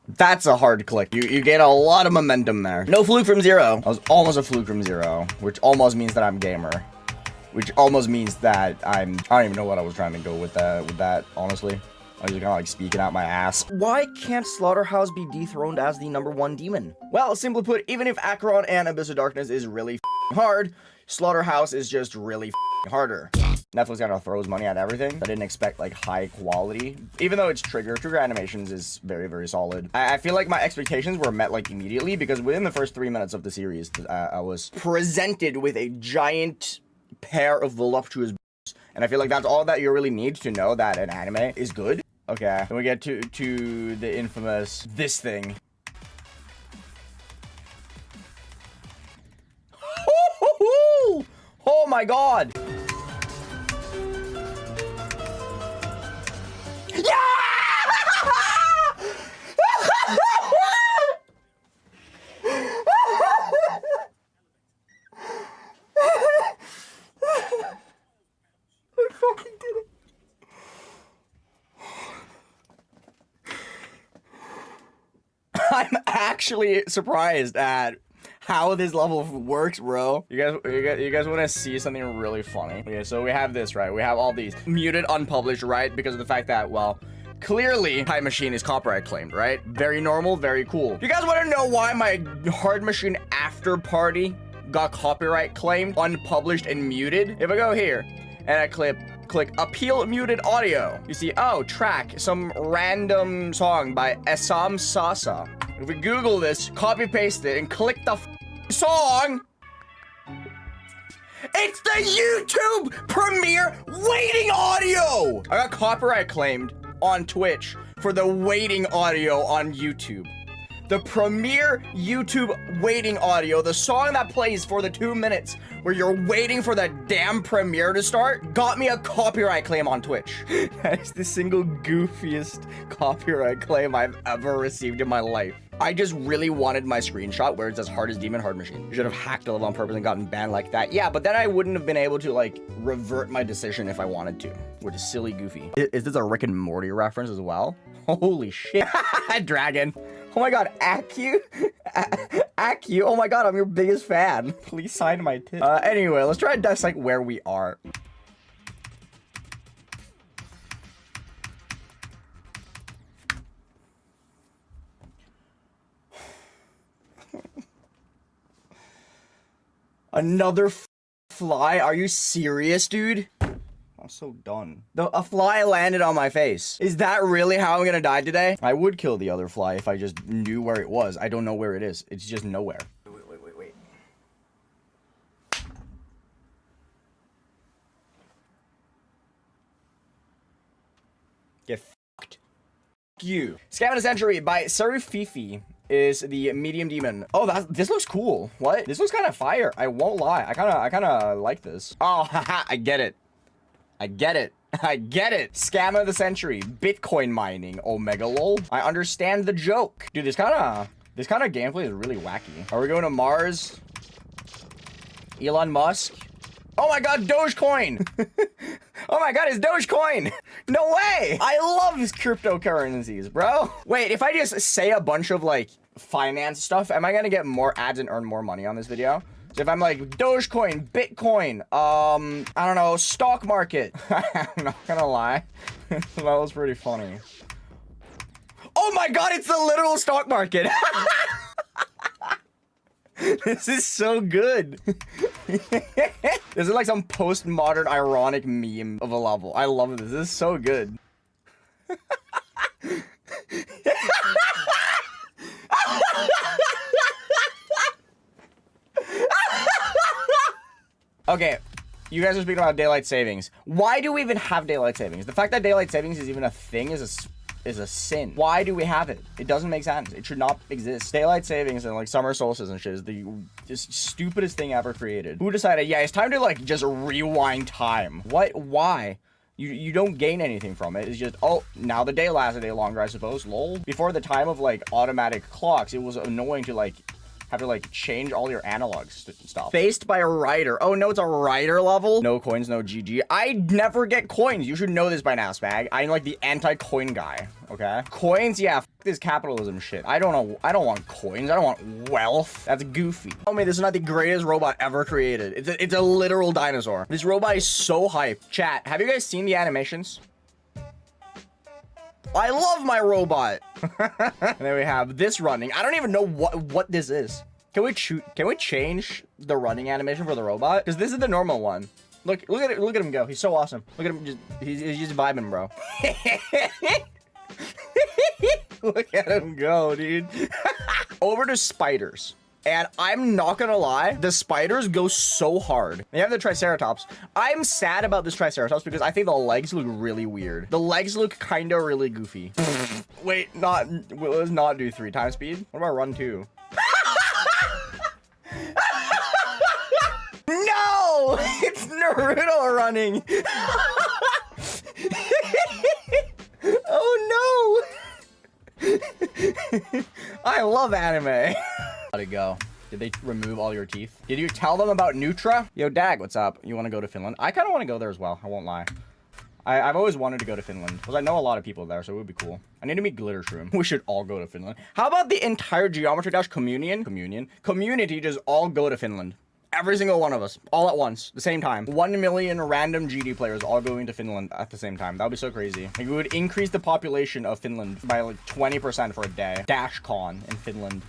That's a hard click. You get a lot of momentum there. No fluke from zero. I was almost a fluke from zero, which almost means that I'm gamer. Which almost means that I don't even know what I was trying to go with that, honestly. I was just kind of like speaking out my ass. Why can't Slaughterhouse be dethroned as the #1 demon? Well, simply put, even if Acheron and Abyss of Darkness is really hard, Slaughterhouse is just really harder. Netflix kind of throws money at everything. I didn't expect like high quality, even though it's Trigger animations is very, very solid. I feel like my expectations were met like immediately, because within the first 3 minutes of the series, I was presented with a giant pair of voluptuous boobs, and I feel like that's all that you really need to know that an anime is good. Okay, then we get to the infamous this thing. Oh my god! I'm actually surprised at how this level works, bro. You guys want to see something really funny? Okay, so we have this, right? We have all these muted, unpublished, right? Because of the fact that, well, clearly Time Machine is copyright claimed, right? Very normal, very cool. You guys want to know why my Hard Machine After Party got copyright claimed, unpublished, and muted? If I go here and I click appeal muted audio, you see, oh, track, some random song by Essam Sasa. If we Google this, copy paste it, and click the song, it's the YouTube premiere waiting audio! I got copyright claimed on Twitch for the waiting audio on YouTube. The premiere YouTube waiting audio, the song that plays for the 2 minutes where you're waiting for the damn premiere to start, got me a copyright claim on Twitch. That is the single goofiest copyright claim I've ever received in my life. I just really wanted my screenshot where it's as hard as Demon Hard Machine. You should have hacked a level on purpose and gotten banned like that. Yeah, but then I wouldn't have been able to like revert my decision if I wanted to, which is silly goofy. Is this a Rick and Morty reference as well? Holy shit. Dragon. Oh my god, Acu? Acu? Oh my god, I'm your biggest fan. Please sign my tip. Anyway, let's try to dissect where we are. Another fly? Are you serious, dude? I'm so done. A fly landed on my face. Is that really how I'm gonna die today? I would kill the other fly if I just knew where it was. I don't know where it is. It's just nowhere. Wait. Get fucked. Fuck you. Scam of the Century by Saryyx is the medium demon. Oh, this looks cool. What? This looks kind of fire. I won't lie. I kind of like this. Oh, haha, I get it. Scam of the Century. Bitcoin mining. Omega lol. I understand the joke. Dude, this kind of gameplay is really wacky. Are we going to Mars? Elon Musk? Oh my god, Dogecoin! Oh my god, it's Dogecoin! No way! I love cryptocurrencies, bro. Wait, if I just say a bunch of like finance stuff, am I gonna get more ads and earn more money on this video? So if I'm like Dogecoin, Bitcoin, I don't know, stock market. I'm not gonna lie. That was pretty funny. Oh my god, it's the literal stock market! This is so good. This is like some postmodern ironic meme of a level. I love this. This is so good. Okay, you guys are speaking about daylight savings. Why do we even have daylight savings? The fact that daylight savings is even a thing is a sin. Why do we have it? It doesn't make sense. It should not exist. Daylight savings and like summer solstice and shit is the just stupidest thing ever created. Who decided, yeah, it's time to like just rewind time? What? Why? You don't gain anything from it. It's just, oh, now the day lasts a day longer, I suppose. Lol. Before the time of like automatic clocks, it was annoying to like have to like change all your analog stuff. Faced by a rider. Oh no, it's a rider level. No coins, no GG. I never get coins. You should know this by now, Spag. I'm like the anti-coin guy. Okay. Coins, yeah. F this capitalism shit. I don't know. I don't want coins. I don't want wealth. That's goofy. Tell me this is not the greatest robot ever created. It's a literal dinosaur. This robot is so hype. Chat, have you guys seen the animations? I love my robot. And then we have this running. I don't even know what this is. Can we change the running animation for the robot? Because this is the normal one. Look at it. Look at him go. He's so awesome. Look at him. He's just vibing, bro. Look at him go, dude. Over to spiders. And I'm not gonna lie, the spiders go so hard. They have the Triceratops. I'm sad about this Triceratops because I think the legs look really weird. The legs look kinda really goofy. Wait, let's not do 3 times speed. What about run 2? No! It's Naruto running! Oh no! I love anime. How'd it go? Did they remove all your teeth? Did you tell them about Neutra? Yo, Dag, what's up? You want to go to Finland? I kind of want to go there as well. I won't lie. I've always wanted to go to Finland because I know a lot of people there, so it would be cool. I need to meet Glitter Shroom. We should all go to Finland. How about the entire Geometry Dash community just all go to Finland? Every single one of us, all at once, the same time. 1 million random GD players all going to Finland at the same time. That would be so crazy. Like, we would increase the population of Finland by like 20% for a day. DashCon in Finland.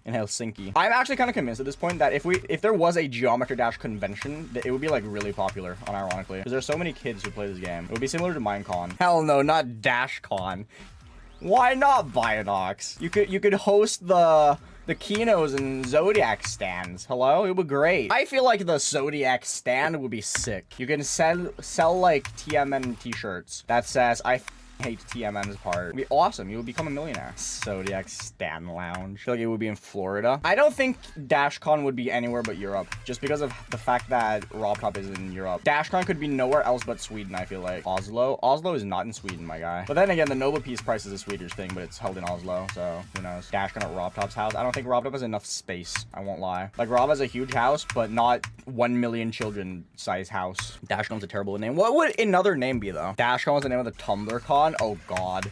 In Helsinki. I'm actually kind of convinced at this point that if there was a Geometry Dash convention, that it would be like really popular, unironically. Because there's so many kids who play this game. It would be similar to Minecon. Hell no, not DashCon. Why not Bionox? You could host the Kinos and Zodiac stands. Hello? It would be great. I feel like the Zodiac stand would be sick. You can sell like TMN t-shirts that says I hate TMN's part. It'd be awesome. You would become a millionaire. Zodiac Stan Lounge. I feel like it would be in Florida. I don't think DashCon would be anywhere but Europe, just because of the fact that RobTop is in Europe. DashCon could be nowhere else but Sweden, I feel like. Oslo is not in Sweden, my guy. But then again, the Nobel Peace Prize is a Swedish thing, but it's held in Oslo, so who knows. DashCon at RobTop's house. I don't think RobTop has enough space. I won't lie. Like, Rob has a huge house, but not 1 million children size house. DashCon's a terrible name. What would another name be, though? DashCon was the name of the TumblrCon? Oh, God.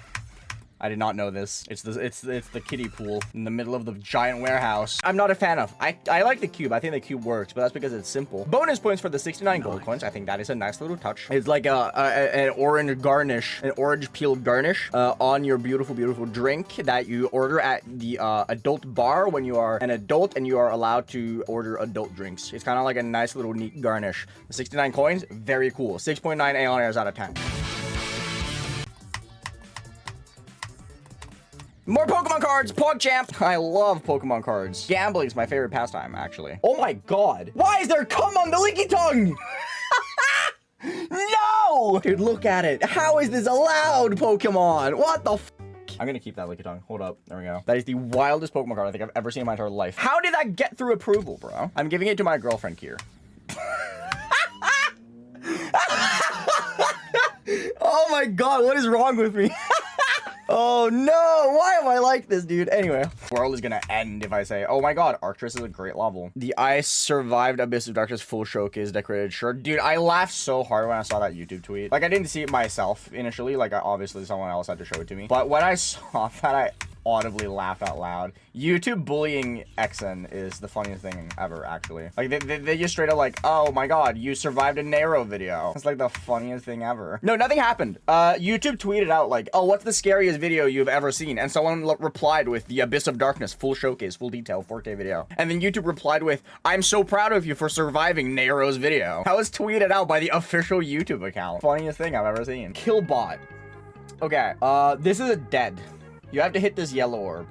I did not know this. It's the kiddie pool in the middle of the giant warehouse. I'm not a fan of. I like the cube. I think the cube works, but that's because it's simple. Bonus points for the 69 gold coins. I think that is a nice little touch. It's like an orange garnish, an orange peeled garnish on your beautiful, beautiful drink that you order at the adult bar when you are an adult and you are allowed to order adult drinks. It's kind of like a nice little neat garnish. The 69 coins, very cool. 6.9 Aeonairs out of 10. More Pokemon cards! PogChamp! I love Pokemon cards. Gambling is my favorite pastime, actually. Oh my god. Why is there cum on the Leaky Tongue? No! Dude, look at it. How is this allowed, Pokemon? What the f? I'm gonna keep that Leaky Tongue. Hold up. There we go. That is the wildest Pokemon card I think I've ever seen in my entire life. How did that get through approval, bro? I'm giving it to my girlfriend, Kier. Oh my god, what is wrong with me? Oh no, why am I like this, dude? Anyway, the world is gonna end if I say, oh my god, Arcturus is a great level. The Ice survived Abyss of Darkness full showcase decorated shirt. Dude, I laughed so hard when I saw that YouTube tweet. Like, I didn't see it myself initially, like, obviously someone else had to show it to me. But when I saw that, I audibly laughed out loud. YouTube bullying Exen is the funniest thing ever, actually. Like, they just straight up like, oh my god, you survived a Nero video. It's like the funniest thing ever. No, nothing happened. YouTube tweeted out like, oh, what's the scariest video you've ever seen? And someone replied with the Abyss of Darkness, full showcase, full detail, 4K video. And then YouTube replied with, I'm so proud of you for surviving Nero's video. That was tweeted out by the official YouTube account. Funniest thing I've ever seen. Killbot. Okay, this is a dead. You have to hit this yellow orb.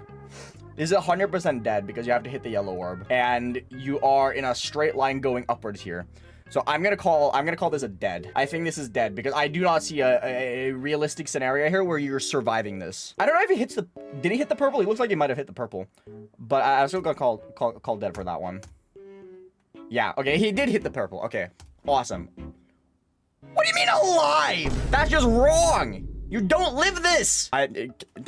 This is 100% dead because you have to hit the yellow orb. And you are in a straight line going upwards here. So I'm gonna call this a dead. I think this is dead because I do not see a realistic scenario here where you're surviving this. I don't know if he hits the... Did he hit the purple? He looks like he might have hit the purple. But I'm still gonna call dead for that one. Yeah, okay, he did hit the purple. Okay, awesome. What do you mean alive? That's just wrong. You don't live this!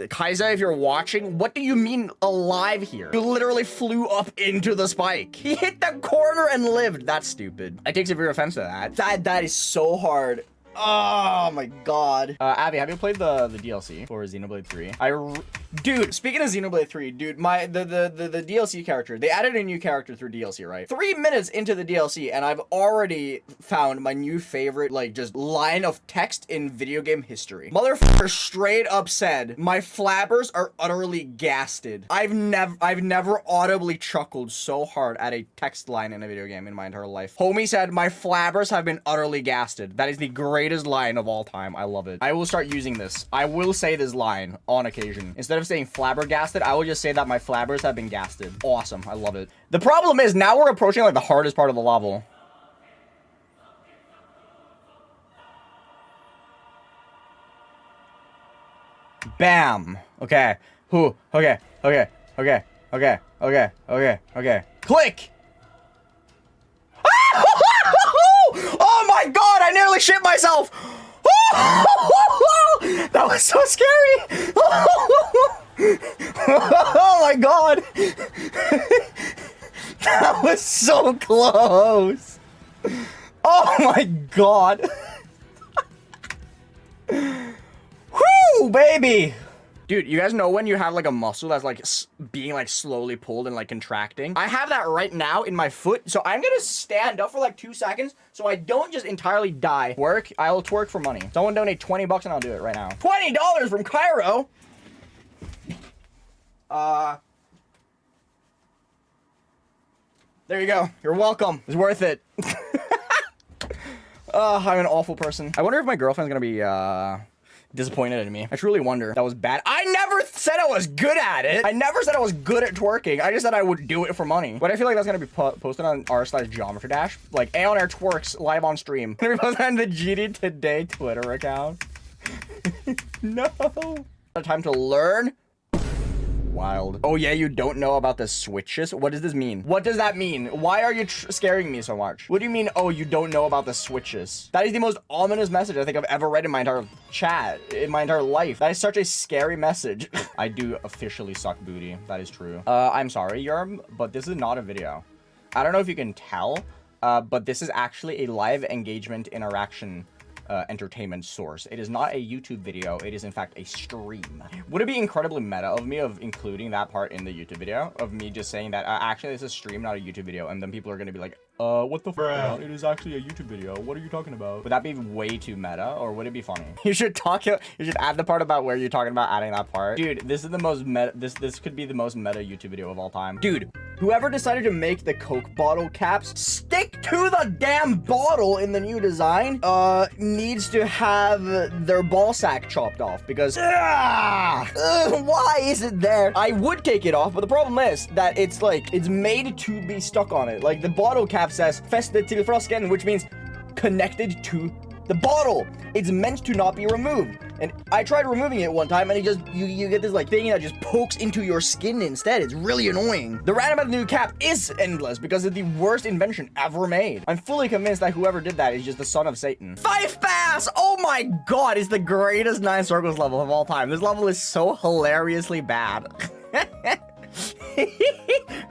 Kaiser, if you're watching, what do you mean alive here? You literally flew up into the spike. He hit the corner and lived. That's stupid. I take severe offense to that. That is so hard. Oh my god. Abby, have you played the DLC for Xenoblade 3? Dude, speaking of Xenoblade 3, dude, the DLC character, they added a new character through DLC, right? 3 minutes into the DLC, and I've already found my new favorite, like, just line of text in video game history. Motherfucker straight up said, "My flabbers are utterly gasted." I've never audibly chuckled so hard at a text line in a video game in my entire life. Homie said, "My flabbers have been utterly gasted." That is the greatest line of all time. I love it. I will start using this. I will say this line on occasion. Instead of saying flabbergasted, I will just say that my flabbers have been gasted. Awesome. I love it. The problem is now we're approaching like the hardest part of the level. Bam. Okay. Whew. Okay. Okay. Okay. Okay. Okay. Okay. Okay. Click. Oh my god, I nearly shit myself. That was so scary. Oh my god. That was so close. Oh my god. Whoo, baby. Dude, you guys know when you have like a muscle that's like being like slowly pulled and like contracting? I have that right now in my foot, so I'm gonna stand up for like 2 seconds so I don't just entirely die. I'll twerk for money. Someone donate 20 bucks and I'll do it right now. $20 from Cairo. There you go. You're welcome. It's worth it. I'm an awful person. I wonder if my girlfriend's gonna be disappointed in me. I truly wonder. That was bad. I never said I was good at it. I never said I was good at twerking. I just said I would do it for money. But I feel like that's gonna be posted on r/geometry dash. Like Aeonair twerks live on stream. Gonna be posted on the GD Today Twitter account. No. Time to learn. Wild. Oh yeah, you don't know about the switches? What does this mean? What does that mean? Why are you scaring me so much? What do you mean, oh, you don't know about the switches? That is the most ominous message I think I've ever read in my entire chat, in my entire life. That is such a scary message. I do officially suck booty. That is true. I'm sorry, Yerm, but this is not a video. I don't know if you can tell, but this is actually a live engagement interaction entertainment source. It is not a YouTube video. It is in fact a stream. Would it be incredibly meta of me of including that part in the YouTube video of me just saying that actually it's a stream, not a YouTube video, and then people are gonna be like, what the fuck? It is actually a YouTube video. What are you talking about? Would that be way too meta, or would it be funny? You should add the part about where you're talking about adding that part. Dude, this is the most meta. This could be the most meta YouTube video of all time. Dude, whoever decided to make the Coke bottle caps stick to the damn bottle in the new design, needs to have their ball sack chopped off because why is it there? I would take it off, but the problem is that it's like it's made to be stuck on it. Like the bottle cap says "Fästet till frosken," which means connected to the bottle. It's meant to not be removed. And I tried removing it one time, and it just you get this like thing that just pokes into your skin instead. It's really annoying. The random of the new cap is endless because it's the worst invention ever made. I'm fully convinced that whoever did that is just the son of Satan. Five Bass! Oh my god, it's the greatest 9 circles level of all time. This level is so hilariously bad.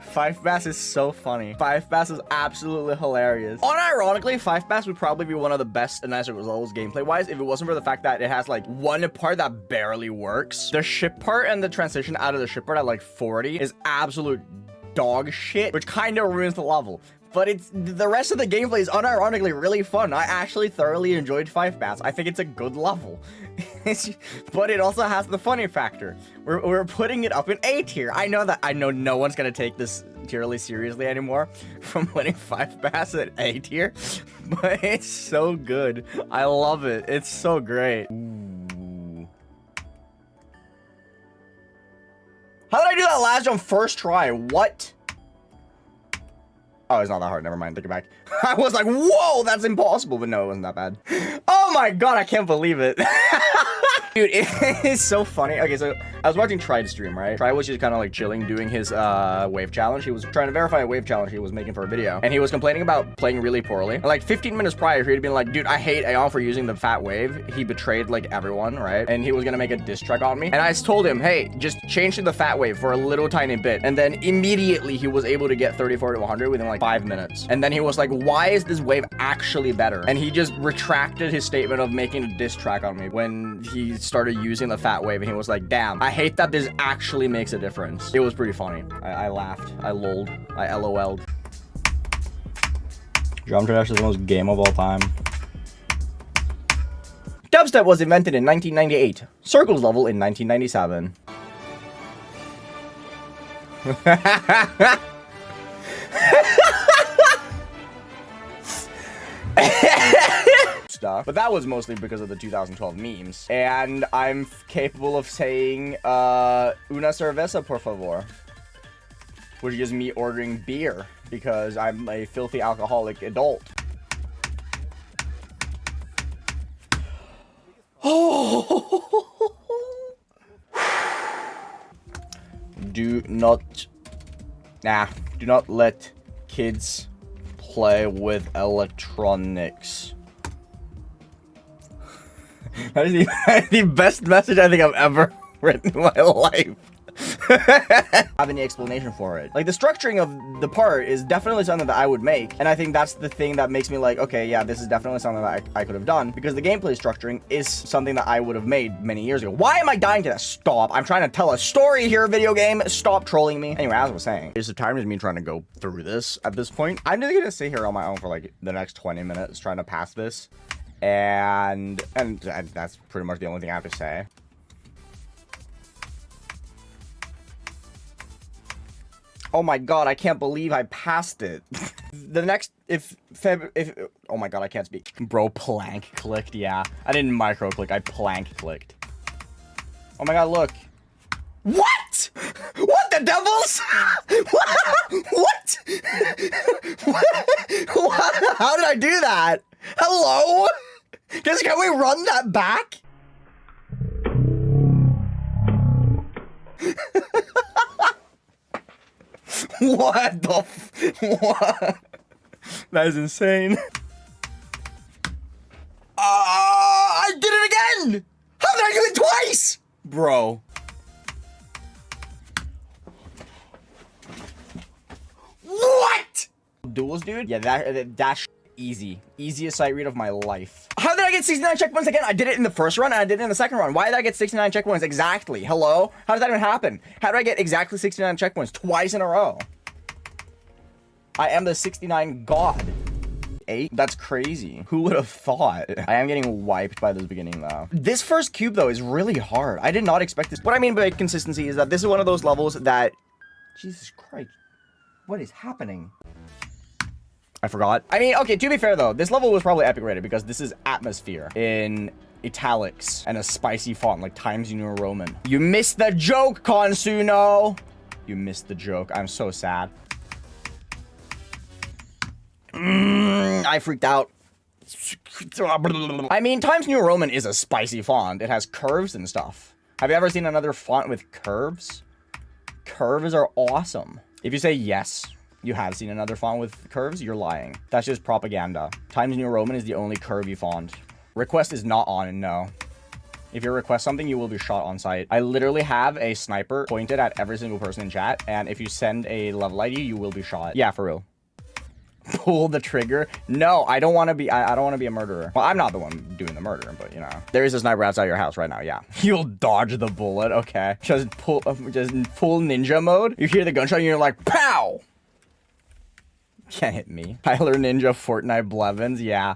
Five Bass is so funny. Five Bass is absolutely hilarious. Unironically, Five Bass would probably be one of the best 9 circles levels gameplay-wise if it wasn't for the fact that it has like one part that barely works. The ship part and the transition out of the ship part at like 40 is absolute dog shit, which kind of ruins the level. But the rest of the gameplay is unironically really fun. I actually thoroughly enjoyed Five Bass. I think it's a good level. But it also has the funny factor. We're putting it up in A tier. I know no one's gonna take this tier list seriously anymore from putting Five Bass at A tier. But it's so good. I love it. It's so great. Ooh. How did I do that last jump first try? What? Oh, it's not that hard. Never mind. Take it back. I was like, whoa, that's impossible. But no, it wasn't that bad. Oh my god, I can't believe it. Dude, it is so funny. Okay, so I was watching Tride's stream, right? Tride was just kind of like chilling, doing his wave challenge. He was trying to verify a wave challenge he was making for a video. And he was complaining about playing really poorly. And like 15 minutes prior, he had been like, dude, I hate Aeon for using the fat wave. He betrayed like everyone, right? And he was gonna make a diss track on me. And I told him, hey, just change to the fat wave for a little tiny bit. And then immediately he was able to get 34 to 100 within like 5 minutes. And then he was like, why is this wave actually better? And he just retracted his statement of making a diss track on me when he started using the fat wave, and he was like, damn, I hate that this actually makes a difference. It was pretty funny. I laughed, I lolled, I LOL'd. Drum Trash is the most game of all time. Dubstep was invented in 1998. Circles level in 1997. Stuff, but that was mostly because of the 2012 memes. And I'm capable of saying, una cerveza, por favor. Which is me ordering beer, because I'm a filthy alcoholic adult. Oh! Do not let kids play with electronics. That is the best message I think I've ever written in my life. Have any explanation for it? Like, the structuring of the part is definitely something that I would make, and I think that's the thing that makes me like, okay, yeah, this is definitely something that I could have done, because the gameplay structuring is something that I would have made many years ago. Why am I dying to that? Stop. I'm trying to tell a story here, video game. Stop trolling me. Anyway, as I was saying, it's the time is me trying to go through this at this point. I'm just gonna sit here on my own for like the next 20 minutes trying to pass this, and that's pretty much the only thing I have to say. Oh my god, I can't believe I passed it. The next, oh my god, I can't speak. Bro, plank clicked, yeah. I didn't micro click, I plank clicked. Oh my god, look. What? What the devils? What? What? How did I do that? Hello? Can we run that back? What the what? That is insane. I did it again! How did I do it twice? Bro. What? Duels, dude? Yeah, that's easy. Easiest sight read of my life. How did I get 69 checkpoints again? I did it in the first run and I did it in the second run. Why did I get 69 checkpoints exactly? Hello? How did that even happen? How did I get exactly 69 checkpoints twice in a row? I am the 69 god. 8? That's crazy. Who would have thought? I am getting wiped by this beginning though. This first cube though is really hard. I did not expect this. What I mean by consistency is that this is one of those levels that... Jesus Christ. What is happening? I forgot. I mean, okay, to be fair though, this level was probably epic rated because this is atmosphere in italics and a spicy font like Times New Roman. You missed the joke, Consuno. You missed the joke. I'm so sad. I freaked out. I mean, Times New Roman is a spicy font. It has curves and stuff. Have you ever seen another font with curves? Curves are awesome. If you say yes, you have seen another font with curves, you're lying. That's just propaganda. Times New Roman is the only curvy font. Request is not on, and no. If you request something, you will be shot on sight. I literally have a sniper pointed at every single person in chat, and if you send a level ID, you will be shot. Yeah, for real. Pull the trigger. No, I don't want to be. I don't want to be a murderer. Well, I'm not the one doing the murder, but you know, there is a sniper outside your house right now. Yeah, you'll dodge the bullet. Okay, just full ninja mode. You hear the gunshot, and you're like, pow. Can't hit me. Tyler Ninja Fortnite Blevins. Yeah.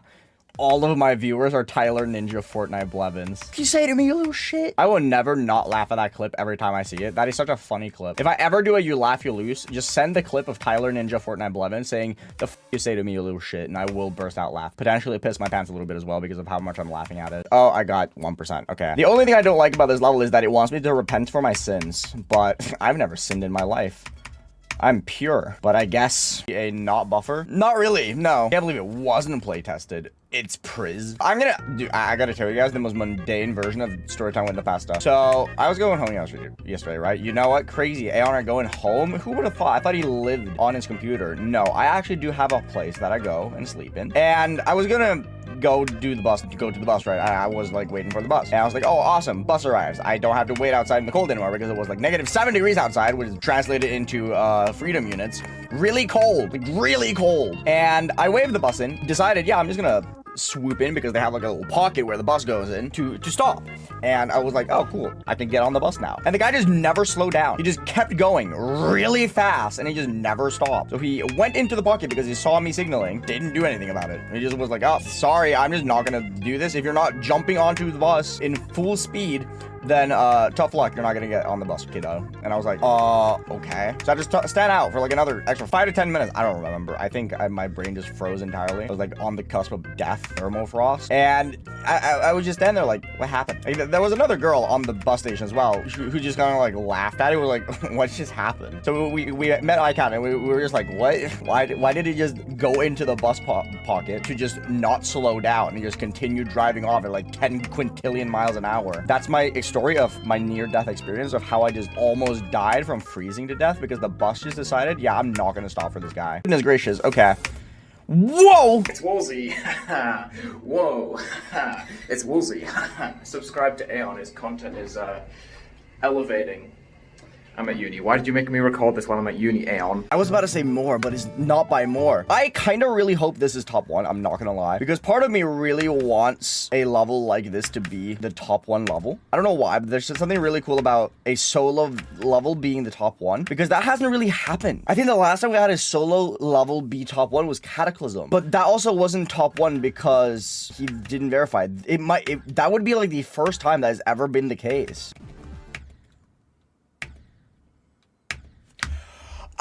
All of my viewers are Tyler Ninja Fortnite Blevins. What you say to me, you little shit? I will never not laugh at that clip every time I see it. That is such a funny clip. If I ever do a you laugh, you lose, just send the clip of Tyler Ninja Fortnite Blevins saying, the f you say to me, you little shit, and I will burst out laugh. Potentially piss my pants a little bit as well because of how much I'm laughing at it. Oh, I got 1%. Okay. The only thing I don't like about this level is that it wants me to repent for my sins, but I've never sinned in my life. I'm pure, but I guess a not buffer? Not really, no. I can't believe it wasn't play tested. It's Priz. I gotta tell you guys the most mundane version of storytime with Nefasta. So, I was going home yesterday, right? You know what? Crazy. Aeonair going home? Who would have thought? I thought he lived on his computer. No, I actually do have a place that I go and sleep in. And I was gonna go to the bus, right? I was like waiting for the bus. And I was like, oh, awesome. Bus arrives. I don't have to wait outside in the cold anymore because it was like -7 degrees outside, which is translated into freedom units. Really cold, like really cold. And I waved the bus in, decided, yeah, I'm just gonna swoop in because they have like a little pocket where the bus goes in to stop. And I was like, oh, cool. I can get on the bus now. And the guy just never slowed down. He just kept going really fast and he just never stopped. So he went into the pocket because he saw me signaling, didn't do anything about it. And he just was like, oh, sorry, I'm just not gonna do this. If you're not jumping onto the bus in full speed, then tough luck, you're not gonna get on the bus, kiddo. And I was like, okay. So I just stand out for like another extra 5 to 10 minutes. I don't remember. I think my brain just froze entirely. I was like on the cusp of death, thermofrost. And I was just standing there like, what happened? Like, there was another girl on the bus station as well who just kind of like laughed at it. We were like, what just happened? So we met eye contact and we were just like, what? Why did he just go into the bus pocket to just not slow down and just continue driving off at like 10 quintillion miles an hour? That's my story of my near-death experience of how I just almost died from freezing to death because the bus just decided, yeah, I'm not gonna stop for this guy. Goodness gracious, okay. Whoa! It's Woolsey. Whoa. It's Woolsey. Subscribe to Aeon. His content is elevating. I'm at uni. Why did you make me record this while I'm at uni, Aeon? I was about to say more, but it's not by more. I kind of really hope this is top 1, I'm not gonna lie. Because part of me really wants a level like this to be the top 1 level. I don't know why, but there's just something really cool about a solo level being the top 1. Because that hasn't really happened. I think the last time we had a solo level be top 1 was Cataclysm. But that also wasn't top 1 because he didn't verify. That would be like the first time that has ever been the case.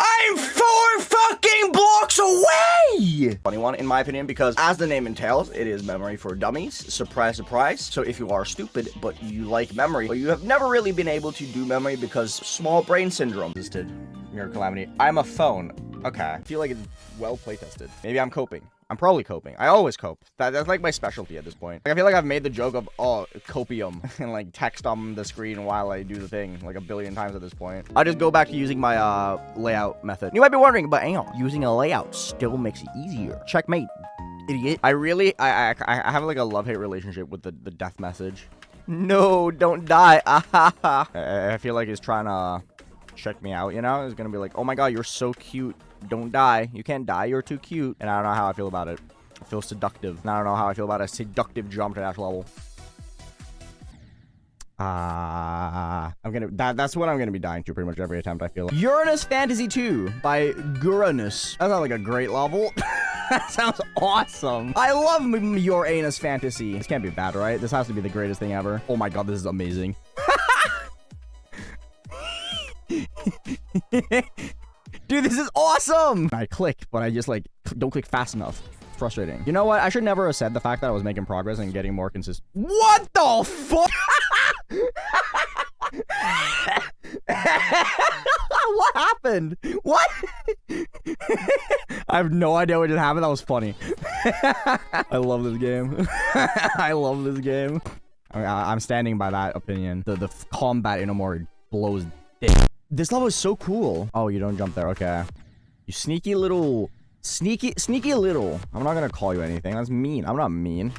I'm 4 fucking blocks away! Funny one, in my opinion, because as the name entails, it is memory for dummies. Surprise, surprise. So if you are stupid, but you like memory, but you have never really been able to do memory because small brain syndrome existed. Your calamity. I'm a phone. Okay. I feel like it's well playtested. Maybe I'm coping. I'm probably coping. I always cope. That's like my specialty at this point. Like, I feel like I've made the joke of, oh, copium, and like text on the screen while I do the thing like a billion times at this point. I just go back to using my layout method. You might be wondering, but hang on, using a layout still makes it easier. Checkmate, idiot. I have like a love-hate relationship with the death message. No, don't die. I feel like he's trying to check me out, you know? He's gonna be like, oh my god, you're so cute. Don't die. You can't die. You're too cute. And I don't know how I feel about it. I feel seductive. And I don't know how I feel about a seductive jump to that level. That's what I'm gonna be dying to pretty much every attempt, I feel like. Uranus Fantasy 2 by Guranus. That's not like a great level. That sounds awesome. I love your anus fantasy. This can't be bad, right? This has to be the greatest thing ever. Oh my god, this is amazing. Dude, this is awesome! I click, but I just, like, don't click fast enough. It's frustrating. You know what? I should never have said the fact that I was making progress and getting more consistent. What the fuck? What happened? What? I have no idea what just happened. That was funny. I love this game. I love this game. I'm standing by that opinion. The combat in Aeonair blows dick. This level is so cool. Oh, you don't jump there. Okay. You sneaky little... Sneaky little. I'm not gonna call you anything. That's mean. I'm not mean.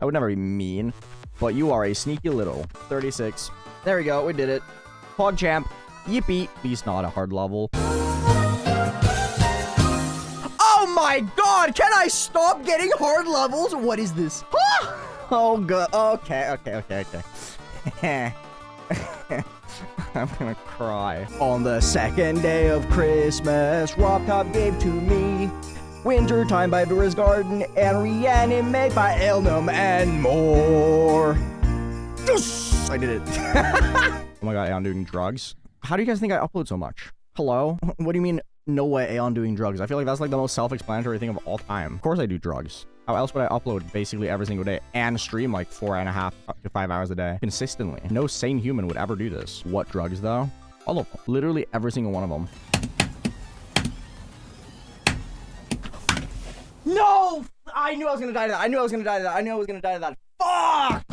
I would never be mean. But you are a sneaky little. 36. There we go. We did it. Pog champ. Yippee. Beast not a hard level. Oh my god! Can I stop getting hard levels? What is this? Oh god. Okay. I'm gonna cry. On the second day of Christmas, RobTop gave to me Wintertime by Vera's Garden and Reanimate by Elnum and more. Yes! I did it. Oh my god, Aeon doing drugs? How do you guys think I upload so much? Hello? What do you mean, no way Aeon doing drugs? I feel like that's like the most self-explanatory thing of all time. Of course I do drugs. How else would I upload basically every single day and stream like 4.5 to 5 hours a day consistently? No sane human would ever do this. What drugs though? All of them. Literally every single one of them. No! I knew I was gonna die to that. I knew I was gonna die to that. I knew I was gonna die to that. Fuck!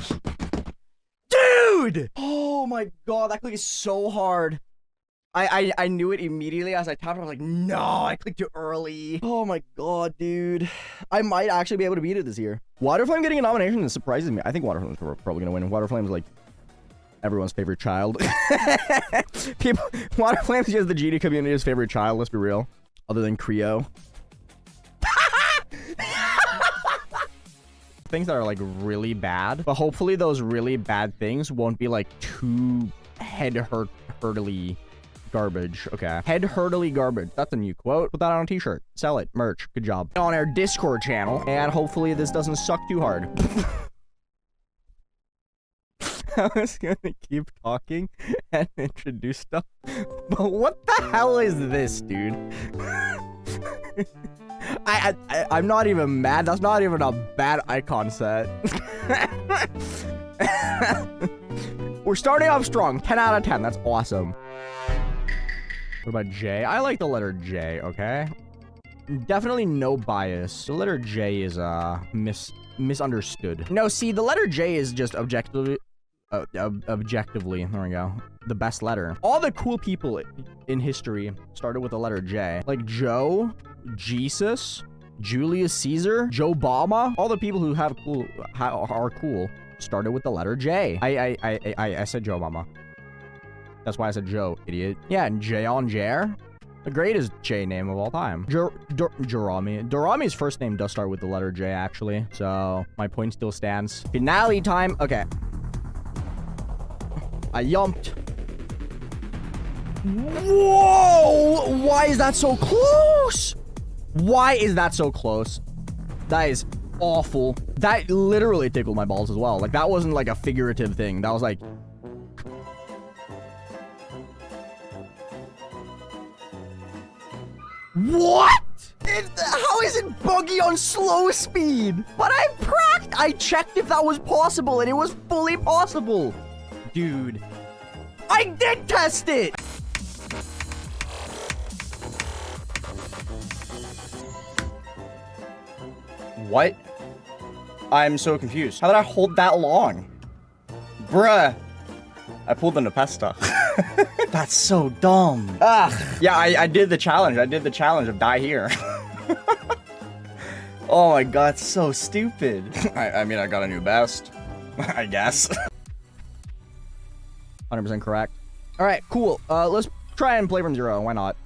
Dude! Oh my god, that click is so hard. I knew it immediately as I tapped. I was like, no, I clicked too early. Oh my god, dude. I might actually be able to beat it this year. Waterflame getting a nomination surprises me. I think Waterflame's probably gonna win. Waterflame's like everyone's favorite child. Waterflame's just the GD community's favorite child, let's be real. Other than Creo. Things that are like really bad, but hopefully those really bad things won't be like too hurtly garbage. Okay, hurtly garbage. That's a new quote. Put that on a t-shirt. Sell it. Merch. Good job. On our Discord channel, and hopefully this doesn't suck too hard. I was gonna keep talking and introduce stuff, but what the hell is this, dude? I'm not even mad. That's not even a bad icon set. We're starting off strong. 10 out of 10. That's awesome. What about J? I like the letter J, okay? Definitely no bias. The letter J is misunderstood. No, see, the letter J is just objectively, there we go, the best letter. All the cool people in history started with the letter J. Like Joe, Jesus, Julius Caesar, Joe Obama. All the people who have cool are cool started with the letter J. I said Joe Obama. That's why I said Joe, idiot. Yeah, and Jayon Jair, the greatest J name of all time. Dorami. Dorami's first name does start with the letter J, actually. So my point still stands. Finale time. Okay. I yumped. Whoa! Why is that so close? Why is that so close? That is awful. That literally tickled my balls as well. Like, that wasn't like a figurative thing. That was like... What? How is it buggy on slow speed? But I checked if that was possible, and it was fully possible. Dude, I did test it. What? I'm so confused. How did I hold that long? Bruh. I pulled the Nepesta. That's so dumb. Yeah, I did the challenge. I did the challenge of die here. Oh my god, it's so stupid. I mean, I got a new best. I guess. 100% correct. All right, cool. Let's try and play from 0. Why not?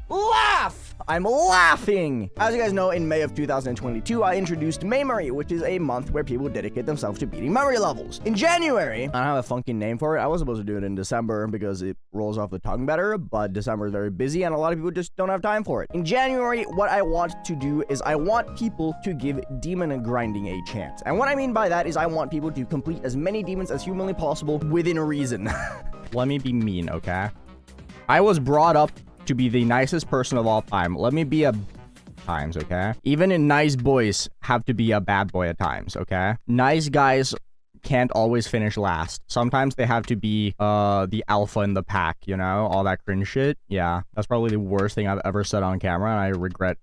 Laugh! I'm laughing! As you guys know, in May of 2022, I introduced Memory, which is a month where people dedicate themselves to beating memory levels. In January, I don't have a funky name for it. I was supposed to do it in December because it rolls off the tongue better, but December is very busy and a lot of people just don't have time for it. In January, what I want to do is I want people to give demon grinding a chance. And what I mean by that is I want people to complete as many demons as humanly possible within reason. Let me be mean, okay? I was brought up to be the nicest person of all time. Let me be a times, okay? Even in nice boys have to be a bad boy at times, okay? Nice guys can't always finish last. Sometimes they have to be the alpha in the pack, you know? All that cringe shit. Yeah, that's probably the worst thing I've ever said on camera, and I regret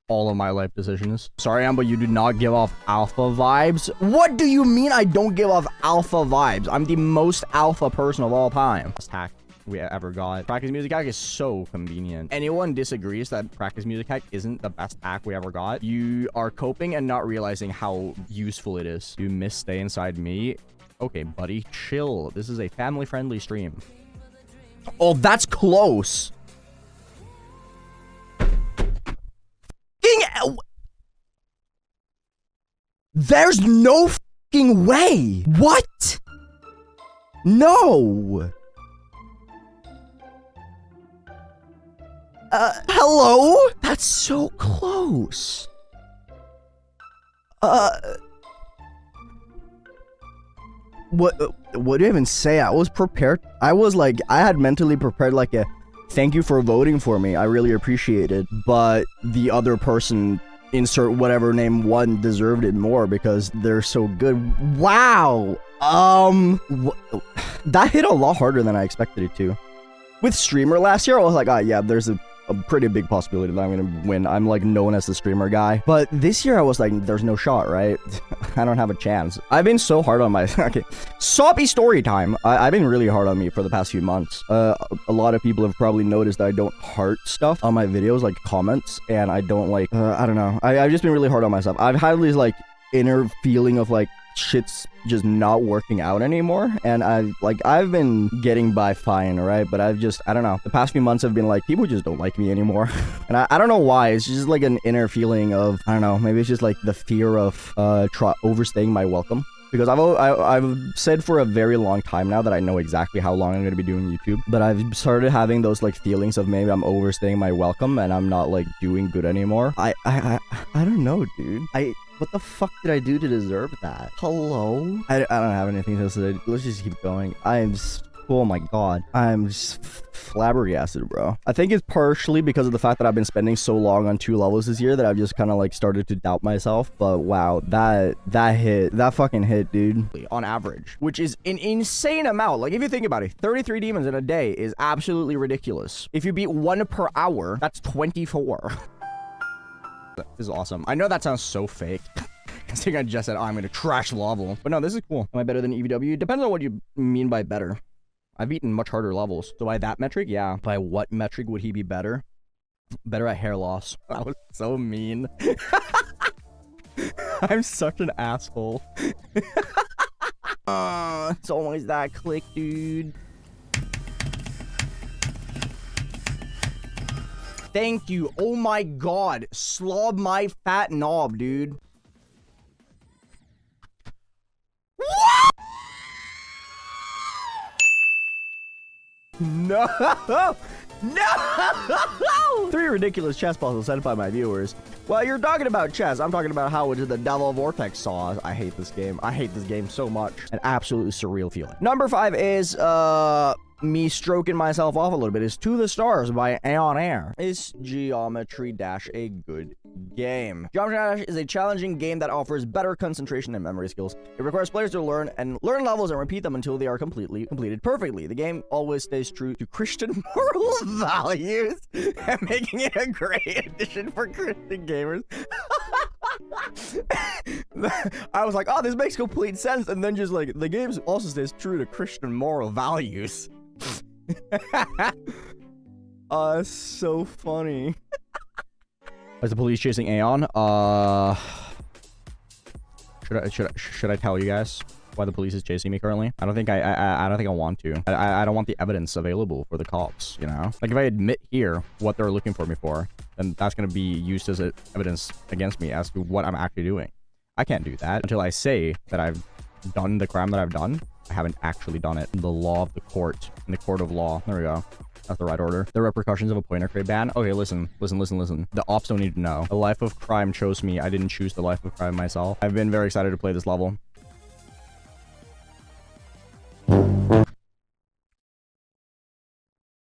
all of my life decisions. Sorry, but you do not give off alpha vibes. What do you mean I don't give off alpha vibes? I'm the most alpha person of all time. Best hack we ever got. Practice music hack is so convenient. Anyone disagrees that practice music hack isn't the best hack we ever got? You are coping and not realizing how useful it is. You miss stay inside me. Okay, buddy, chill. This is a family-friendly stream. Oh, that's close. There's no fucking way. What? No. Hello? That's so close. What do you even say? I was prepared. I was like, I had mentally prepared like a thank you for voting for me. I really appreciate it. But the other person, insert whatever name one, deserved it more because they're so good. Wow. That hit a lot harder than I expected it to. With streamer last year, I was like, yeah, there's a a pretty big possibility that I'm gonna win. I'm like known as the streamer guy. But this year I was like, there's no shot, right? I don't have a chance. I've been so hard on my... Okay. Soppy story time. I've been really hard on me for the past few months. A lot of people have probably noticed that I don't heart stuff on my videos, like comments, and I don't like... I don't know. I've just been really hard on myself. I've had this like inner feeling of like, shit's just not working out anymore, and I've been getting by fine, right? But I don't know, the past few months have been like, people just don't like me anymore. And I don't know why. It's just like an inner feeling of, I don't know, maybe it's just like the fear of overstaying my welcome. Because I've said for a very long time now that I know exactly how long I'm going to be doing YouTube, but I've started having those like feelings of maybe I'm overstaying my welcome and I'm not like doing good anymore. I don't know, dude. What the fuck did I do to deserve that? Hello? I don't have anything to say. Let's just keep going. Oh my god. I'm just flabbergasted, bro. I think it's partially because of the fact that I've been spending so long on 2 levels this year that I've just kind of like started to doubt myself. But wow, that fucking hit, dude. On average, which is an insane amount. Like if you think about it, 33 demons in a day is absolutely ridiculous. If you beat 1 per hour, that's 24. This is awesome. I know that sounds so fake. I think I just said, oh, I'm going to trash the level. But no, this is cool. Am I better than EVW? Depends on what you mean by better. I've beaten much harder levels. So by that metric, yeah. By what metric would he be better? Better at hair loss. That was so mean. I'm such an asshole. It's always that click, dude. Thank you. Oh my god. Slob my fat knob, dude. No! No! 3 ridiculous chess puzzles sent by my viewers. Well, you're talking about chess. I'm talking about how into the devil vortex saw. I hate this game. I hate this game so much. An absolutely surreal feeling. Number 5 is, me stroking myself off a little bit is To the Stars by Aeonair. Is Geometry Dash a good game? Geometry Dash is a challenging game that offers better concentration and memory skills. It requires players to learn levels and repeat them until they are completed perfectly. The game always stays true to Christian moral values and making it a great addition for Christian gamers. I was like, oh, this makes complete sense, and then just like the game also stays true to Christian moral values. So funny. Is the police chasing Aeon? Should I tell you guys why the police is chasing me currently? I don't think I want to. I don't want the evidence available for the cops, you know? Like if I admit here what they're looking for me for, then that's gonna be used as evidence against me as to what I'm actually doing. I can't do that until I say that I've done the crime that I've done. I haven't actually done it. The law of the court. In the court of law. There we go. That's the right order. The repercussions of a pointer crate ban. Okay, listen. The ops don't need to know. The life of crime chose me. I didn't choose the life of crime myself. I've been very excited to play this level.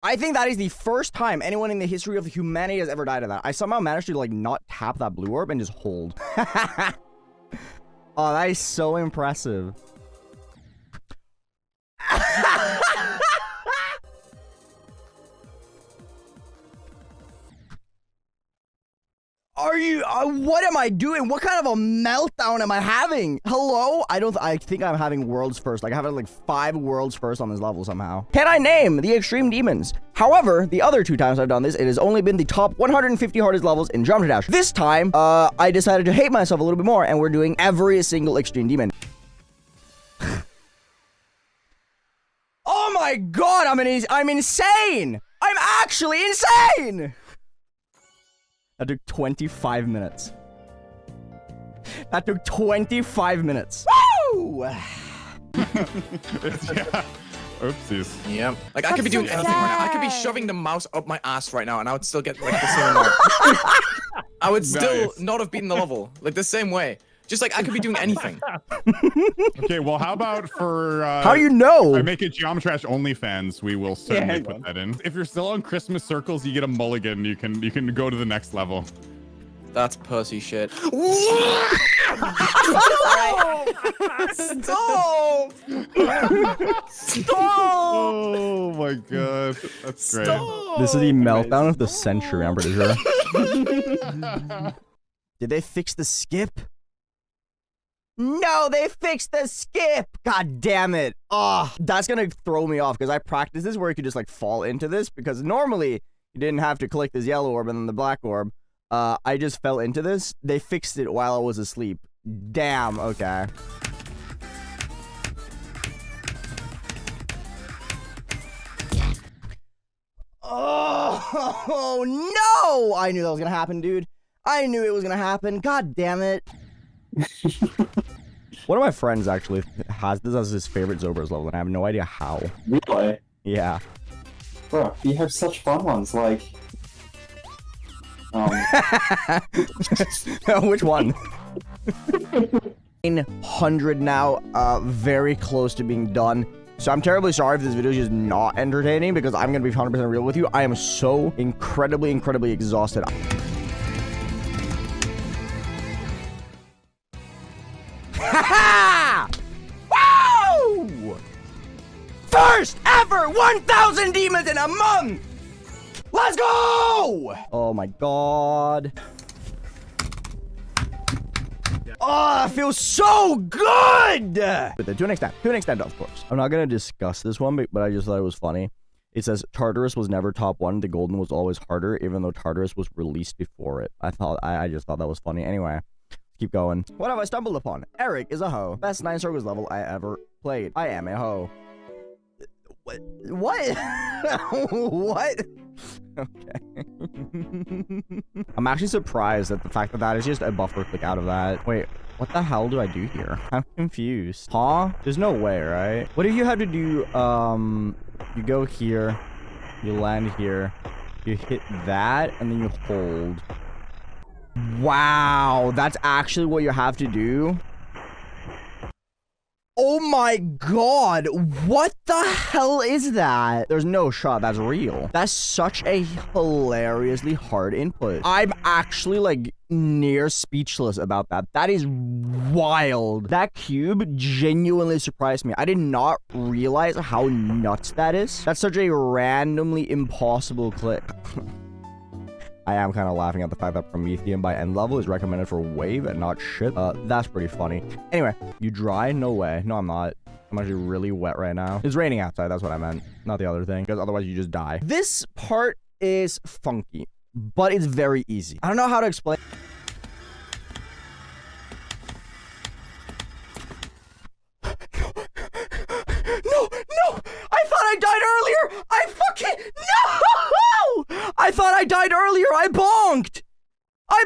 I think that is the first time anyone in the history of humanity has ever died of that. I somehow managed to like not tap that blue orb and just hold. Oh, that is so impressive. Are you, what am I doing? What kind of a meltdown am I having? Hello? I think I'm having worlds first. Like, I have like 5 worlds first on this level somehow. Can I name the extreme demons? However, the other 2 times I've done this, it has only been the top 150 hardest levels in Geometry Dash. This time, I decided to hate myself a little bit more, and we're doing every single extreme demon. Oh my god, I'm insane! I'm actually insane! That took 25 minutes. That took 25 minutes. Woo! Yeah. Oopsies. Yeah. Like, I could be doing anything right now. I could be shoving the mouse up my ass right now, and I would still get, like, the same amount. I would still not have beaten the level. Like, the same way. Just, like, I could be doing anything. Okay, well, how about for... how you know? I make it Geometry Dash OnlyFans. We will certainly put that in. If you're still on Christmas circles, you get a mulligan. You can go to the next level. That's pussy shit. Stop! Stop! Oh my god, that's great. This is the meltdown of the century, I'm pretty sure. Did they fix the skip? No, they fixed the skip! God damn it. Oh, that's gonna throw me off because I practiced this where you could just like fall into this because normally you didn't have to collect this yellow orb and then the black orb. I just fell into this. They fixed it while I was asleep. Damn, okay. Oh, no! I knew that was gonna happen, dude. I knew it was gonna happen. God damn it. One of my friends actually has this as his favorite Zobers level, and I have no idea how. Really? Yeah. Bro, we have such fun ones, like... Which one? 900 now, very close to being done. So I'm terribly sorry if this video is just not entertaining because I'm gonna be 100% real with you. I am so incredibly exhausted. Ha! Woo! First ever 1,000 demons in a month! Let's go! Oh my god. Oh, that feels so good! But to an extent, of course. I'm not gonna discuss this one, but I just thought it was funny. It says Tartarus was never top 1. The golden was always harder, even though Tartarus was released before it. I just thought that was funny. Anyway, keep going. What have I stumbled upon? Eric is a hoe. Best 9 circles level I ever played. I am a hoe. What? What? Okay. I'm actually surprised at the fact that that is just a buffer click out of that. Wait, what the hell do I do here? I'm confused. Huh? There's no way, right? What do you have to do? You go here, you land here, you hit that, and then you hold. Wow, that's actually what you have to do? Oh my god, what the hell is that? There's no shot that's real. That's such a hilariously hard input. I'm actually like near speechless about that. That is wild. That cube genuinely surprised me. I did not realize how nuts that is. That's such a randomly impossible click. I am kind of laughing at the fact that Promethean by end level is recommended for wave and not shit. That's pretty funny. Anyway, you dry? No way. No, I'm not. I'm actually really wet right now. It's raining outside. That's what I meant. Not the other thing. Because otherwise you just die. This part is funky, but it's very easy. I don't know how to explain. No! I thought I died earlier! I fucking... No! I thought I died earlier! I bonked! No!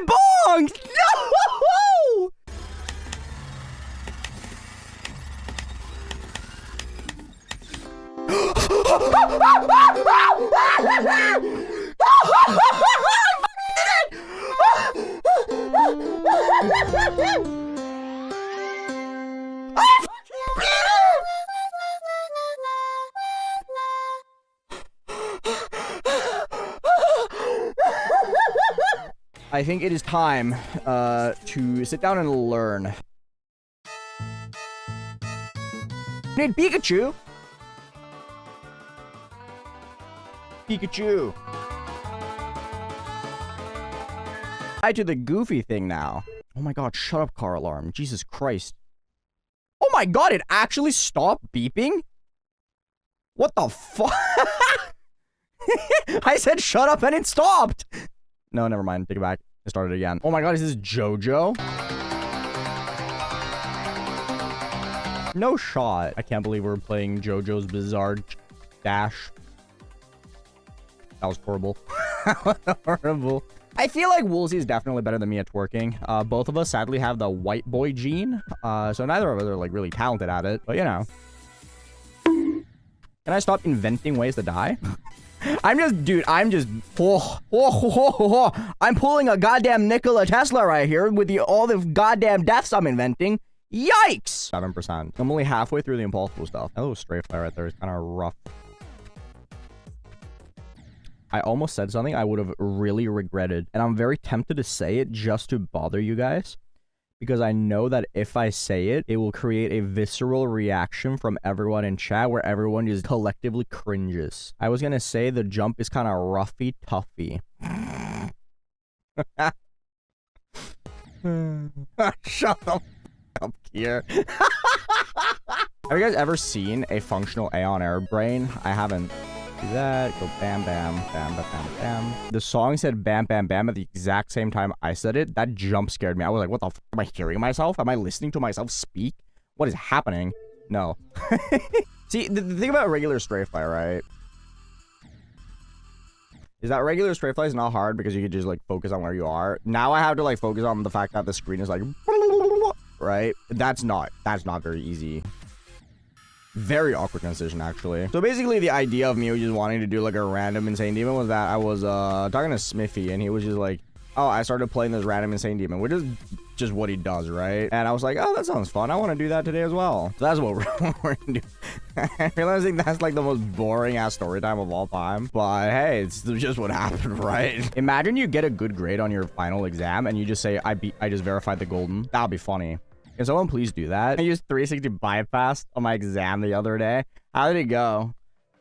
I think it is time to sit down and learn. Need Pikachu. I do the goofy thing now. Oh my god, shut up, car alarm. Jesus Christ. Oh my god, it actually stopped beeping? What the fuck? I said shut up and it stopped. No, never mind. Take it back. I started again. Oh my god, is this JoJo? No shot. I can't believe we're playing JoJo's Bizarre Dash. That was horrible. Horrible. I feel like Woolsey is definitely better than me at twerking. Both of us sadly have the white boy gene. So neither of us are like really talented at it. But you know. Can I stop inventing ways to die? I'm just I'm pulling a goddamn Nikola Tesla right here with all the goddamn deaths I'm inventing. Yikes! 7%. I'm only halfway through the impossible stuff. That little strafe fire right there is kind of rough. I almost said something I would have really regretted. And I'm very tempted to say it just to bother you guys. Because I know that if I say it, it will create a visceral reaction from everyone in chat where everyone just collectively cringes. I was gonna say the jump is kind of roughy toughy. Shut the f up here. Have you guys ever seen a functional Aeonair brain? I haven't. Do that, go bam bam, bam bam bam bam. The song said bam bam bam at the exact same time I said it. That jump scared me. I was like, what the f, am I hearing myself? Am I listening to myself speak? What is happening? No. See, the thing about regular strafe fly, right? Is that regular strafe fly is not hard because you can just like focus on where you are. Now I have to like focus on the fact that the screen is like, right? That's not very easy. Very awkward transition, actually. So basically, the idea of me just wanting to do like a random insane demon was that I was talking to Smithy, and he was just like, "Oh, I started playing this random insane demon," which is just what he does, right? And I was like, "Oh, that sounds fun. I want to do that today as well." So that's what we're gonna do. I realizing that's like the most boring ass story time of all time, but hey, it's just what happened, right? Imagine you get a good grade on your final exam, and you just say, "I just verified the golden." That'd be funny. Can someone please do that? I used 360 bypass on my exam the other day. How did it go?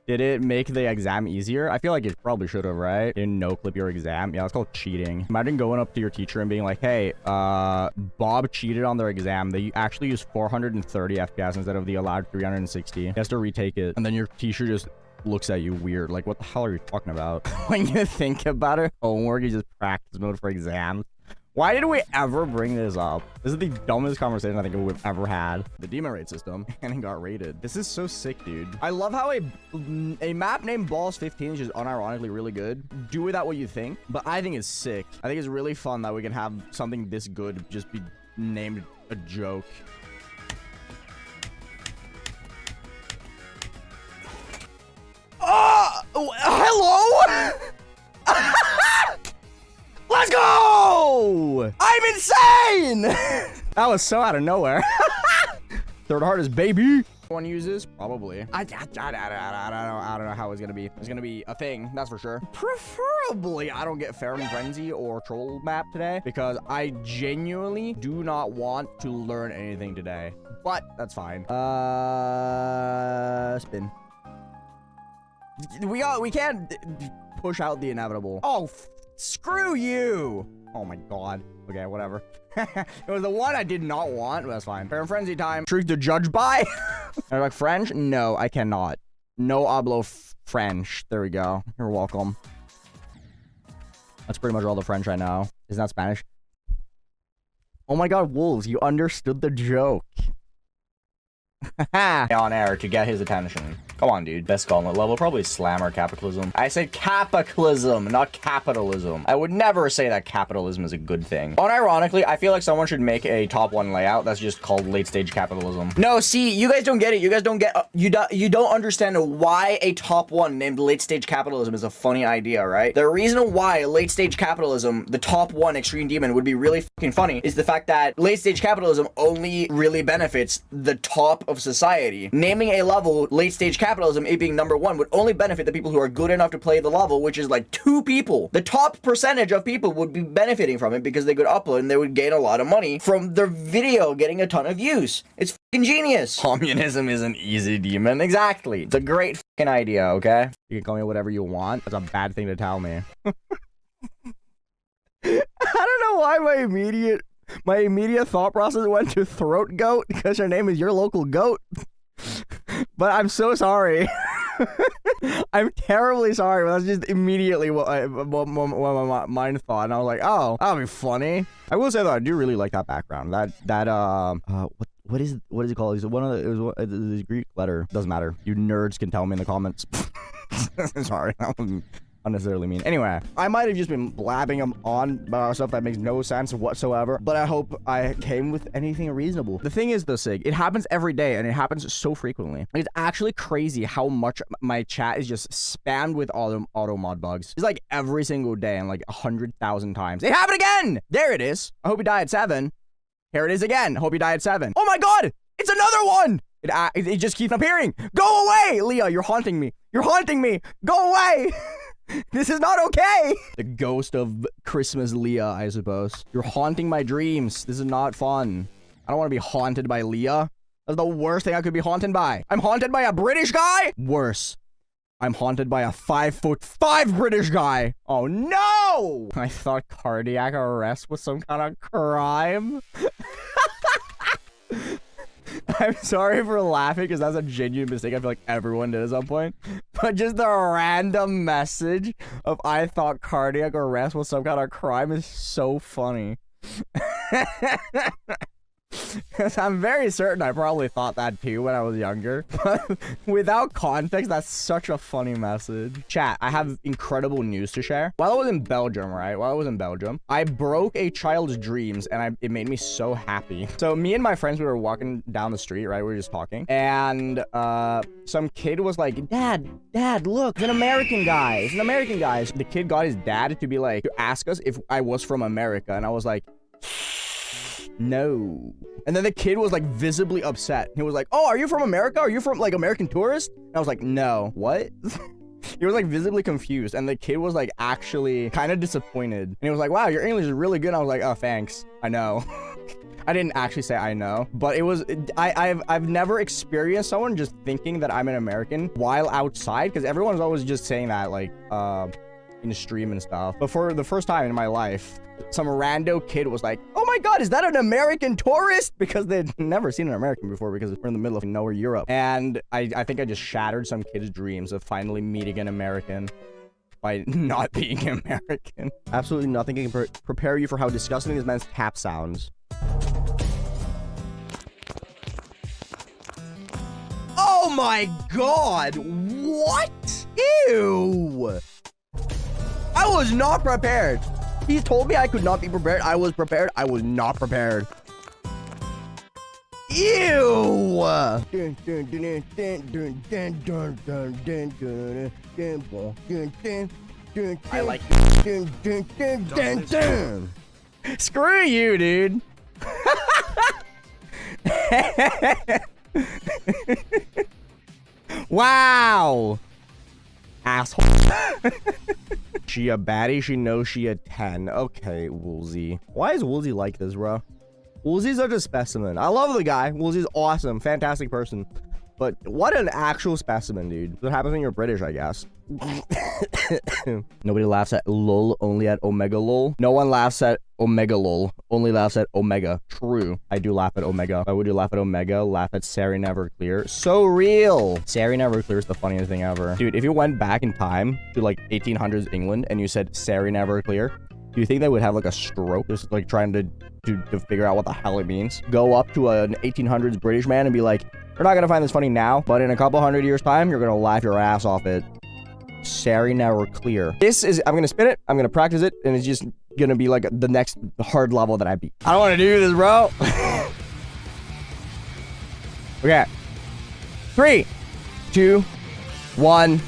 Did it make the exam easier? I feel like it probably should have, right? Didn't no-clip your exam. Yeah, it's called cheating. Imagine going up to your teacher and being like, hey, Bob cheated on their exam. They actually used 430 FPS instead of the allowed 360. He has to retake it. And then your teacher just looks at you weird. Like, what the hell are you talking about? When you think about it, homework is just practice mode for exams. Why did we ever bring this up? This is the dumbest conversation I think we've ever had. The demon raid system, and it got raided. This is so sick, dude. I love how a map named Balls 15 is just unironically really good. Do with that what you think, but I think it's sick. I think it's really fun that we can have something this good just be named a joke. Hello? Let's go! I'm insane! That was so out of nowhere. Third hardest, baby. One uses probably. I don't know how it's gonna be. It's gonna be a thing, that's for sure. Preferably, I don't get Pheromone Frenzy or Troll Map today because I genuinely do not want to learn anything today. But that's fine. Spin. We can't push out the inevitable. Oh. Screw you! Oh my god. Okay, whatever. It was the one I did not want, but that's fine. Fair and frenzy time. Truth to judge by. Are like French? No, I cannot. No hablo French. There we go. You're welcome. That's pretty much all the French I know. Isn't that Spanish? Oh my god, Wolves, you understood the joke. On air to get his attention. Come on, dude. Best gauntlet level, probably slammer capitalism. I said capitalism, not capitalism. I would never say that capitalism is a good thing. Unironically, I feel like someone should make a top 1 layout that's just called late stage capitalism. No, see, you guys don't get it. You guys don't get, you don't understand why a top 1 named late stage capitalism is a funny idea, right? The reason why late stage capitalism, the top 1 extreme demon would be really fucking funny is the fact that late stage capitalism only really benefits the top of society. Naming a level late stage capitalism, it being number 1, would only benefit the people who are good enough to play the level, which is like 2 people. The top percentage of people would be benefiting from it because they could upload and they would gain a lot of money from their video getting a ton of views. It's fucking genius. Communism is an easy demon. Exactly. It's a great fucking idea, okay? You can call me whatever you want. That's a bad thing to tell me. I don't know why my immediate thought process went to throat goat because your name is your local goat. But I'm so sorry. I'm terribly sorry, but that's just immediately what my mind thought, and I was like, oh, that'll be funny. I will say though, I do really like that background. What is it called? Is it one of the? It was the Greek letter. Doesn't matter. You nerds can tell me in the comments. Sorry, that wasn't unnecessarily mean. Anyway, I might have just been blabbing on about stuff that makes no sense whatsoever, but I hope I came with anything reasonable. The thing is though, Sig, it happens every day and it happens so frequently. It's actually crazy how much my chat is just spammed with auto mod bugs. It's like every single day and like 100,000 times. It happened again! There it is. I hope you die at 7. Here it is again. Hope you die at 7. Oh my god! It's another one! It just keeps appearing. Go away! Leah, you're haunting me. You're haunting me! Go away! This is not okay. The ghost of Christmas Leah, I suppose. You're haunting my dreams. This is not fun. I don't want to be haunted by Leah. That's the worst thing I could be haunted by. I'm haunted by a British guy? Worse. I'm haunted by a 5'5" British guy. Oh no! I thought cardiac arrest was some kind of crime. I'm sorry for laughing because that's a genuine mistake I feel like everyone did at some point. But just the random message of I thought cardiac arrest was some kind of crime is so funny. Because I'm very certain I probably thought that too when I was younger. But without context, that's such a funny message. Chat, I have incredible news to share. While I was in Belgium, right? While I was in Belgium, I broke a child's dreams and it made me so happy. So me and my friends, we were walking down the street, right? We were just talking. And some kid was like, Dad, look, it's an American guy. It's an American guy. So the kid got his dad to be like, to ask us if I was from America. And I was like, no. And then the kid was like visibly upset. He was like, oh, are you from America? Are you from like American Tourist? And I was like, no. What? He was like visibly confused. And the kid was like actually kind of disappointed. And he was like, wow, your English is really good. And I was like, oh, thanks. I know. I didn't actually say I know, but it was, I've never experienced someone just thinking that I'm an American while outside, because everyone's always just saying that like in the stream and stuff. But for the first time in my life, some rando kid was like, oh my god, is that an American tourist? Because they'd never seen an American before, because we're in the middle of nowhere, Europe. And I think I just shattered some kid's dreams of finally meeting an American by not being American. Absolutely nothing can prepare you for how disgusting this man's tap sounds. Oh my god, what? Ew. I was not prepared. He told me I could not be prepared. I was prepared. I was not prepared. Ew. I like Screw you, dude. Wow. Asshole. She a baddie, she knows she a 10. Okay, Woolsey. Why is Woolsey like this, bro? Woolsey's such a specimen. I love the guy. Woolsey's awesome. Fantastic person. But what an actual specimen, dude. What happens when you're British, I guess. Nobody laughs at lol, only at omega lol. No one laughs at omega lol, only laughs at omega. True. I do laugh at omega. Why would you laugh at omega? Laugh at Sarry Never Clear. So real. Sarry Never Clear is the funniest thing ever. Dude, if you went back in time to like 1800s England and you said Sarry Never Clear, do you think they would have like a stroke just like trying to figure out what the hell it means? Go up to an 1800s British man and be like, you're not gonna find this funny now, but in a couple hundred years time, you're gonna laugh your ass off it. Sarry Never Clear. This is, I'm gonna spin it, I'm gonna practice it, and it's just gonna be like the next hard level that I beat. I don't wanna do this, bro. Okay. 3, 2, 1.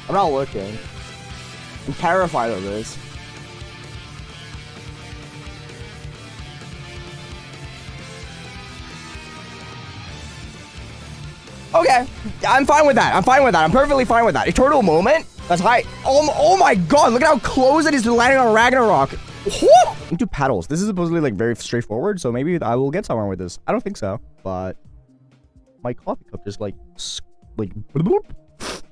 I'm not looking. I'm terrified of this. Okay, I'm fine with that. I'm fine with that. I'm perfectly fine with that. Eternal moment? That's high. Oh my god, look at how close it is to landing on Ragnarok. Whew! Into paddles. This is supposedly like very straightforward, so maybe I will get somewhere with this. I don't think so, but my coffee cup just like bloop.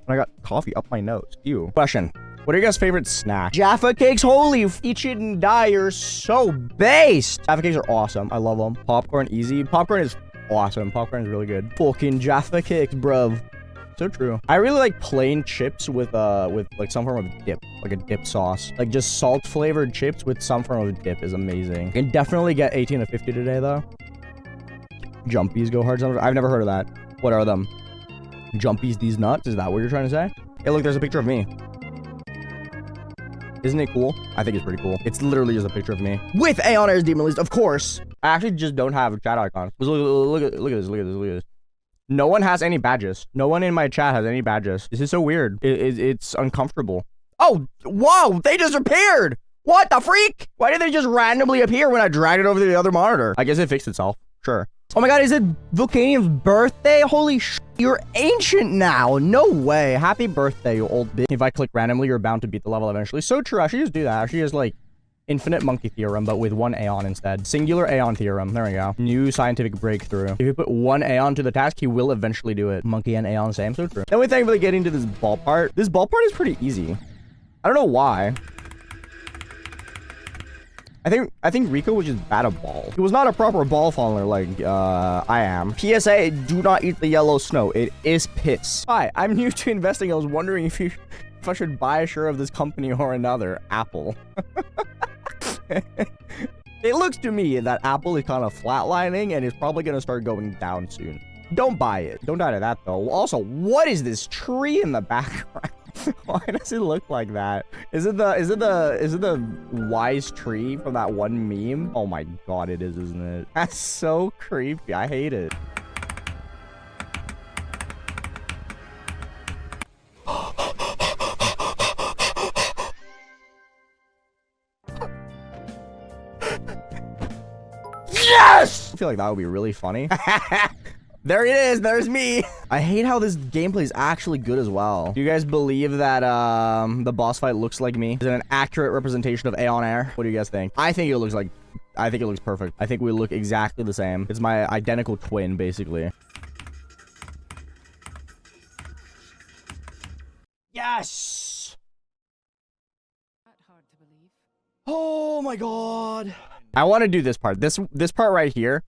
I got coffee up my nose. Ew. Question. What are your guys' favorite snacks? Jaffa cakes. Holy, eat it and die. You're so based. Jaffa cakes are awesome. I love them. Popcorn, easy. Popcorn is awesome. Popcorn is really good. Fucking Jaffa cakes, bruv. So true. I really like plain chips with like some form of dip, like a dip sauce. Like just salt flavored chips with some form of dip is amazing. You can definitely get 18 to 50 today though. Jumpies go hard. I've never heard of that. What are them? Jumpies these nuts? Is that what you're trying to say? Hey, look, there's a picture of me. Isn't it cool? I think it's pretty cool. It's literally just a picture of me with Aeonair's demon list, of course. I actually just don't have a chat icon. Look at this. No one has any badges. No one in my chat has any badges. This is so weird. It's uncomfortable. Oh, whoa, they just appeared. What the freak? Why did they just randomly appear when I dragged it over to the other monitor? I guess it fixed itself. Sure. Oh my god, is it Vulcanian's birthday? Holy sh! You're ancient now. No way. Happy birthday, you old bitch. If I click randomly, you're bound to beat the level eventually. So true. I should just do that. I should just like infinite monkey theorem, but with one Aeon instead. Singular Aeon theorem. There we go. New scientific breakthrough. If you put one Aeon to the task, he will eventually do it. Monkey and Aeon, same. So true. Then we thankfully get into this ball part. This ball part is pretty easy. I don't know why. I think Rico was just bad at ball. He was not a proper ball faller like I am. PSA, do not eat the yellow snow. It is piss. Hi, I'm new to investing. I was wondering if I should buy a share of this company or another. Apple. It looks to me that Apple is kind of flatlining and is probably going to start going down soon. Don't buy it. Don't die to that though. Also, what is this tree in the background? Why does it look like that? Is it the wise tree from that one meme? Oh my god, it is, isn't it? That's so creepy. I hate it. Yes! I feel like that would be really funny. There it is. There's me. I hate how this gameplay is actually good as well. Do you guys believe that the boss fight looks like me? Is it an accurate representation of Aeonair? What do you guys think? I think it looks perfect. I think we look exactly the same. It's my identical twin, basically. Yes! Oh my god. I want to do this part. This part right here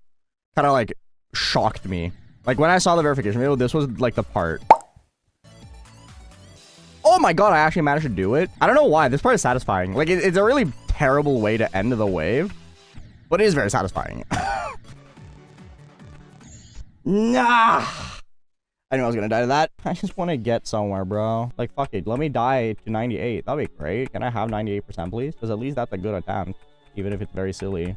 kind of like shocked me. Like when I saw the verification video, this was like the part. Oh my god, I actually managed to do it. I don't know why. This part is satisfying. Like it's a really terrible way to end the wave, but it is very satisfying. Nah. I knew I was gonna die to that. I just want to get somewhere, bro. Like fuck it. Let me die to 98. That'd be great. Can I have 98%, please? Because at least that's a good attempt, even if it's very silly.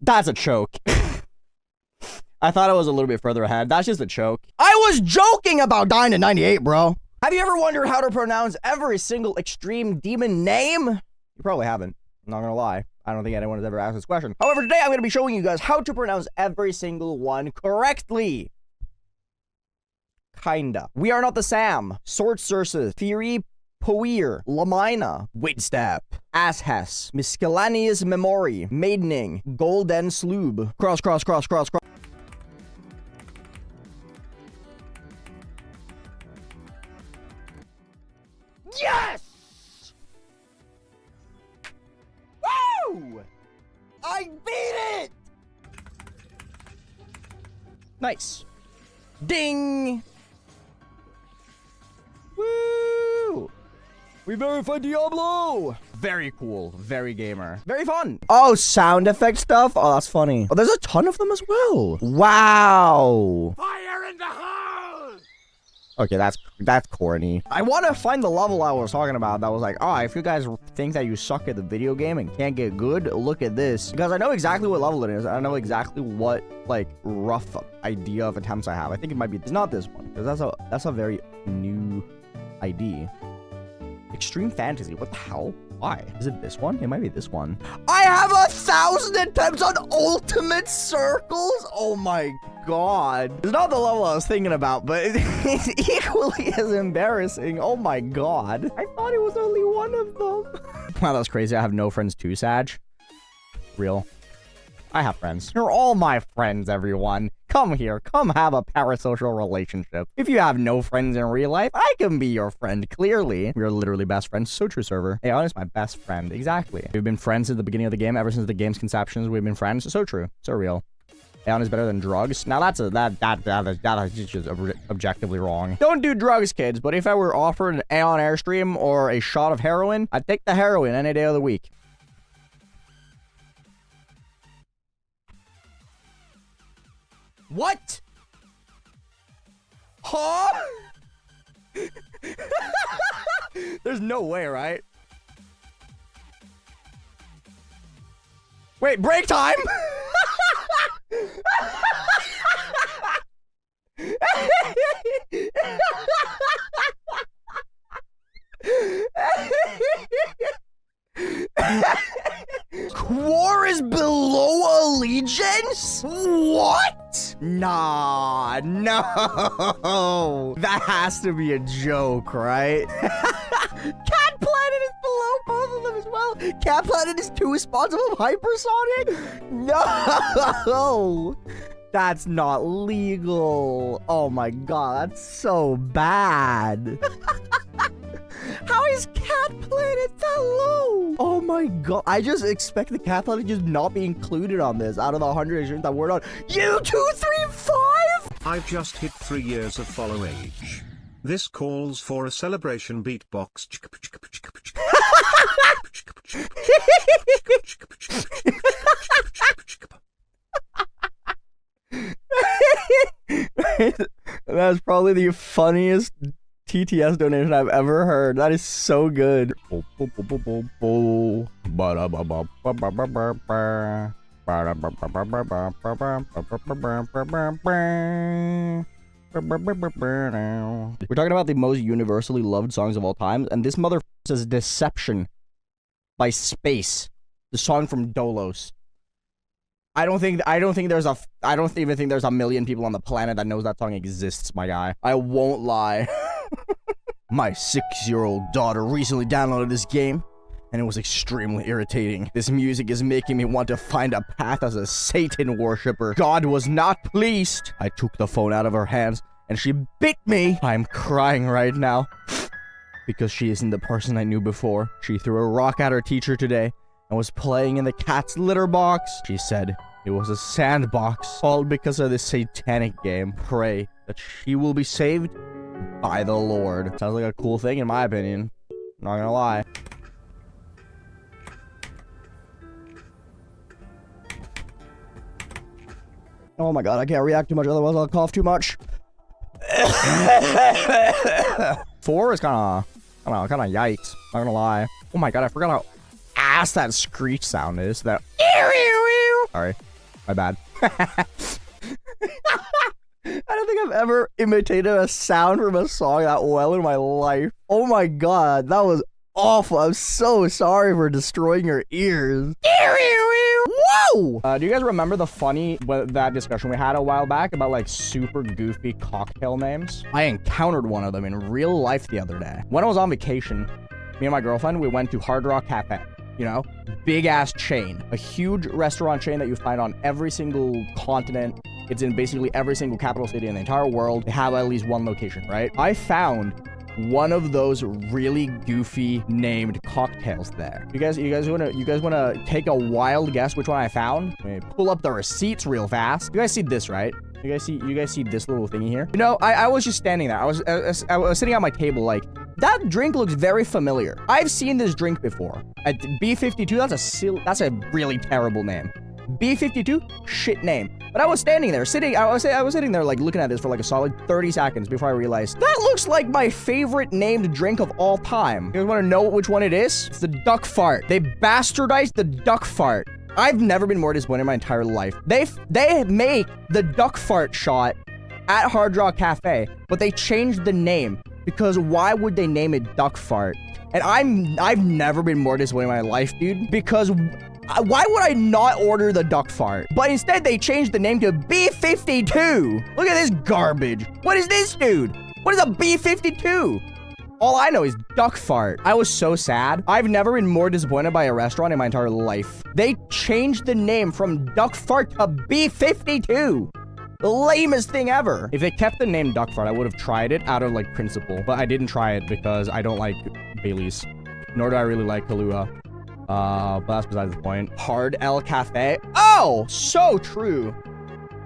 That's a choke. I thought I was a little bit further ahead. That's just a choke. I was joking about dying to 98, bro. Have you ever wondered how to pronounce every single extreme demon name? You probably haven't. I'm not gonna lie. I don't think anyone has ever asked this question. However, today I'm gonna be showing you guys how to pronounce every single one correctly. Kinda. We are not the Sam. Sword Circes. Fury. Poir, Lamina, Widstep, Ashes, Miscellaneous Memory, Maidening, Golden Sloob, cross. Yes! Woo! I beat it! Nice. Ding! Woo! We verified Diablo! Very cool. Very gamer. Very fun. Oh, sound effect stuff? Oh, that's funny. Oh, there's a ton of them as well. Wow. Fire in the hole! Okay, that's corny. I want to find the level I was talking about that was like, oh, if you guys think that you suck at the video game and can't get good, look at this. Because I know exactly what level it is. I know exactly what, like, rough idea of attempts I have. I think it might be, it's not this one. Because that's a very new ID. Extreme Fantasy. What the hell? Why? Is it this one? It might be this one. I have 1,000 attempts on Ultimate Circles? Oh my god. It's not the level I was thinking about, but it's equally as embarrassing. Oh my god. I thought it was only one of them. Wow, that's crazy. I have no friends too, Sag. Real. I have friends. You're all my friends, everyone. Come here. Come have a parasocial relationship. If you have no friends in real life, I can be your friend, clearly. We are literally best friends. So true, server. Aeon is my best friend. Exactly. We've been friends at the beginning of the game. Ever since the game's conceptions, we've been friends. So true. So real. Aeon is better than drugs. Now that's that is just objectively wrong. Don't do drugs, kids. But if I were offered an Aeonair stream or a shot of heroin, I'd take the heroin any day of the week. What? Huh? There's no way, right? Wait, break time? is below allegiance? What? Nah, no. That has to be a joke, right? Cat Planet is below both of them as well. Cat Planet is 2 spots above Hypersonic? No. That's not legal. Oh my god, that's so bad. How is Cat Planet that low? Oh my god. I just expect the Cat Planet to just not be included on this out of the 100 issues that we're on. You 235? I've just hit 3 years of follow age. This calls for a celebration beatbox. That's probably the funniest TTS donation I've ever heard. That is so good. We're talking about the most universally loved songs of all time, and this mother says Deception by Space, the song from Dolos. I don't even think there's a million people on the planet that knows that song exists, my guy. I won't lie. My 6-year-old daughter recently downloaded this game, and it was extremely irritating. This music is making me want to find a path as a Satan worshiper. God was not pleased. I took the phone out of her hands, and she bit me. I'm crying right now because she isn't the person I knew before. She threw a rock at her teacher today and was playing in the cat's litter box. She said it was a sandbox, all because of this satanic game. Pray that she will be saved by the Lord. Sounds like a cool thing in my opinion. Not gonna lie. Oh my god, I can't react too much, otherwise I'll cough too much. 4 is kinda yikes. Not gonna lie. Oh my god, I forgot how ass that screech sound is. That. Sorry, my bad. I don't think I've ever imitated a sound from a song that well in my life. Oh my god, that was awful. I'm so sorry for destroying your ears. Whoa! Do you guys remember that discussion we had a while back about like super goofy cocktail names? I encountered one of them in real life the other day. When I was on vacation, me and my girlfriend, we went to Hard Rock Cafe. You know, big ass chain, a huge restaurant chain that you find on every single continent. It's in basically every single capital city in the entire world. They have at least one location, right? I found one of those really goofy named cocktails there. You guys wanna take a wild guess which one I found? Let me pull up the receipts real fast. You guys see this, right? You guys see this little thingy here? You know, I was just standing there. I was sitting at my table like, that drink looks very familiar. I've seen this drink before. At B52, that's a really terrible name. B52, shit name. But I was standing there, I was sitting there like looking at this for like a solid 30 seconds before I realized that looks like my favorite named drink of all time. You guys want to know which one it is? It's the duck fart. They bastardized the duck fart. I've never been more disappointed in my entire life. They make the duck fart shot at Hard Rock Cafe, but they changed the name because why would they name it duck fart? And I've never been more disappointed in my life, dude, because why would I not order the duck fart? But instead they changed the name to B52. Look at this garbage. What is this, dude? What is a B52? All I know is duck fart. I was so sad. I've never been more disappointed by a restaurant in my entire life. They changed the name from duck fart to B52. The lamest thing ever. If they kept the name duck fart, I would have tried it out of like principle, but I didn't try it because I don't like Bailey's, nor do I really like Kahlua. But that's besides the point. Hard L Cafe. Oh, so true.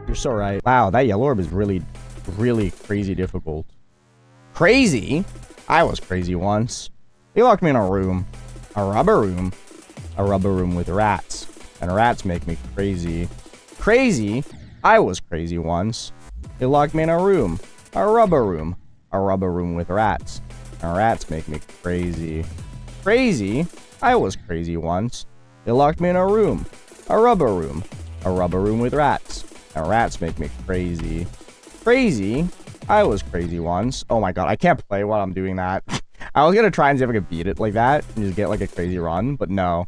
You're so right. Wow, that yellow orb is really, really crazy difficult. Crazy? I was crazy once. They locked me in a room. A rubber room. A rubber room with rats. And rats make me crazy. Crazy? I was crazy once. They locked me in a room. A rubber room. A rubber room with rats. And rats make me crazy. Crazy? I was crazy once. They locked me in a room. A rubber room. A rubber room with rats. And rats make me crazy. Crazy? I was crazy once. Oh my god, I can't play while I'm doing that. I was gonna try and see if I could beat it like that and just get like a crazy run, but no.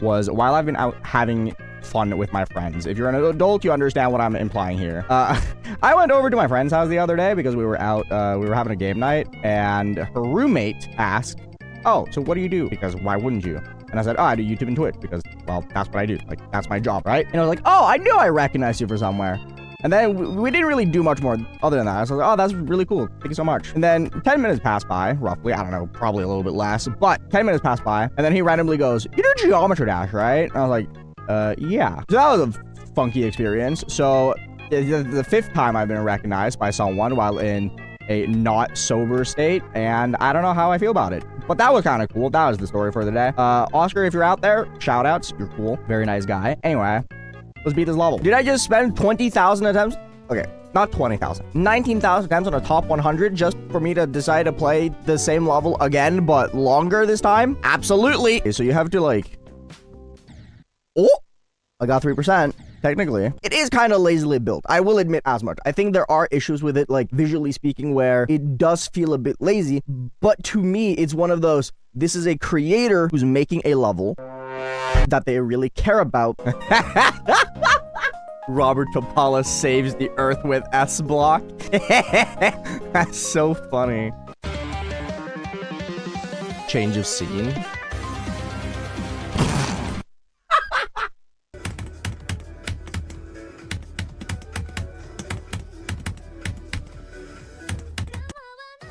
was while I've been out having fun with my friends. If you're an adult, you understand what I'm implying here. I went over to my friend's house the other day because we were out, we were having a game night, and her roommate asked, oh, so what do you do? Because why wouldn't you? And I said, oh, I do YouTube and Twitch because, well, that's what I do. Like, that's my job, right? And I was like, oh, I knew I recognized you from somewhere. And then we didn't really do much more other than that. I was like, oh, that's really cool. Thank you so much. And then 10 minutes passed by, roughly. I don't know, probably a little bit less. But 10 minutes passed by. And then he randomly goes, you do Geometry Dash, right? And I was like, yeah. So that was a funky experience. So the fifth time I've been recognized by someone while in a not sober state. And I don't know how I feel about it. But that was kind of cool. That was the story for the day. Oscar, if you're out there, shout outs. You're cool. Very nice guy. Anyway. Let's beat this level. Did I just spend 20,000 attempts? Okay, not 20,000. 19,000 attempts on a top 100 just for me to decide to play the same level again, but longer this time? Absolutely. Okay, so you have to like... Oh! I got 3%, technically. It is kind of lazily built. I will admit as much. I think there are issues with it, like visually speaking, where it does feel a bit lazy, but to me, it's one of those, this is a creator who's making a level that they really care about. Robert Topala saves the earth with S block. That's so funny. Change of scene.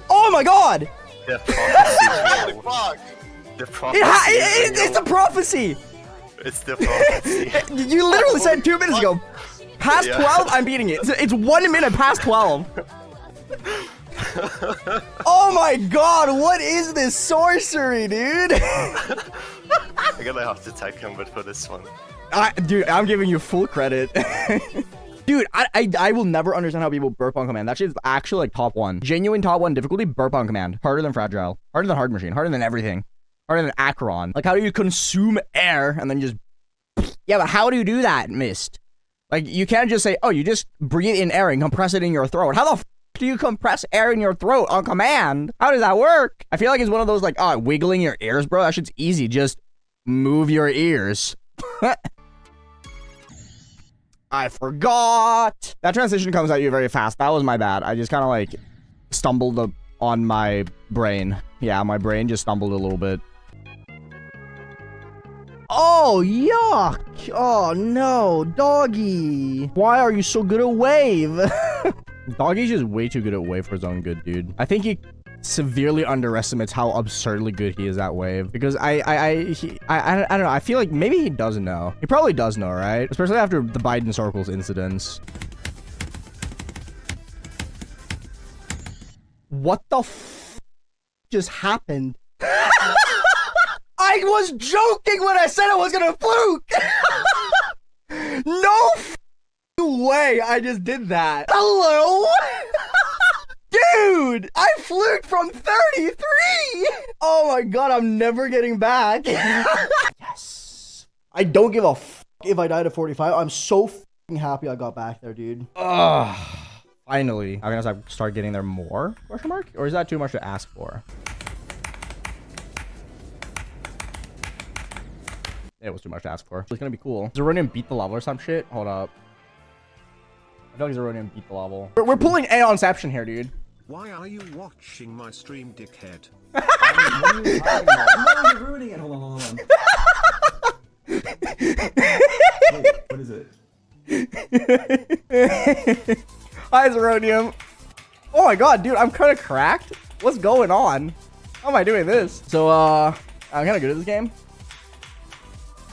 Oh my god! The prophecy. Fuck. The prophecy. It's a prophecy! It's the prophecy. You literally said 2 minutes ago. Past 12, I'm beating it. It's 1 minute past 12. Oh my god, what is this sorcery, dude? I'm gonna have to tag him for this one. Dude, I'm giving you full credit. Dude, I will never understand how people burp on command. That shit is actually like top 1. Genuine top 1 difficulty, burp on command. Harder than Fragile. Harder than Hard Machine. Harder than everything. Harder than Acheron. Like, how do you consume air and then just... Yeah, but how do you do that, Mist? Like, you can't just say, oh, you just breathe in air and compress it in your throat. How the f do you compress air in your throat on command? How does that work? I feel like it's one of those, like, wiggling your ears, bro. That shit's easy. Just move your ears. I forgot. That transition comes at you very fast. That was my bad. I just kind of, like, stumbled on my brain. Yeah, my brain just stumbled a little bit. Oh, yuck. Oh, no. Doggy. Why are you so good at wave? Doggy's just way too good at wave for his own good, dude. I think he severely underestimates how absurdly good he is at wave. Because I don't know. I feel like maybe he doesn't know. He probably does know, right? Especially after the Biden Circles incidents. What the f just happened? I was joking when I said I was gonna fluke! No way I just did that. Hello? Dude, I fluked from 33! Oh my god, I'm never getting back. Yes. I don't give a f if I died at 45. I'm so f***ing happy I got back there, dude. Ugh. Finally. I guess I start getting there more? Question mark? Or is that too much to ask for? It was too much to ask for. It's gonna be cool. Does Zeronium beat the level or some shit? Hold up. I feel like Zeronium beat the level. We're pulling Aeonception here, dude. Why are you watching my stream, dickhead? What are you talking about? No, you're ruining it. Hold on. Wait, what is it? Hi, Zeronium. Oh my god, dude, I'm kind of cracked. What's going on? How am I doing this? So, I'm kind of good at this game.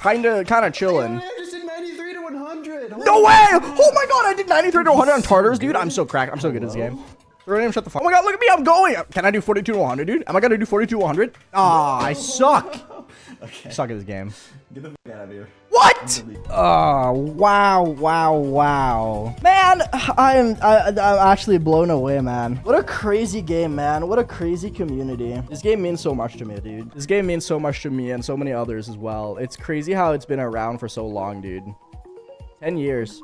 Kind of chilling. I just did 93 to 100. No way! Oh my god, I did 93 to 100 on Tartarus, dude. I'm so cracked. I'm so good at this game. Zeronium, shut the fuck. Oh my god, look at me. I'm going. Can I do 42 to 100, dude? Am I gonna do 42 to 100? Ah, I suck. Okay. I suck at this game. Get the fuck out of here. What? Oh, wow. Man, I'm actually blown away, man. What a crazy game, man. What a crazy community. This game means so much to me, dude. This game means so much to me and so many others as well. It's crazy how it's been around for so long, dude. 10 years.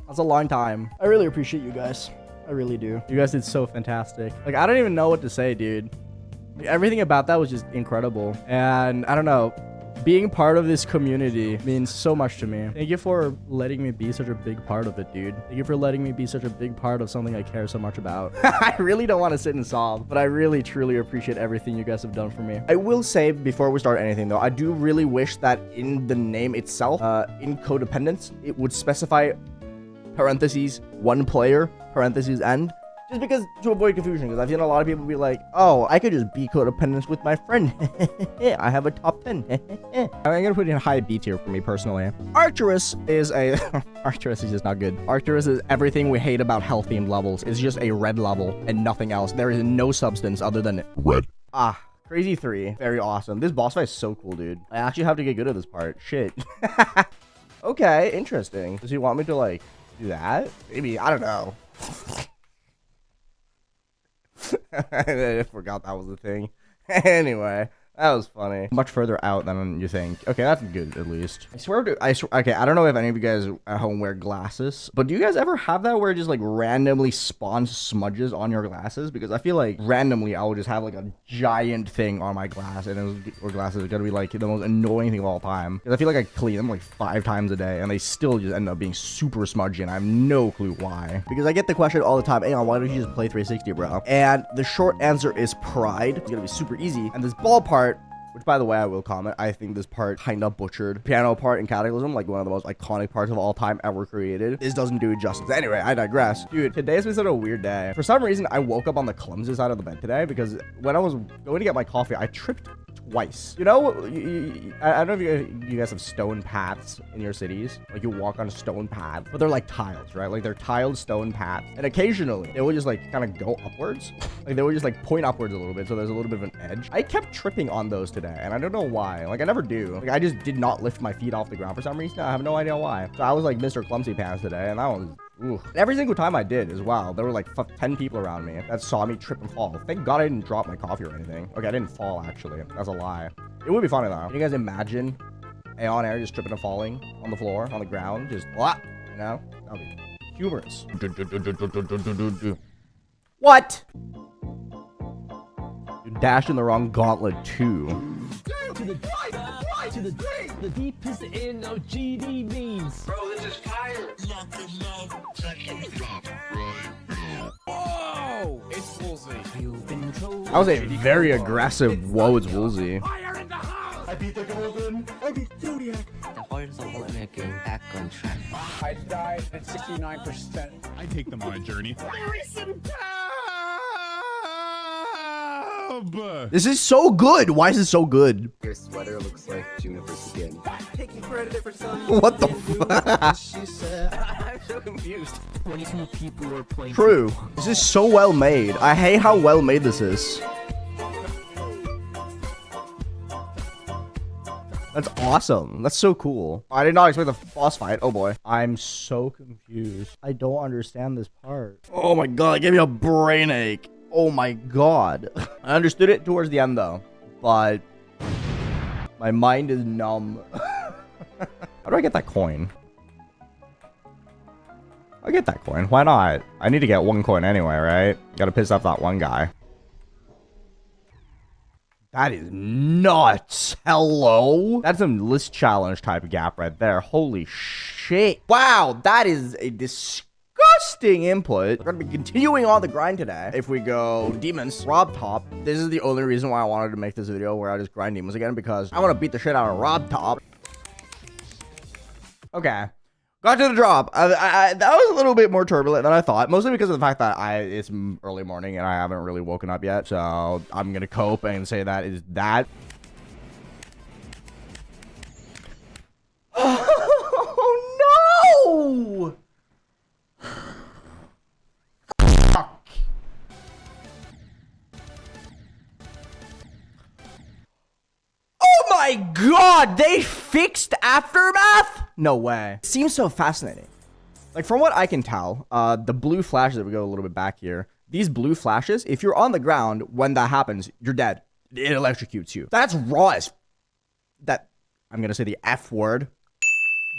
That's a long time. I really appreciate you guys. I really do. You guys did so fantastic. Like, I don't even know what to say, dude. Like, everything about that was just incredible. And I don't know. Being part of this community means so much to me. Thank you for letting me be such a big part of it, dude. Thank you for letting me be such a big part of something I care so much about. I really don't want to sit and sob, but I really, truly appreciate everything you guys have done for me. I will say before we start anything, though, I do really wish that in the name itself, in codependence, it would specify parentheses, one player, parentheses, end. Just because, to avoid confusion, because I've seen a lot of people be like, oh, I could just be codependent with my friend. I have a top 10. I'm gonna put in high B tier for me personally. Arcturus is a... Arcturus is just not good. Arcturus is everything we hate about health-themed levels. It's just a red level and nothing else. There is no substance other than red. Ah, Crazy 3. Very awesome. This boss fight is so cool, dude. I actually have to get good at this part. Shit. Okay, interesting. Does he want me to, like, do that? Maybe. I don't know. I forgot that was the thing. Anyway, that was funny. Much further out than you think. Okay, that's good at least. I swear, okay, I don't know if any of you guys at home wear glasses, but do you guys ever have that where it just like randomly spawns smudges on your glasses? Because I feel like randomly I will just have like a giant thing on my glass, and or glasses are gonna be like the most annoying thing of all time. Because I feel like I clean them like 5 times a day, and they still just end up being super smudgy, and I have no clue why. Because I get the question all the time, Aeon, why don't you just play 360, bro? And the short answer is pride. It's gonna be super easy, and this ball part, which, by the way, I will comment, I think this part kind of butchered. Piano part in Cataclysm, like one of the most iconic parts of all time ever created. This doesn't do it justice. Anyway, I digress. Dude, today's been such a weird day. For some reason, I woke up on the clumsy side of the bed today because when I was going to get my coffee, I tripped twice. You know, I don't know if you guys have stone paths in your cities. Like, you walk on a stone path, but they're like tiles, right? Like, they're tiled stone paths. And occasionally, it would just, like, kind of go upwards. Like, they would just, like, point upwards a little bit, so there's a little bit of an edge. I kept tripping on those today, and I don't know why. Like, I never do. Like, I just did not lift my feet off the ground for some reason. I have no idea why. So I was, like, Mr. Clumsy Pants today, and that was... Ooh. Every single time I did as well, there were like 10 people around me that saw me trip and fall. Thank God I didn't drop my coffee or anything. Okay, I didn't fall, actually. That's a lie. It would be funny, though. Can you guys imagine Aeonair just tripping and falling on the floor, on the ground? Just, what? You know? That would be humorous. What? You dashed in the wrong gauntlet, too. To the deepest in of GDBs. Bro, this is fire. Whoa! It's Woolsey. That was a very aggressive whoa, it's Woolsey. I beat the golden. I beat Zodiac. The horns of Woolsey getting back on track. I died at 69%. I take them on a journey. This is so good. Why is it so good? Your sweater looks like Juniper's skin. Taking credit for something. What the fuck? She said. I'm so confused. 22 people are playing. True. This is so well made. I hate how well made this is. That's awesome. That's so cool. I did not expect the boss fight. Oh boy. I'm so confused. I don't understand this part. Oh my god, it gave me a brain ache. Oh my god. I understood it towards the end though, but my mind is numb. How do I get that coin? I'll get that coin. Why not? I need to get 1 coin anyway, right? Gotta piss off that one guy. That is nuts. Hello? That's some list challenge type of gap right there. Holy shit. Wow, that is a disgusting input. We're gonna be continuing on the grind today. If we go demons, Rob Top. This is the only reason why I wanted to make this video where I just grind demons again, because I want to beat the shit out of Rob Top. Okay. Got to the drop. That was a little bit more turbulent than I thought, mostly because of the fact that it's early morning and I haven't really woken up yet. So I'm gonna cope and say that is that. Oh no! Oh my god, they fixed Aftermath? No way. It seems so fascinating. Like, from what I can tell, the blue flashes, if we go a little bit back here, these blue flashes, if you're on the ground, when that happens, you're dead. It electrocutes you. That's raw as... I'm gonna say the F word.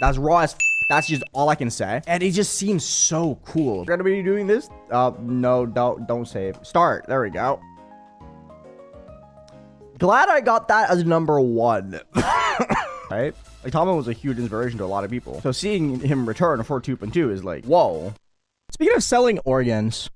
That's raw as... That's just all I can say. And it just seems so cool. We're gonna be doing this? No, don't save. Start. There we go. Glad I got that as number 1. right? Like, Tomlin was a huge inspiration to a lot of people. So seeing him return for 2.2 is like, whoa. Speaking of selling organs,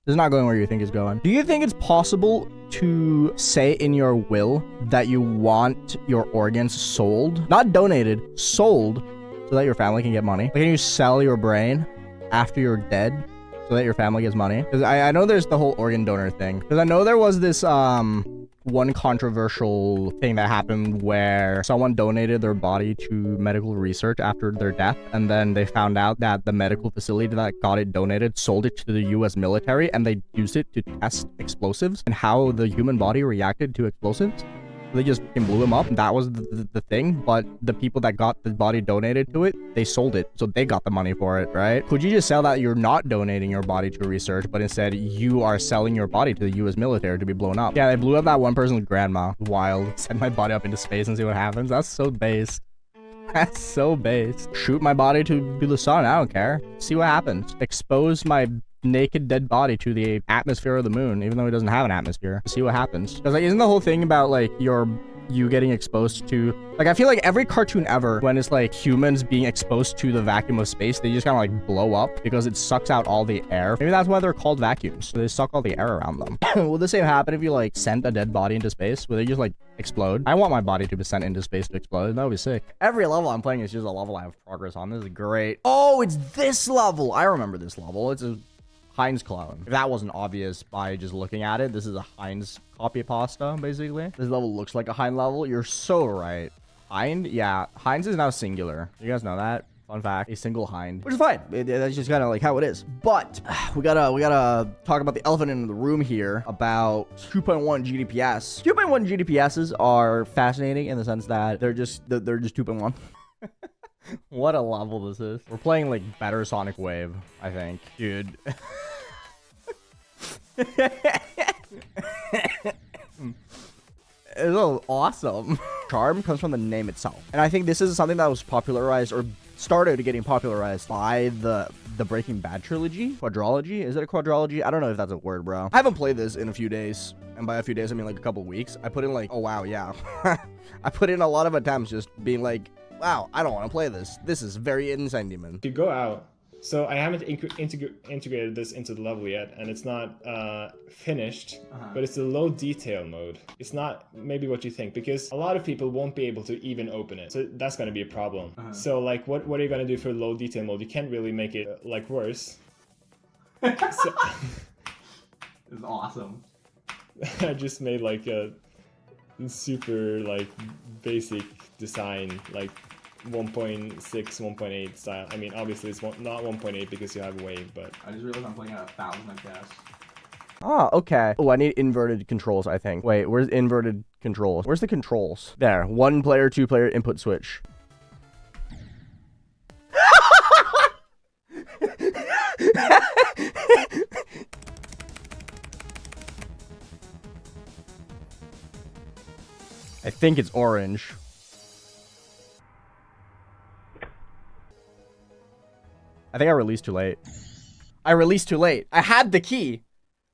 this is not going where you think it's going. Do you think it's possible to say in your will that you want your organs sold? Not donated, sold, so that your family can get money? Like, can you sell your brain after you're dead so that your family gets money? Because I know there's the whole organ donor thing. Because I know there was this one controversial thing that happened where someone donated their body to medical research after their death, and then they found out that the medical facility that got it donated sold it to the US military, and they used it to test explosives and how the human body reacted to explosives. They just blew him up. That was the thing. But the people that got the body donated to it, they sold it. So they got the money for it, right? Could you just sell that you're not donating your body to research, but instead you are selling your body to the US military to be blown up? Yeah, they blew up that one person's grandma. Wild. Send my body up into space and see what happens. That's so base. That's so base. Shoot my body to the sun. I don't care. See what happens. Expose my naked dead body to the atmosphere of the moon, even though it doesn't have an atmosphere. See what happens. Because, like, isn't the whole thing about, like, you getting exposed to, like, I feel like every cartoon ever, when it's like humans being exposed to the vacuum of space, they just kind of like blow up because it sucks out all the air. Maybe that's why they're called vacuums. So they suck all the air around them. Will the same happen if you like sent a dead body into space? Will they just like explode? I want my body to be sent into space to explode. That would be sick. Every level I'm playing is just a level I have progress on. This is great. Oh, it's this level. I remember this level. It's a Heinz clone. If that wasn't obvious by just looking at it, this is a Heinz copy pasta, basically. This level looks like a Heinz level. You're so right. Heinz? Yeah, Heinz is now singular. You guys know that? Fun fact, a single Heinz, which is fine. That's just kind of like how it is. But we gotta talk about the elephant in the room here about 2.1 GDPS. 2.1 GDPSs are fascinating in the sense that they're just 2.1. What a level this is. We're playing like better Sonic Wave, I think. Dude. It's awesome. Charm comes from the name itself. And I think this is something that was popularized or started getting popularized by the Breaking Bad trilogy. Quadrology? Is it a quadrology? I don't know if that's a word, bro. I haven't played this in a few days. And by a few days, I mean like a couple weeks. I put in like, oh wow, yeah. I put in a lot of attempts just being like, wow, I don't want to play this. This is very insane, demon. To go out. So I haven't integrated this into the level yet, and it's not finished, but it's the low detail mode. It's not maybe what you think, because a lot of people won't be able to even open it. So that's going to be a problem. So like, what are you going to do for low detail mode? You can't really make it like worse. It's awesome. I just made like a super like basic design, like 1.6, 1.8 style. I mean, obviously it's not 1.8 because you have wave, but I just realized I'm playing at 1,000, I guess. Ah, okay. Oh, I need inverted controls, I think. Wait, where's inverted controls? Where's the controls? There. 1 player, 2 player input switch. I think it's orange. I think I released too late. I released too late. I had the key,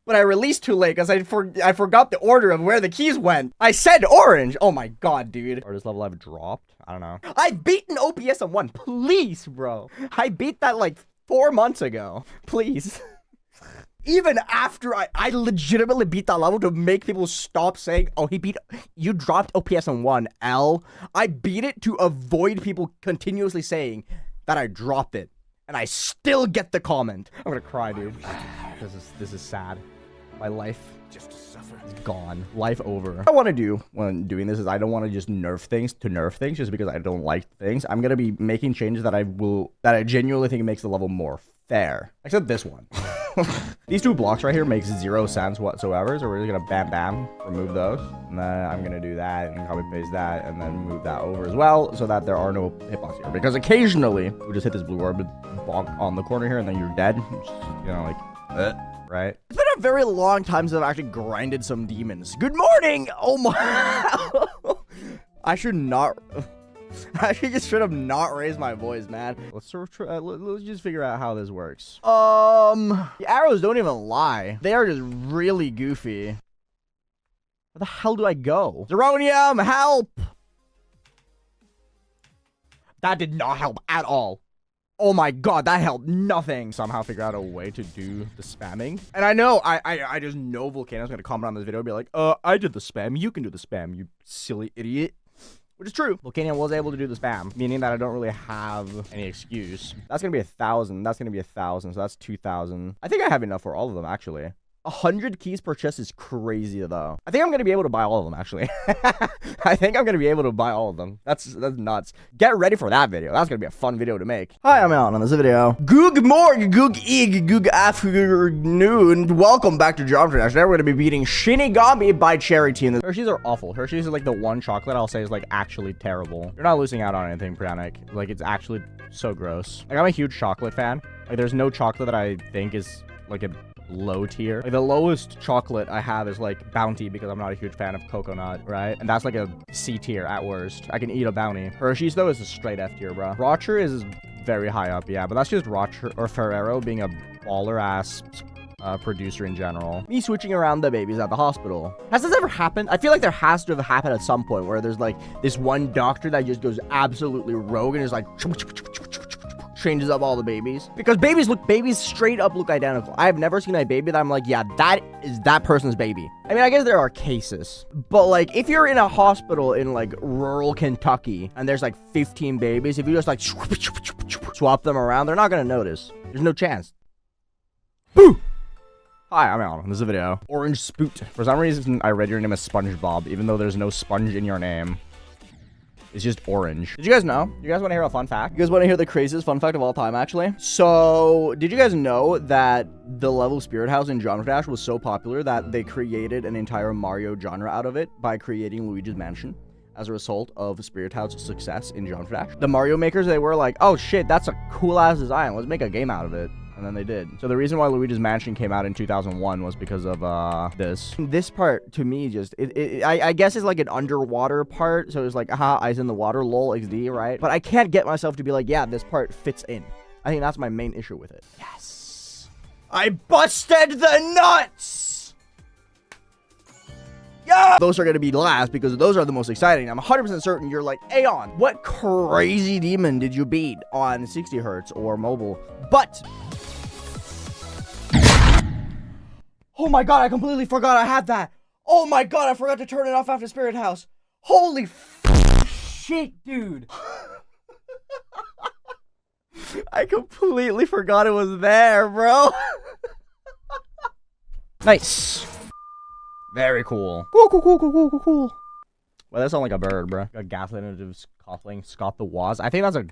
but I released too late because I forgot the order of where the keys went. I said orange. Oh my god, dude. Artist level I've dropped. I don't know. I've beaten OPS on 1. Please, bro. I beat that like 4 months ago. Please. Even after I legitimately beat that level to make people stop saying, oh, you dropped OPS on 1, L. I beat it to avoid people continuously saying that I dropped it. And I still get the comment. I'm gonna cry, dude. This is sad. My life just is gone. Life over. What I want to do when doing this is I don't want to just nerf things just because I don't like things. I'm gonna be making changes that I genuinely think makes the level more fair. Except this one. These 2 blocks right here makes 0 sense whatsoever, so we're just gonna bam remove those, and then I'm gonna do that and copy paste that and then move that over as well so that there are no hitbox here, because occasionally we just hit this blue orb bonk on the corner here and then you're dead. Just, you know, like right? It's been a very long time since I've actually grinded some demons. Good morning. Oh my. I should not. I just should have not raised my voice, man. Let's just figure out how this works. The arrows don't even lie. They are just really goofy. Where the hell do I go? Zeronium, help! That did not help at all. Oh my god, that helped nothing. Somehow figure out a way to do the spamming. And I know, I just know Volcano's gonna comment on this video and be like, I did the spam. You can do the spam, you silly idiot. Which is true. Volcano was able to do the spam, meaning that I don't really have any excuse. That's gonna be 1,000. That's gonna be 1,000. So that's 2,000. I think I have enough for all of them, actually. 100 keys per chest is crazy, though. I think I'm gonna be able to buy all of them, actually. I think I'm gonna be able to buy all of them. That's nuts. Get ready for that video. That's gonna be a fun video to make. Hi, I'm Alan on this video. Good morning, good evening, good afternoon. Welcome back to Geometry Dash. Today we're gonna be beating Shinigami by Cherry Team. The Hershey's are awful. Hershey's are like the one chocolate I'll say is like actually terrible. You're not losing out on anything, Pranic. Like, it's actually so gross. Like, I'm a huge chocolate fan. Like, there's no chocolate that I think is like a low tier. Like, the lowest chocolate I have is like Bounty, because I'm not a huge fan of coconut, right? And that's like a C tier at worst. I can eat a Bounty. Hershey's though is a straight F tier, bro. Rocher is very high up, yeah, but that's just Rocher or Ferrero being a baller ass producer in general. Me switching around the babies at the hospital. Has this ever happened? I feel like there has to have happened at some point where there's like this one doctor that just goes absolutely rogue and is like changes up all the babies, because babies straight up look identical. I have never seen a baby that I'm like, yeah, that is that person's baby. I mean, I guess there are cases, but like if you're in a hospital in like rural Kentucky and there's like 15 babies, if you just like swap them around, they're not gonna notice. There's no chance. Boo! Hi, I'm Alan. This is a video. Orange Spoot. For some reason, I read your name as SpongeBob, even though there's no sponge in your name. It's just orange. Did you guys know? You guys want to hear a fun fact? You guys want to hear the craziest fun fact of all time, actually? So, did you guys know that the level Spirit House in Geometry Dash was so popular that they created an entire Mario genre out of it by creating Luigi's Mansion as a result of Spirit House's success in Geometry Dash? The Mario makers, they were like, oh shit, that's a cool-ass design. Let's make a game out of it. And then they did. So the reason why Luigi's Mansion came out in 2001 was because of this. This part, to me, just I guess it's like an underwater part. So it's like, aha, eyes in the water, lol, XD, right? But I can't get myself to be like, yeah, this part fits in. I think that's my main issue with it. Yes, I busted the nuts. Yeah, those are gonna be last because those are the most exciting. I'm 100% certain you're like, Aeon, what crazy demon did you beat on 60 hertz or mobile? But oh my god, I completely forgot I had that. Oh my god, I forgot to turn it off after Spirit House. Holy shit, dude. I completely forgot it was there, bro. Nice. Very cool. Cool. Well, that sounds like a bird, bro. Got Gaslit into Coughlin, Scott the Waz. I think that's a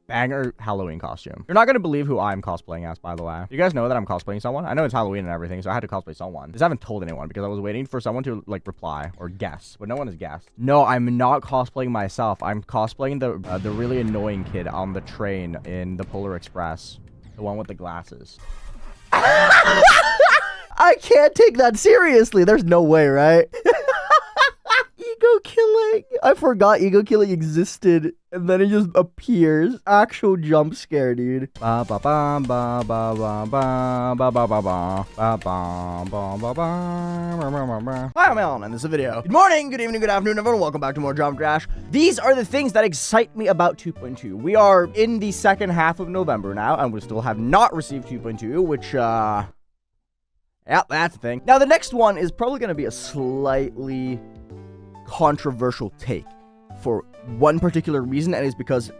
banger Halloween costume. You're not gonna believe who I'm cosplaying as, by the way. You guys know that I'm cosplaying someone? I know it's Halloween and everything, so I had to cosplay someone. Just haven't told anyone because I was waiting for someone to like reply or guess, but no one has guessed. No, I'm not cosplaying myself. I'm cosplaying the really annoying kid on the train in the Polar Express, the one with the glasses. I can't take that seriously. There's no way, right? Ego killing. I forgot ego killing existed, and then it just appears. Actual jump scare, dude. Ba ba ba ba ba ba ba ba ba ba ba ba ba ba ba. Hi, I'm Alan, and this is a video. Good morning, good evening, good afternoon, everyone. Welcome back to more Geometry Dash. These are the things that excite me about 2.2. We are in the second half of November now, and we still have not received 2.2, which yeah, that's the thing. Now, the next one is probably going to be a slightly controversial take for one particular reason, and it's because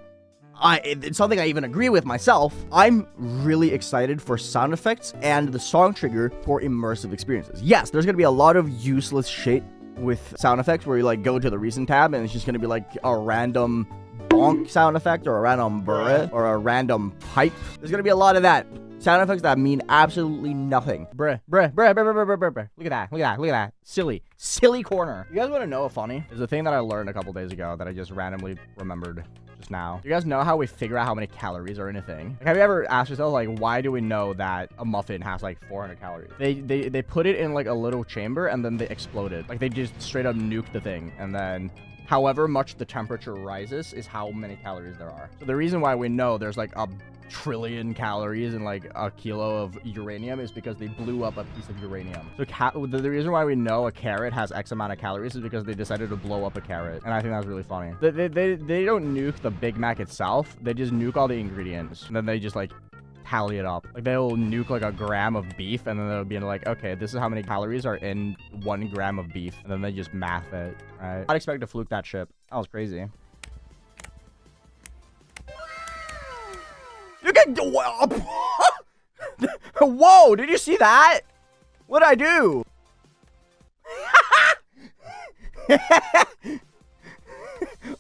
it's something I even agree with myself. I'm really excited for sound effects and the song trigger for immersive experiences. Yes, there's going to be a lot of useless shit with sound effects where you like go to the recent tab and it's just going to be like a random bonk sound effect or a random burr or a random pipe. There's going to be a lot of that. Sound effects that mean absolutely nothing. Bruh. Look at that. Silly corner. You guys want to know a funny? There's a thing that I learned a couple days ago that I just randomly remembered just now. You guys know how we figure out how many calories are in a thing? Like, have you ever asked yourself, like, why do we know that a muffin has like 400 calories? They put it in like a little chamber and then they explode it. Like, they just straight up nuke the thing and then however much the temperature rises is how many calories there are. So the reason why we know there's like a trillion calories in like a kilo of uranium is because they blew up a piece of uranium. So the reason why we know a carrot has X amount of calories is because they decided to blow up a carrot. And I think that's really funny. They don't nuke the Big Mac itself. They just nuke all the ingredients. And then they just like tally it up. Like they'll nuke like a gram of beef and then they'll be like, okay, this is how many calories are in 1 gram of beef. And then they just math it, right? I'd expect to fluke that ship. That was crazy. You can do whoa, did you see that? What'd I do?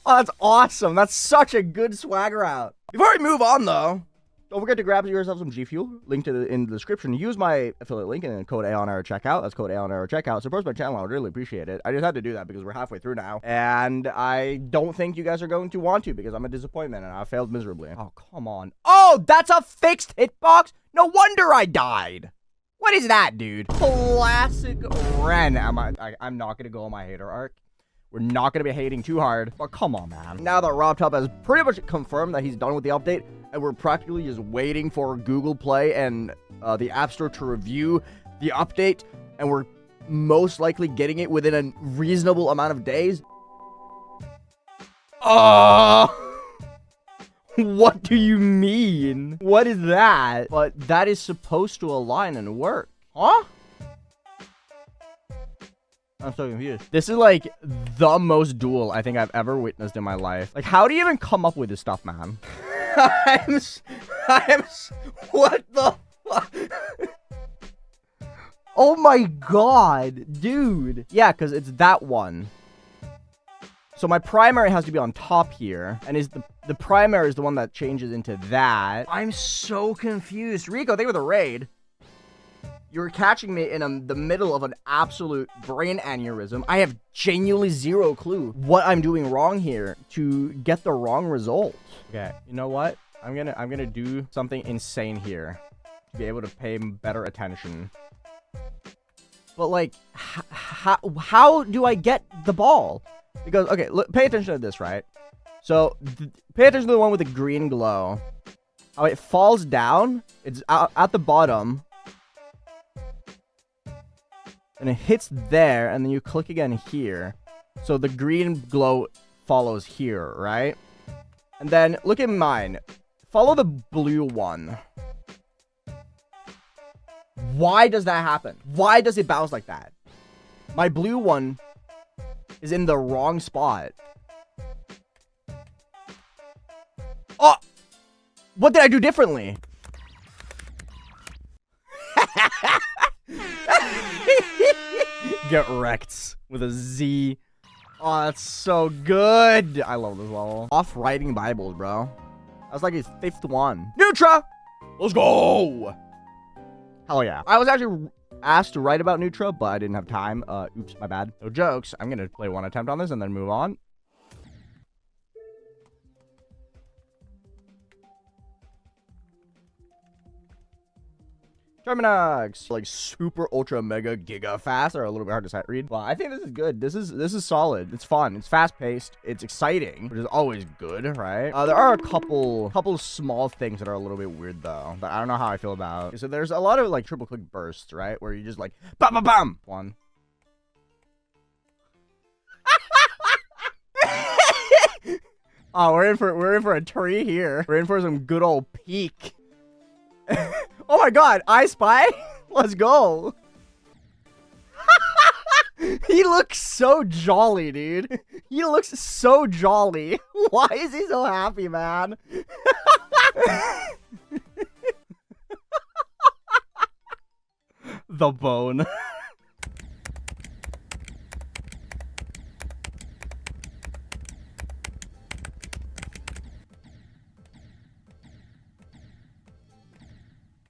Oh, that's awesome. That's such a good swagger out. Before we move on though, don't forget to grab yourself some G Fuel. Link to in the description. Use my affiliate link and then code Aeonair at checkout. That's code Aeonair at checkout. Support my channel. I would really appreciate it. I just had to do that because we're halfway through now. And I don't think you guys are going to want to because I'm a disappointment and I failed miserably. Oh, come on. Oh, that's a fixed hitbox? No wonder I died. What is that, dude? Classic Ren. I'm not going to go on my hater arc. We're not going to be hating too hard, but come on, man. Now that RobTop has pretty much confirmed that he's done with the update, and we're practically just waiting for Google Play and the App Store to review the update, and we're most likely getting it within a reasonable amount of days. What do you mean? What is that? But that is supposed to align and work. Huh? I'm so confused. This is like the most duel I think I've ever witnessed in my life. Like, how do you even come up with this stuff, man? What the fuck? Oh my god, dude. Yeah, because it's that one. So my primary has to be on top here, and is the primary is the one that changes into that. I'm so confused. Rico, thank you for the raid. You're catching me in the middle of an absolute brain aneurysm. I have genuinely zero clue what I'm doing wrong here to get the wrong result. Okay, you know what? I'm gonna do something insane here to be able to pay better attention. But like, how do I get the ball? Because okay, look, pay attention to this, right? So pay attention to the one with the green glow. Oh, it falls down. It's out at the bottom. And it hits there, and then you click again here. So the green glow follows here, right? And then look at mine. Follow the blue one. Why does that happen? Why does it bounce like that? My blue one is in the wrong spot. Oh! What did I do differently? Get wrecked with a Z. Oh, that's so good. I love this level. Off writing Bibles, bro. That's like his 5th one. Neutra! Let's go! Hell yeah. I was actually asked to write about Neutra, but I didn't have time. Oops, my bad. No jokes. I'm gonna play one attempt on this and then move on. Terminax, like super ultra mega giga fast, or a little bit hard to sight read. Well, I think this is good. This is solid. It's fun. It's fast paced. It's exciting, which is always good, right? There are a couple small things that are a little bit weird though, that I don't know how I feel about. So there's a lot of like triple click bursts, right, where you just like bam bam bam one. Oh, we're in for a tree here. We're in for some good old peak. Oh my god, I Spy? Let's go. He looks so jolly, dude. He looks so jolly. Why is he so happy, man? The bone.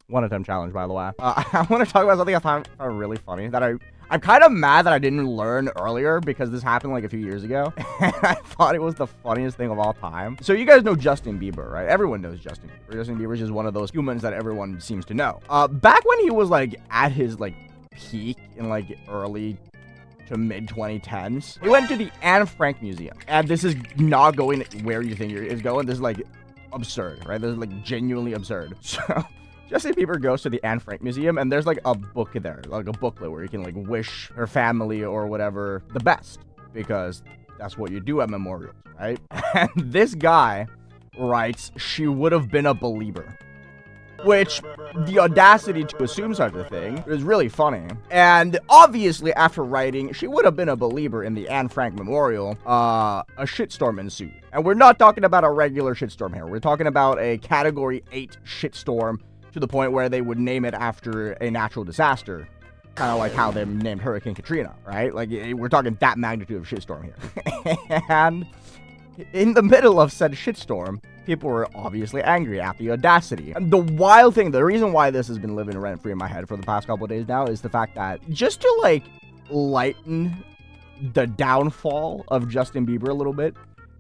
One attempt challenge, by the way. I want to talk about something I found really funny that I'm kind of mad that I didn't learn earlier because this happened like a few years ago. And I thought it was the funniest thing of all time. So you guys know Justin Bieber, right? Everyone knows Justin Bieber. Justin Bieber is just one of those humans that everyone seems to know. Back when he was like at his like peak in like early to mid 2010s. He went to the Anne Frank Museum, and this is not going where you think it's going. This is like absurd, right? This is like genuinely absurd. So Justin Bieber goes to the Anne Frank Museum, and there's like a book there, like a booklet where you can like wish her family or whatever the best, because that's what you do at memorials, right? And this guy writes, she would have been a believer. Which, the audacity to assume such a thing is really funny. And obviously, after writing, she would have been a believer in the Anne Frank Memorial, a shitstorm ensued. And we're not talking about a regular shitstorm here. We're talking about a Category 8 shitstorm to the point where they would name it after a natural disaster. Kind of like how they named Hurricane Katrina, right? Like, we're talking that magnitude of shitstorm here. And in the middle of said shitstorm, people were obviously angry at the audacity. And the wild thing, the reason why this has been living rent-free in my head for the past couple of days now is the fact that just to, like, lighten the downfall of Justin Bieber a little bit,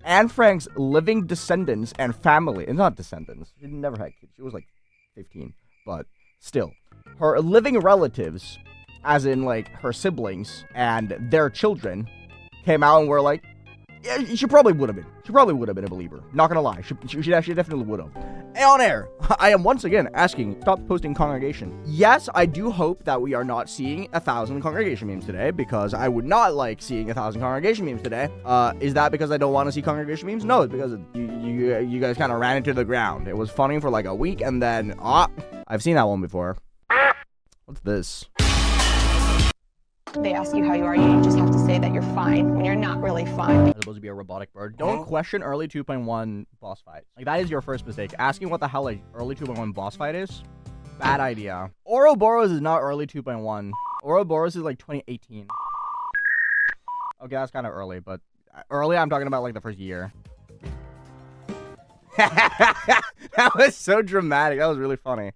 Anne Frank's living descendants and family, and not descendants, she never had kids, she was like 15, but still, her living relatives, as in, like, her siblings and their children, came out and were like, yeah, she probably would have been. She probably would have been a believer. Not gonna lie. She definitely would have. Aeonair, I am once again asking, stop posting congregation. Yes, I do hope that we are not seeing 1,000 congregation memes today, because I would not like seeing 1,000 congregation memes today. Is that because I don't want to see congregation memes? No, it's because you guys kind of ran into the ground. It was funny for like a week, and then, I've seen that one before. What's this? They ask you how you are, you just have to say that you're fine when you're not really fine. It's supposed to be a robotic bird. Don't question early 2.1 boss fights. Like, that is your first mistake. Asking what the hell a early 2.1 boss fight is? Bad idea. Ouroboros is not early 2.1. Ouroboros is like 2018. Okay, that's kind of early, but early, I'm talking about like the first year. That was so dramatic. That was really funny.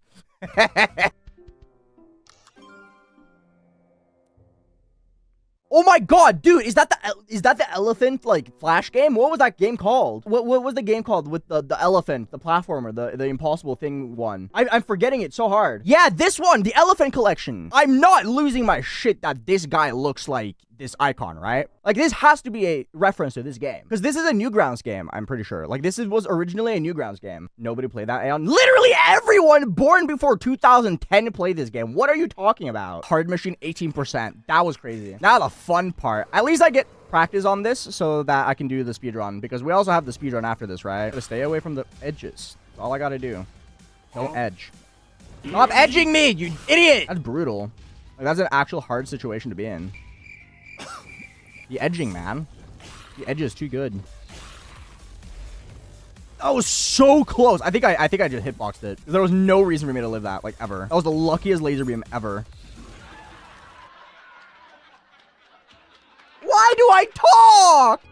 Oh my god, dude, is that the elephant, like, Flash game? What was that game called? What was the game called with the elephant, the platformer, the impossible thing one? I'm forgetting it so hard. Yeah, this one, the elephant collection. I'm not losing my shit that this guy looks like this icon, right? Like, this has to be a reference to this game. Because this is a Newgrounds game, I'm pretty sure. Like, was originally a Newgrounds game. Nobody played that Aeon. Literally everyone born before 2010 played this game. What are you talking about? Hard machine 18%. That was crazy. Now the fun part. At least I get practice on this so that I can do the speedrun. Because we also have the speedrun after this, right? Gotta stay away from the edges. That's all I gotta do. Don't edge. Stop edging me, you idiot! That's brutal. Like, that's an actual hard situation to be in. The edging, man. The edge is too good. That was so close. I think I just hitboxed it. There was no reason for me to live that, like, ever. That was the luckiest laser beam ever. Why do I talk?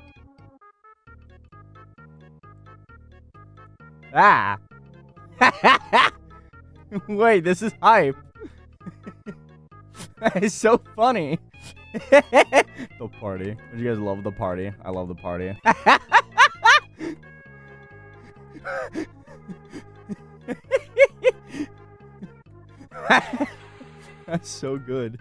Ah. Wait, this is hype. That is so funny. The party. Did you guys love the party? I love the party. That's so good.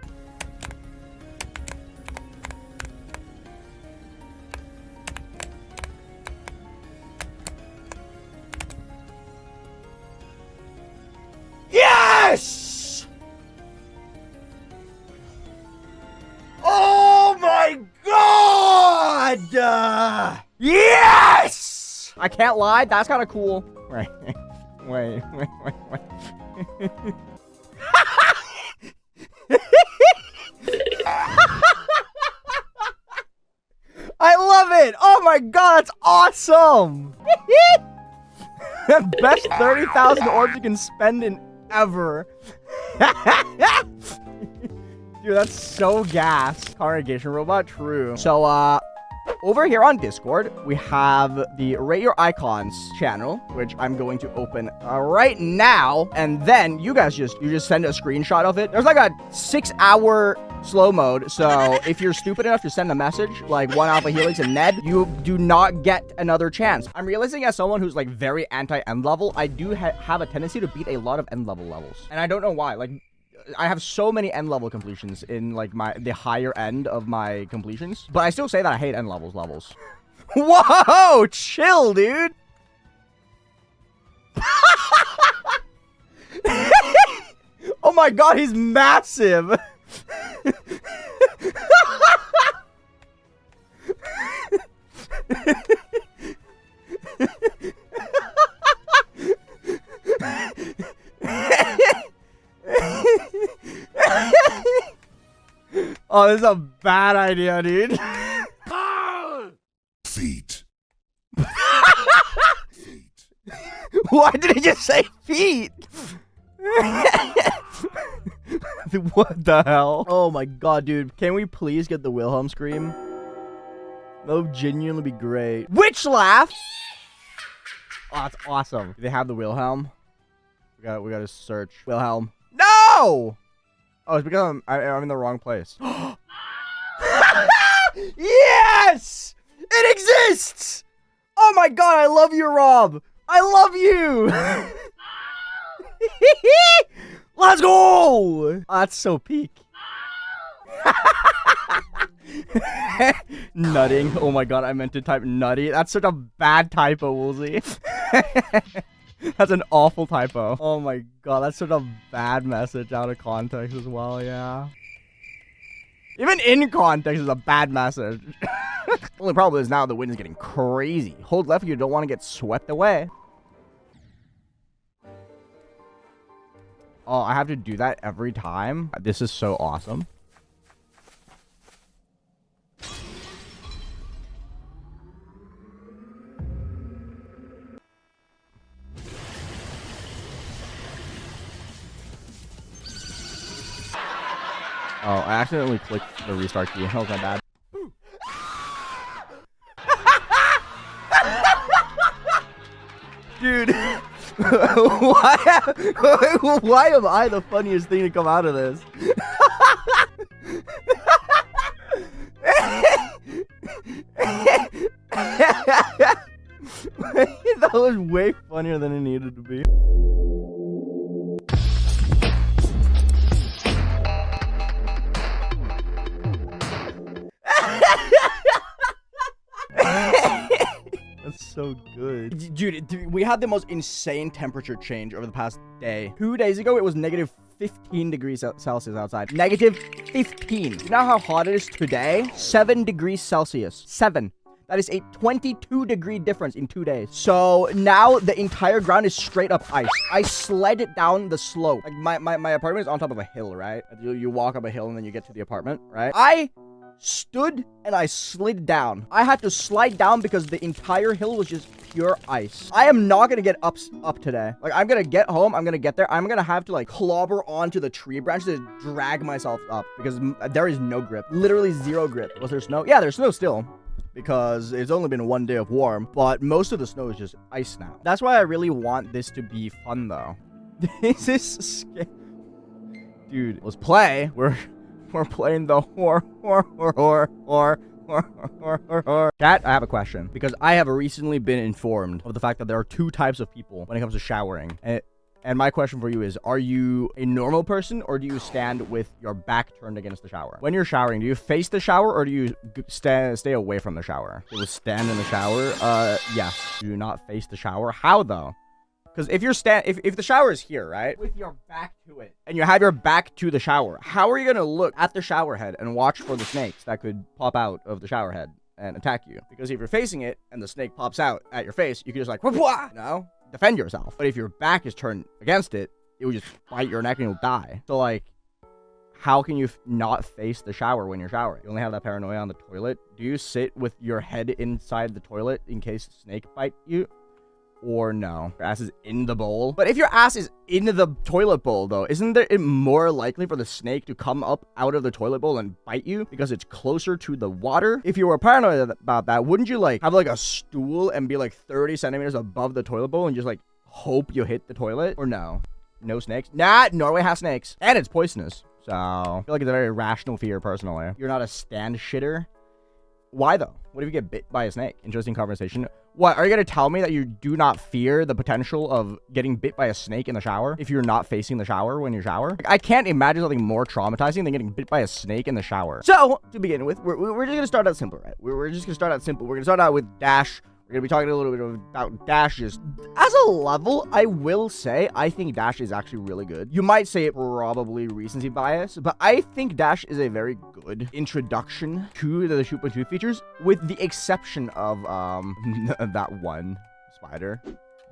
Yes! Oh my god! Yes! I can't lie, that's kind of cool. Wait. I love it! Oh my god, that's awesome! Best 30,000 orbs you can spend in ever. Dude, that's so gas. Congregation robot, true. So, over here on Discord, we have the Rate Your Icons channel, which I'm going to open right now. And then you guys just send a screenshot of it. There's like a 6-hour slow mode. So if you're stupid enough to send a message like 1 Alpha Helix and Ned, you do not get another chance. I'm realizing as someone who's like very anti-end level, I do have a tendency to beat a lot of end level levels. And I don't know why. Like, I have so many end level completions in like the higher end of my completions, but I still say that I hate end levels. Whoa, chill, dude. Oh my god, he's massive. Oh, this is a bad idea, dude. Feet. Why did he just say feet? What the hell? Oh my god, dude. Can we please get the Wilhelm scream? That would genuinely be great. Witch laugh! Oh, that's awesome. Do they have the Wilhelm? We gotta search. Wilhelm. No! Oh, it's because I'm in the wrong place. Yes! It exists! Oh my god, I love you, Rob! I love you! Let's go! Oh, that's so peak. Nutting. Oh my god, I meant to type nutty. That's such a bad typo, Woolsey. That's an awful typo. Oh my god, that's such a bad message out of context as well, yeah. Even in context is a bad message. Only problem is now the wind is getting crazy. Hold left if you don't want to get swept away. Oh, I have to do that every time? This is so awesome. Oh, I accidentally clicked the restart key. That was my bad. Dude, why am I the funniest thing to come out of this? That was way funnier than it needed to be. That's so good. Dude, we had the most insane temperature change over the past day. 2 days ago, it was negative 15 degrees Celsius outside. Negative 15. You know how hot it is today? 7 degrees Celsius. 7. That is a 22 degree difference in 2 days. So now the entire ground is straight up ice. I slid it down the slope. Like my apartment is on top of a hill, right? You walk up a hill and then you get to the apartment, right? I stood and I slid down. I had to slide down because the entire hill was just pure ice. I am not gonna get up today. Like, I'm gonna get home, I'm gonna get there, I'm gonna have to like clobber onto the tree branch to drag myself up because there is no grip. Literally zero grip. Was there snow? Yeah, there's snow still, because it's only been 1 day of warm, but most of the snow is just ice now. That's why I really want this to be fun though. This is scary. Dude, let's play. We're playing the horror. Chat, I have a question, because I have recently been informed of the fact that there are 2 types of people when it comes to showering. And my question for you is, are you a normal person, or do you stand with your back turned against the shower? When you're showering, do you face the shower, or do you stay away from the shower? You will stand in the shower? Yes. Do you not face the shower? How though? Because if the shower is here, right, with your back to it, and you have your back to the shower, how are you gonna look at the shower head and watch for the snakes that could pop out of the shower head and attack you? Because if you're facing it and the snake pops out at your face, you can just like, no, defend yourself. But if your back is turned against it, it will just bite your neck and you'll die. So like, how can you not face the shower when you're showering? You only have that paranoia on the toilet. Do you sit with your head inside the toilet in case a snake bite you? Or no, your ass is in the bowl. But if your ass is in the toilet bowl though, isn't it more likely for the snake to come up out of the toilet bowl and bite you because it's closer to the water? If you were paranoid about that, wouldn't you like have like a stool and be like 30 centimeters above the toilet bowl and just like hope you hit the toilet? Or no? No snakes? Nah, Norway has snakes. And it's poisonous. So I feel like it's a very rational fear personally. You're not a stand shitter. Why though? What if you get bit by a snake? Interesting conversation. What, are you gonna tell me that you do not fear the potential of getting bit by a snake in the shower if you're not facing the shower when you shower? Like, I can't imagine something more traumatizing than getting bit by a snake in the shower. So, to begin with, we're just gonna start out simple, right? We're just gonna start out simple. We're gonna start out with Dash. We're gonna be talking a little bit about Dash. Just as a level, I will say I think Dash is actually really good. You might say it probably recency bias, but I think Dash is a very good introduction to the Shoot by 2 features, with the exception of that one spider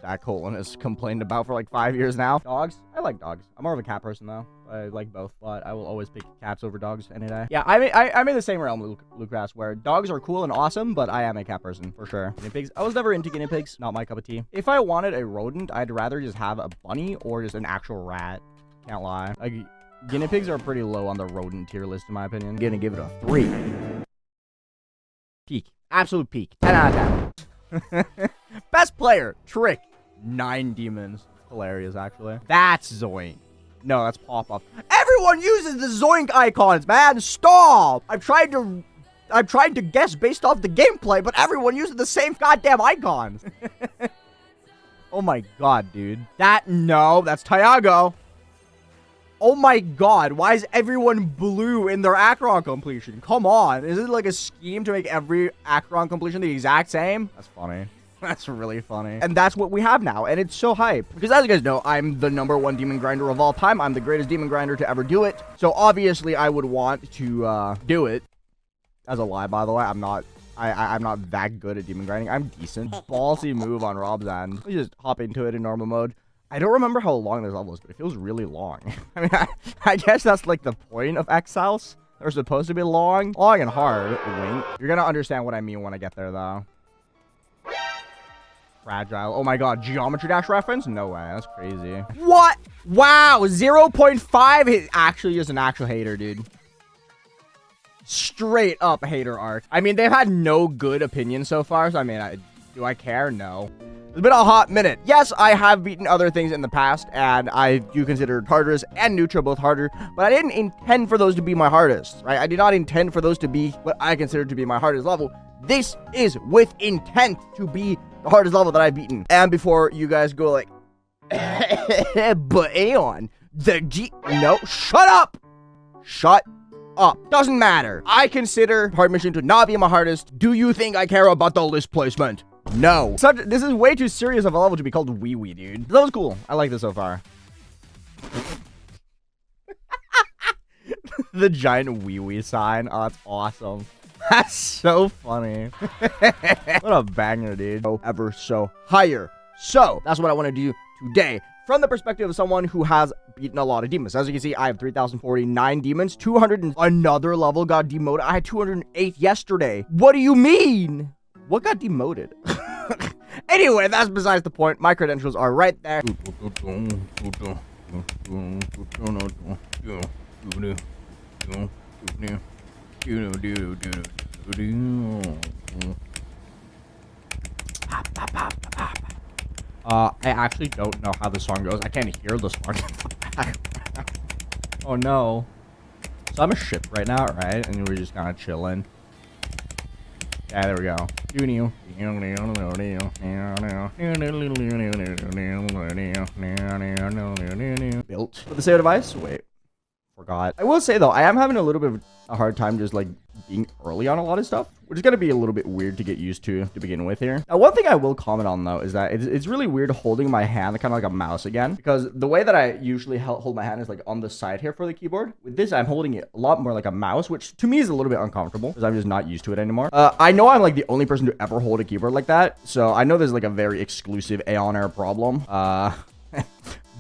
that Colin has complained about for like 5 years now. Dogs? I like dogs. I'm more of a cat person though. I like both, but I will always pick cats over dogs any day. Yeah, I'm in the same realm, Lucas, where dogs are cool and awesome, but I am a cat person for sure. Guinea pigs? I was never into guinea pigs. Not my cup of tea. If I wanted a rodent, I'd rather just have a bunny or just an actual rat. Can't lie. Like, guinea pigs are pretty low on the rodent tier list in my opinion. I'm gonna give it a 3. Peak. Absolute peak. 10 out of 10. Best player. Trick. 9 demons. Hilarious, actually. That's Zoink. No, that's pop-off. Everyone uses the Zoink icons, man. Stop. I've tried to guess based off the gameplay, but everyone uses the same goddamn icons. Oh my god, dude. No, that's Tiago. Oh my god, why is everyone blue in their Acheron completion? Come on. Is it like a scheme to make every Acheron completion the exact same? That's funny. That's really funny. And that's what we have now, and it's so hype. Because as you guys know, I'm the #1 demon grinder of all time. I'm the greatest demon grinder to ever do it. So obviously, I would want to do it. As a lie, by the way, I'm not that good at demon grinding. I'm decent. Ballsy move on Rob's end. Let's just hop into it in normal mode. I don't remember how long this level is, but it feels really long. I mean, I guess that's like the point of Exiles. They're supposed to be long and hard. Wink. You're gonna understand what I mean when I get there, though. Fragile. Oh my god, Geometry Dash reference? No way, that's crazy. What? Wow, 0.5 is actually just an actual hater, dude. Straight up hater arc. I mean, they've had no good opinion so far, so I mean, do I care? No. It's been a hot minute. Yes, I have beaten other things in the past, and I do consider Tartarus and Neutra both harder, but I didn't intend for those to be my hardest, right? I did not intend for those to be what I consider to be my hardest level. This is with intent to be the hardest level that I've beaten. And before you guys go like, but Aeon, no, shut up! Shut up. Doesn't matter. I consider Hard Mission to not be my hardest. Do you think I care about the list placement? No. This is way too serious of a level to be called wee wee, dude. That was cool. I like this so far. The giant wee wee sign. Oh, that's awesome. That's so funny. What a banger, dude. Oh, ever so higher. So, that's what I want to do today. From the perspective of someone who has beaten a lot of demons. As you can see, I have 3,049 demons. 200 and another level got demoted. I had 208 yesterday. What do you mean? What got demoted? Anyway, that's besides the point. My credentials are right there. I actually don't know how the song goes. I can't hear the song. Oh no. So I'm a ship right now, right? And we're just kind of chilling. Yeah, there we go. Built with the save device. Wait. Forgot. I will say though, I am having a little bit of a hard time just like being early on a lot of stuff, which is going to be a little bit weird to get used to begin with here. Now, one thing I will comment on though is that it's really weird holding my hand kind of like a mouse again, because the way that I usually hold my hand is like on the side here for the keyboard. With this, I'm holding it a lot more like a mouse, which to me is a little bit uncomfortable because I'm just not used to it anymore. I know I'm like the only person to ever hold a keyboard like that, so I know there's like a very exclusive Aeonair problem.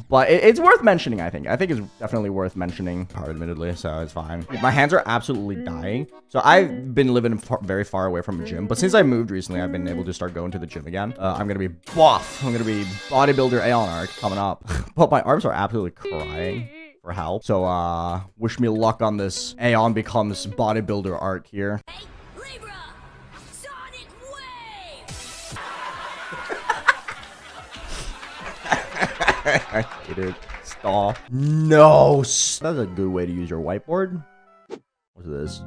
But it's worth mentioning, I think. I think it's definitely worth mentioning, admittedly, so it's fine. My hands are absolutely dying. So I've been living very far away from a gym, but since I moved recently, I've been able to start going to the gym again. I'm going to be buff. I'm going to be bodybuilder Aeonair coming up. But my arms are absolutely crying for help. So wish me luck on this Aeon becomes bodybuilder arc here. I hate it. Stop. No. That's a good way to use your whiteboard. What's this?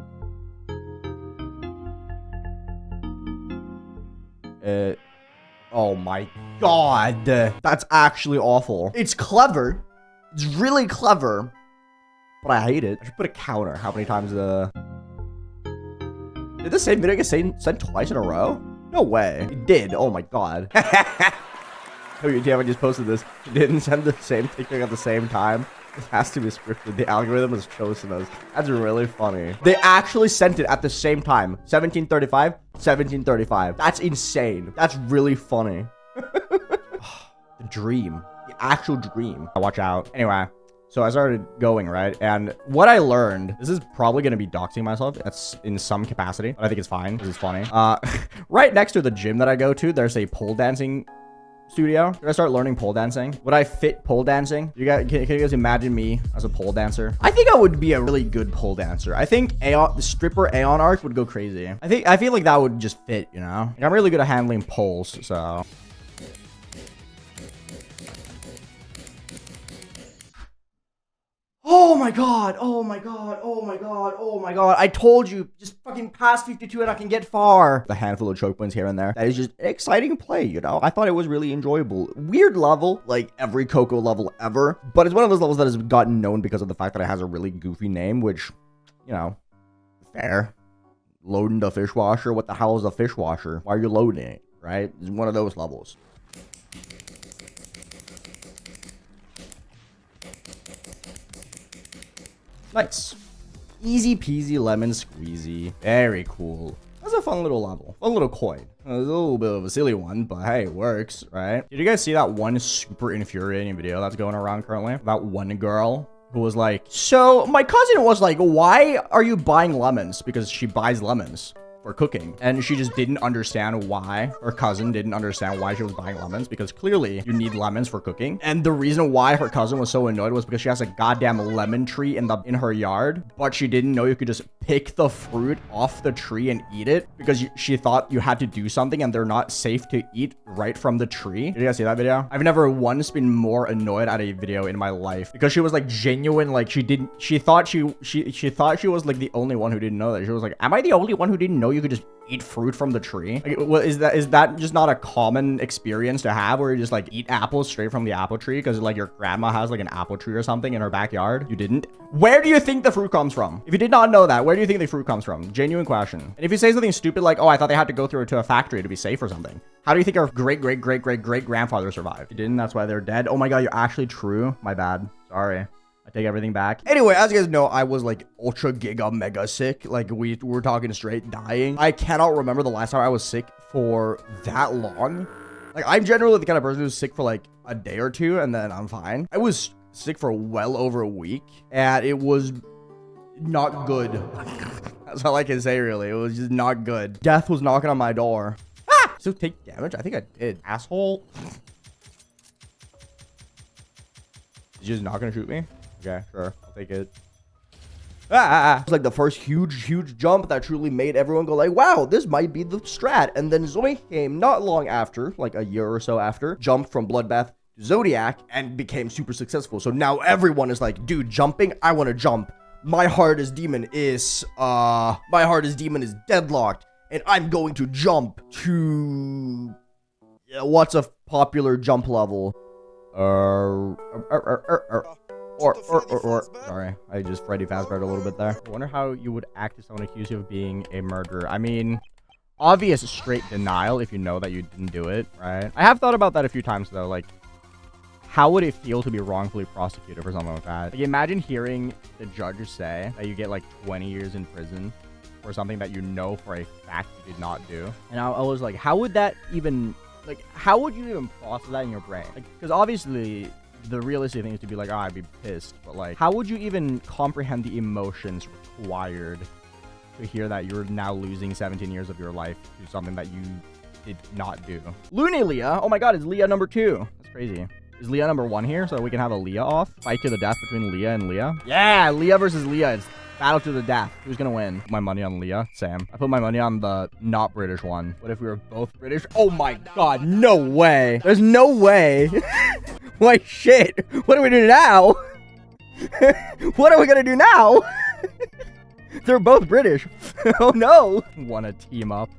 Oh my god. That's actually awful. It's clever. It's really clever. But I hate it. I should put a counter. How many times did the same video get sent twice in a row? No way. It did. Oh my god. Oh, you haven't just posted this. You didn't send the same TikTok at the same time. It has to be scripted. The algorithm has chosen us. That's really funny. They actually sent it at the same time. 1735, 1735. That's insane. That's really funny. The dream. The actual dream. Watch out. Anyway, so I started going, right? And what I learned, this is probably going to be doxing myself. That's in some capacity, but I think it's fine because it's funny. Right next to the gym that I go to, there's a pole dancing studio. Should I start learning pole dancing? Would I fit pole dancing? You guys, can you guys imagine me as a pole dancer? I think I would be a really good pole dancer. I think the stripper Aeonair would go crazy. I feel like that would just fit, you know? Like, I'm really good at handling poles, so. Oh my god, oh my god, oh my god, oh my god. I told you, just fucking pass 52 and I can get far. A handful of choke points here and there. That is just exciting play, you know? I thought it was really enjoyable. Weird level, like every Coco level ever. But it's one of those levels that has gotten known because of the fact that it has a really goofy name, which, you know, fair. Loading the dishwasher? What the hell is a dishwasher? Why are you loading it, right? It's one of those levels. Nice. Easy peasy lemon squeezy. Very cool. That's a fun little level. Fun little coin. It's a little bit of a silly one, but hey, it works, right? Did you guys see that one super infuriating video that's going around currently? About one girl who was like, so my cousin was like, why are you buying lemons? Because she buys lemons for cooking, and she just didn't understand why. Her cousin didn't understand why she was buying lemons, because clearly you need lemons for cooking. And the reason why her cousin was so annoyed was because she has a goddamn lemon tree in her yard, but she didn't know you could just pick the fruit off the tree and eat it, because she thought you had to do something and they're not safe to eat right from the tree. Did you guys see that video? I've never once been more annoyed at a video in my life, because she was like genuine, like she thought she was like the only one who didn't know that. She was like, am I the only one who didn't know you could just eat fruit from the tree? Like, well, is that just not a common experience to have, where you just like eat apples straight from the apple tree because like your grandma has like an apple tree or something in her backyard? You didn't? Where do you think the fruit comes from? If you did not know that, where do you think the fruit comes from? Genuine question. And if you say something stupid like, oh, I thought they had to go through to a factory to be safe or something, how do you think our great grandfather survived? You didn't? That's why they're dead. Oh my god, you're actually true. My bad. Sorry. I take everything back. Anyway, as you guys know, I was like ultra giga mega sick. Like we were talking straight dying. I cannot remember the last time I was sick for that long. Like I'm generally the kind of person who's sick for like a day or two and then I'm fine. I was sick for well over a week and it was not good. That's all I can say really. It was just not good. Death was knocking on my door. Ah! So take damage? I think I did. Asshole. Is you just not gonna shoot me? Okay, sure. I'll take it. It's like the first huge jump that truly made everyone go like, wow, this might be the strat. And then Zoe came not long after, like a year or so after, jumped from Bloodbath to Zodiac and became super successful. So now everyone is like, dude, jumping, I want to jump. My hardest demon is deadlocked and I'm going to jump to what's a popular jump level? Sorry, I just Freddy Fazbear a little bit there. I wonder how you would act if someone accused you of being a murderer. I mean, obvious straight denial if you know that you didn't do it, right? I have thought about that a few times though. Like, how would it feel to be wrongfully prosecuted for something like that? Like, imagine hearing the judge say that you get like 20 years in prison for something that you know for a fact you did not do. And I was like, how would that even, like, how would you even process that in your brain? Like, because obviously the realistic thing is to be like, oh, I'd be pissed. But like, how would you even comprehend the emotions required to hear that you're now losing 17 years of your life to something that you did not do? Looney Leah? Oh my god, it's Leah number 2. That's crazy. Is Leah number 1 here so we can have a Leah off? Fight to the death between Leah and Leah? Yeah, Leah versus Leah. It's battle to the death. Who's gonna win? Put my money on Leah. Sam. I put my money on the not British one. What if we were both British? Oh my god, no way. There's no way. Like, shit. What do we do now? What are we gonna do now? They're both British. Oh no. Wanna team up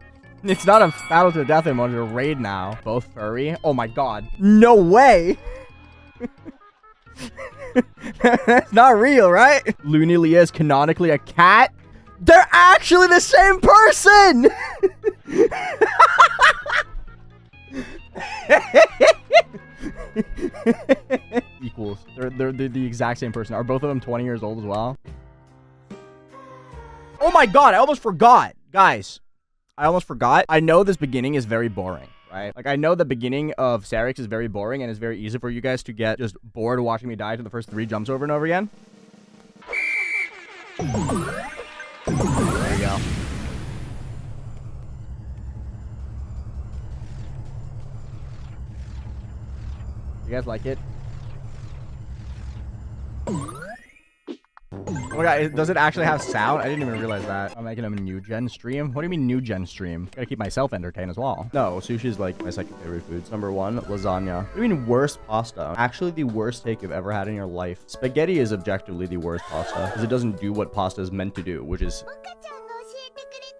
It's not a battle to the death anymore, it's a raid now. Both furry. Oh my god. No way! That's not real, right? Looney Leah is canonically a cat? They're actually the same person! Equals. They're the exact same person. Are both of them 20 years old as well? Oh my god, I almost forgot. Guys, I almost forgot. I know this beginning is very boring, right? Like, I know the beginning of saryyx is very boring and it's very easy for you guys to get just bored watching me die to the first 3 jumps over and over again. There you go. You guys like it? Oh my god, does it actually have sound? I didn't even realize that. I'm making a new gen stream. What do you mean new gen stream? Gotta keep myself entertained as well. No, sushi is like my second favorite foods. Number 1, lasagna. What do you mean worst pasta? Actually the worst steak you've ever had in your life. Spaghetti is objectively the worst pasta because it doesn't do what pasta is meant to do, which is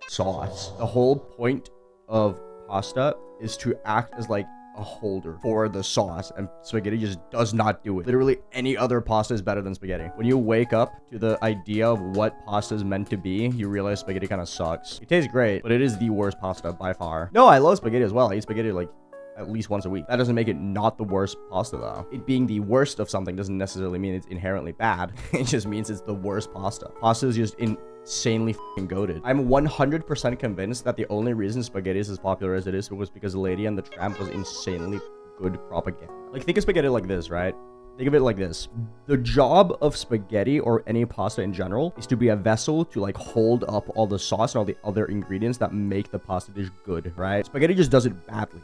sauce. The whole point of pasta is to act as like a holder for the sauce, and spaghetti just does not do it. Literally any other pasta is better than spaghetti. When you wake up to the idea of what pasta is meant to be, you realize spaghetti kind of sucks. It tastes great, but it is the worst pasta by far. No, I love spaghetti as well. I eat spaghetti like at least once a week. That doesn't make it not the worst pasta though. It being the worst of something doesn't necessarily mean it's inherently bad. It just means it's the worst pasta. Pasta is just insanely f***ing goated. I'm 100% convinced that the only reason spaghetti is as popular as it is was because Lady and the Tramp was insanely good propaganda. Like, think of spaghetti like this, right? Think of it like this. The job of spaghetti or any pasta in general is to be a vessel to like hold up all the sauce and all the other ingredients that make the pasta dish good, right? Spaghetti just does it badly.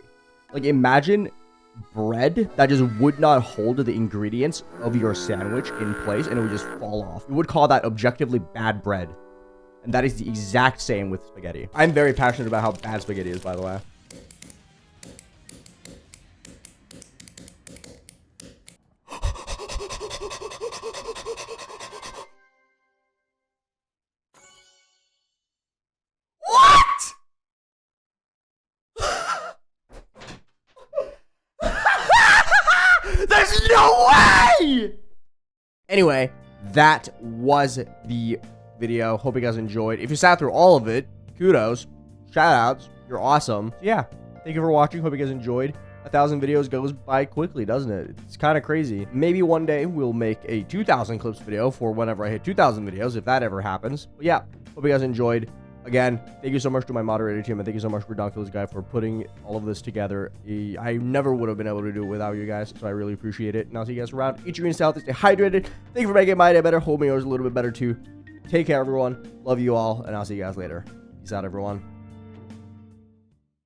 Like, imagine bread that just would not hold the ingredients of your sandwich in place and it would just fall off. You would call that objectively bad bread. And that is the exact same with spaghetti. I'm very passionate about how bad spaghetti is, by the way. What? There's no way! Anyway, that was the video. Hope you guys enjoyed. If you sat through all of it, kudos, shout outs, you're awesome. So yeah, thank you for watching. Hope you guys enjoyed. 1,000 videos goes by quickly, doesn't it? It's kind of crazy. Maybe one day we'll make a 2,000 clips video for whenever I hit 2,000 videos, if that ever happens. But yeah, hope you guys enjoyed. Again, thank you so much to my moderator team, and thank you so much for Ridonculousguy for putting all of this together. I never would have been able to do it without you guys, so I really appreciate it. And I'll see you guys around. Eat your greens, stay healthy, stay hydrated. Thank you for making my day better. Hope yours a little bit better too. Take care, everyone. Love you all, and I'll see you guys later. Peace out, everyone.